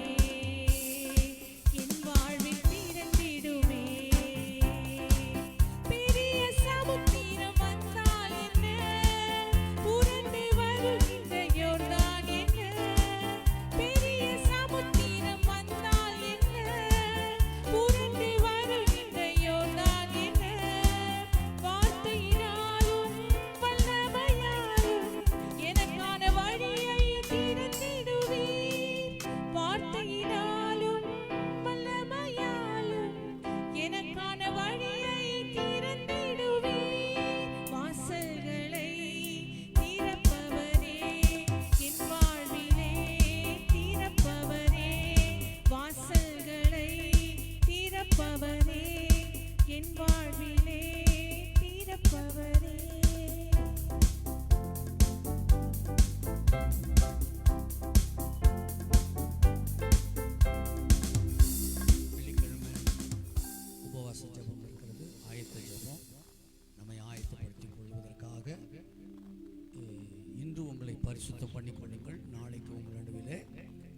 பரிசுத்தம் பண்ணி கொள்ளுங்கள். நாளைக்கு உங்கள் நடுவிலே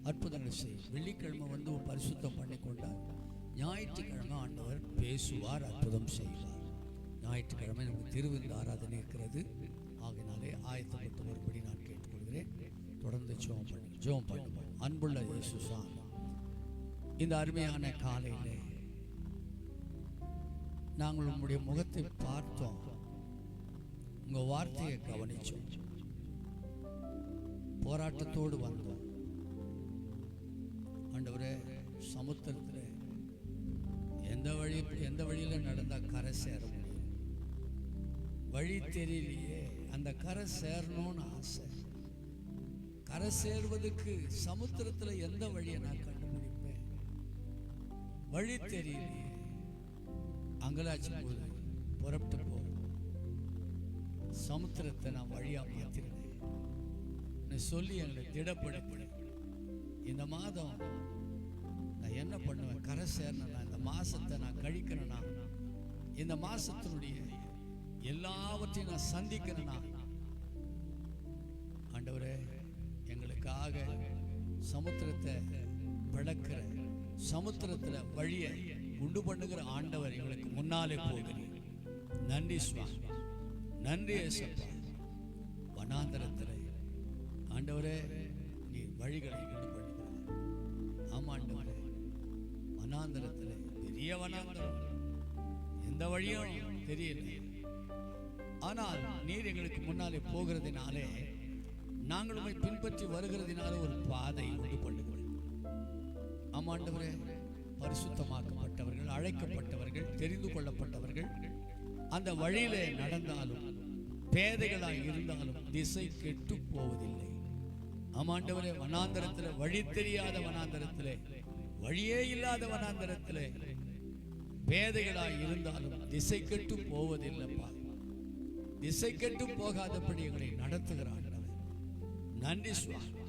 அற்புதங்கள் செய்யும். வெள்ளிக்கிழமை வந்து பரிசுத்தம் பண்ணி கொண்டால் ஞாயிற்றுக்கிழமை ஆண்டவர் பேசுவார், அற்புதம் செய்வார். ஞாயிற்றுக்கிழமை நமக்கு திருவிருந்து ஆராதனை இருக்கிறது. ஆகினாலே ஆயத்தப்பட்டு வரும்படி நான் கேட்டுக்கொள்கிறேன். தொடர்ந்து ஜெபம் பண்ணுவோம். அன்புள்ள இயேசு சாமி, இந்த அருமையான காலையிலே நாங்கள் உங்களுடைய முகத்தை பார்த்தோம், உங்கள் வார்த்தையை கவனிச்சோம், போராட்டத்தோடு வந்தோம். ஆண்டவரே, சமுத்திரத்தில் எந்த வழியில் நடந்தால் கரை சேர முடியும்? வழி தெரியலையே. அந்த கரை சேரணும்னு ஆசை. கரை சேர்வதற்கு சமுத்திரத்தில் எந்த வழியை நான் கண்டுபிடிப்பேன்? வழி தெரியலையே. அங்கலாச்சும் போது புறப்பட்டு போ, சமுத்திரத்தை நான் வழியா மாத்திருந்தேன் சொல்லி எங்களை திடப்படுத்தினேன். இந்த மாதம் நான் என்ன பண்ணுவேன்? கரை சேரணும்னா, இந்த மாசத்தை நான் கழிக்கணும்னா, இந்த மாசத்தினுடைய எல்லாவற்றையும் நான் சந்திக்கணும்னா, ஆண்டவரே எங்களுக்காக சமுத்திரத்தை பிளக்கிற, சமுத்திரத்துல வழியை உண்டு பண்ணுகிற ஆண்டவர் எங்களுக்கு முன்னாலே போகிறேன். நன்றி சுவாமி, நன்றி ஏசப்பா. வனாந்தரத்தில் ஆண்டவரே நீ வழிகளை உண்டு பண்ணுகிறார். ஆமா ஆண்டவரே, வனாந்தரத்தில் பெரிய வனாந்தரம், எந்த வழியும் தெரியல. ஆனால் நீர் எங்களுக்கு முன்னாலே போகிறதுனாலே, நாங்கள் உம்மை பின்பற்றி வருகிறதுனால ஒரு பாதை உண்டு பண்ணுகிறோம். ஆமாண்டவரே, பரிசுத்தமாக்கப்பட்டவர்கள், அழைக்கப்பட்டவர்கள், தெரிந்து கொள்ளப்பட்டவர்கள் அந்த வழியிலே நடந்தாலும், பேதைகளாய் இருந்தாலும் திசை கெட்டு போவதில்லை. ஆமாண்டவரே, வனாந்தரத்தில் வழி தெரியாத வனாந்தரத்திலே, வழியே இல்லாத வனாந்தரத்திலே பேதைகளாய் இருந்தாலும் திசை கெட்டு போவதில்லைப்பா. திசை கெட்டு போகாதபடி எங்களை நடத்துகிறார். நன்றி சுவாமி.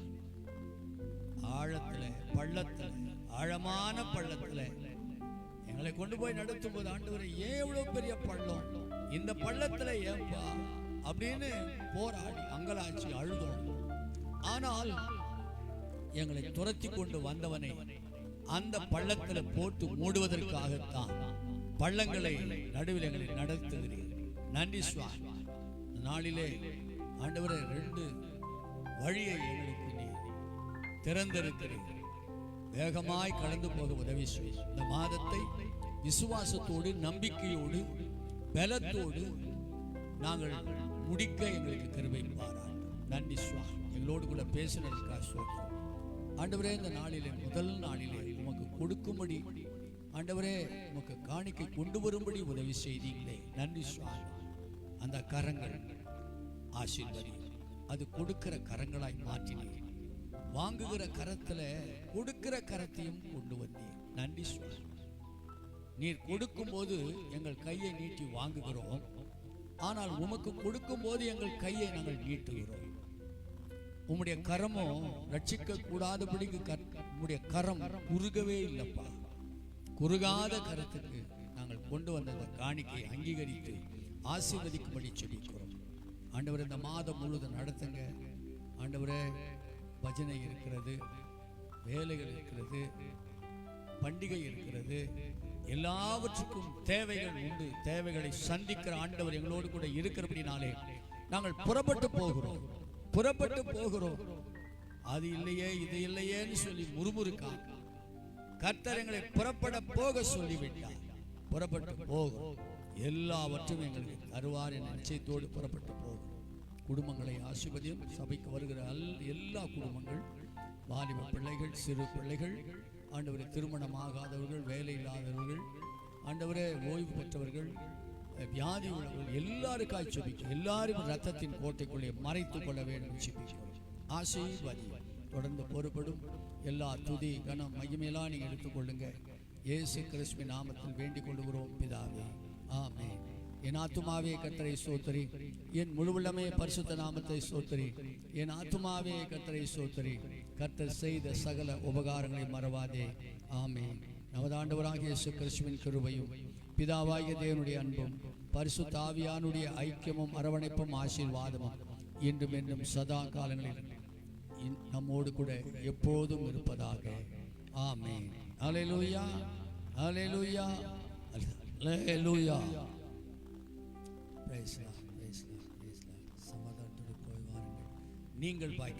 ஆழத்துல, பள்ளத்துல, ஆழமான பள்ளத்துல எங்களை கொண்டு போய் நடத்தும் போது, ஆண்டவரே ஏன் இவ்வளவு பெரிய பள்ளம், இந்த பள்ளத்துல ஏன்பா அப்படின்னு போராடி அங்கலாச்சி அழுதோம். ஆனால் எங்களை துரத்தி கொண்டு வந்தவனை அந்த பள்ளத்துல போட்டு மூடுவதற்காகத்தான் பள்ளங்களை நடுவில் எங்களை நடத்துகிறேன். நன்றி சுவாமி. நாளிலே ஆண்டவரே 2 வழியை எங்களுக்கு நீ திறந்திருக்கிறீர். வேகமாய் கடந்து போக உதவி செய்யும். இந்த மாதத்தை விசுவாசத்தோடு, நம்பிக்கையோடு, பலத்தோடு நாங்கள் முடிக்க எங்களுக்கு கிருபை பாராட்டும். நன்றி சுவாமி. எங்களோடு கூட பேசினதுக்காக சொல்கிறோம். ஆண்டவரே, இந்த நாளிலே, முதல் நாளிலே உமக்கு கொடுக்கும்படி, ஆண்டவரே உமக்கு காணிக்கை கொண்டு வரும்படி உதவி செய்தீங்களே, நன்றி சுவாமி. அந்த கரங்கள் ஆசீர்வதி, அது கொடுக்கிற கரங்களாய் மாற்றினீர். வாங்குகிற கரத்துல கொடுக்கிற கரத்தையும் கொண்டு வந்தீர். நன்றி சுவாமி. நீர் கொடுக்கும் போது எங்கள் கையை நீட்டி வாங்குகிறோம், ஆனால் உமக்கு கொடுக்கும் போது எங்கள் கையை நாங்கள் நீட்டுகிறோம். உம்முடைய கரமோ ரட்சிக்க கூடாதபடிக்கு உம்முடைய கரம் குறுகவே இல்லப்பா. குறுகாத கரத்துக்கு நாங்கள் கொண்டு வந்த காணிக்கை அங்கீகரித்து ஆசீர்வதிக்கும்படி சொல்லிக்கிறோம். ஆண்டவர், இந்த மாதம் முழுவதும் நடத்துங்க. ஆண்டவரே, பஜனை இருக்கிறது, வேலைகள் இருக்கிறது, பண்டிகை இருக்கிறது, எல்லாவற்றுக்கும் தேவைகள் உண்டு. தேவைகளை சந்திக்கிற ஆண்டவர் எங்களோடு கூட இருக்கிறபடினாலே நாங்கள் புறப்பட்டு போகிறோம். அது இல்லையே, இது இல்லையேன்னு சொல்லி முறுமுறுக்கா. கர்த்தர் எங்களை புறப்பட போக சொல்லிவிட்டார். புறப்பட்டு போகும், எல்லாவற்றும் எங்களுக்கு தருவார் என்ற நிச்சயத்தோடு புறப்பட்டு போகும். குடும்பங்களை ஆசீர்வதியும். சபைக்கு வருகிற எல்லா குடும்பங்கள், வாலிப பிள்ளைகள், சிறு பிள்ளைகள், ஆண்டவரே திருமணமாகாதவர்கள், வேலை இல்லாதவர்கள், ஆண்டவரே ஓய்வு பெற்றவர்கள், வியாதி உள்ளவர்கள், எல்லாருக்காய் ஜெபிக்கிறோம். எல்லாரும் ரத்தத்தின் கோட்டைக்குள்ளே மறைத்துக் கொள்ள வேண்டும் ஜெபிக்கிறோம். ஆசீர்வதி. தொடர்ந்து பொறுப்படும் எல்லா துதி, கனம், மகிமையெல்லாம் நீங்க எடுத்துக்கொள்ளுங்க. இயேசு கிறிஸ்துவின் நாமத்தில் வேண்டிக் கொள்கிறோம் பிதாவே, ஆமென். என் ஆத்துமாவே கர்த்தரை ஸ்தோத்திரி, என் முழுவலமே பரிசுத்த நாமத்தை ஸ்தோத்திரி. என் ஆத்துமாவே கர்த்தரை ஸ்தோத்திரி, கர்த்தர் செய்த சகல உபகாரங்களை மறவாதே. ஆமென். நமது ஆண்டவராகிய இயேசு கிறிஸ்துவின் கிருபையும், பிதாவாகிய தேவனுடைய அன்பும், பரிசுத்த ஆவியானுடைய ஐக்கியமும் அரவணைப்பும் ஆசீர்வாதமும் இன்றும் என்றும் சதா காலங்களில் நம்மோடு கூட எப்போதும் இருப்பதாக. ஆமென். அல்லேலூயா, அல்லேலூயா, அல்லேலூயா. Praise the lord, praise the lord, praise the lord. சமாதானத்தோடு போய் வாருங்கள். நீங்கள் பாக்கிய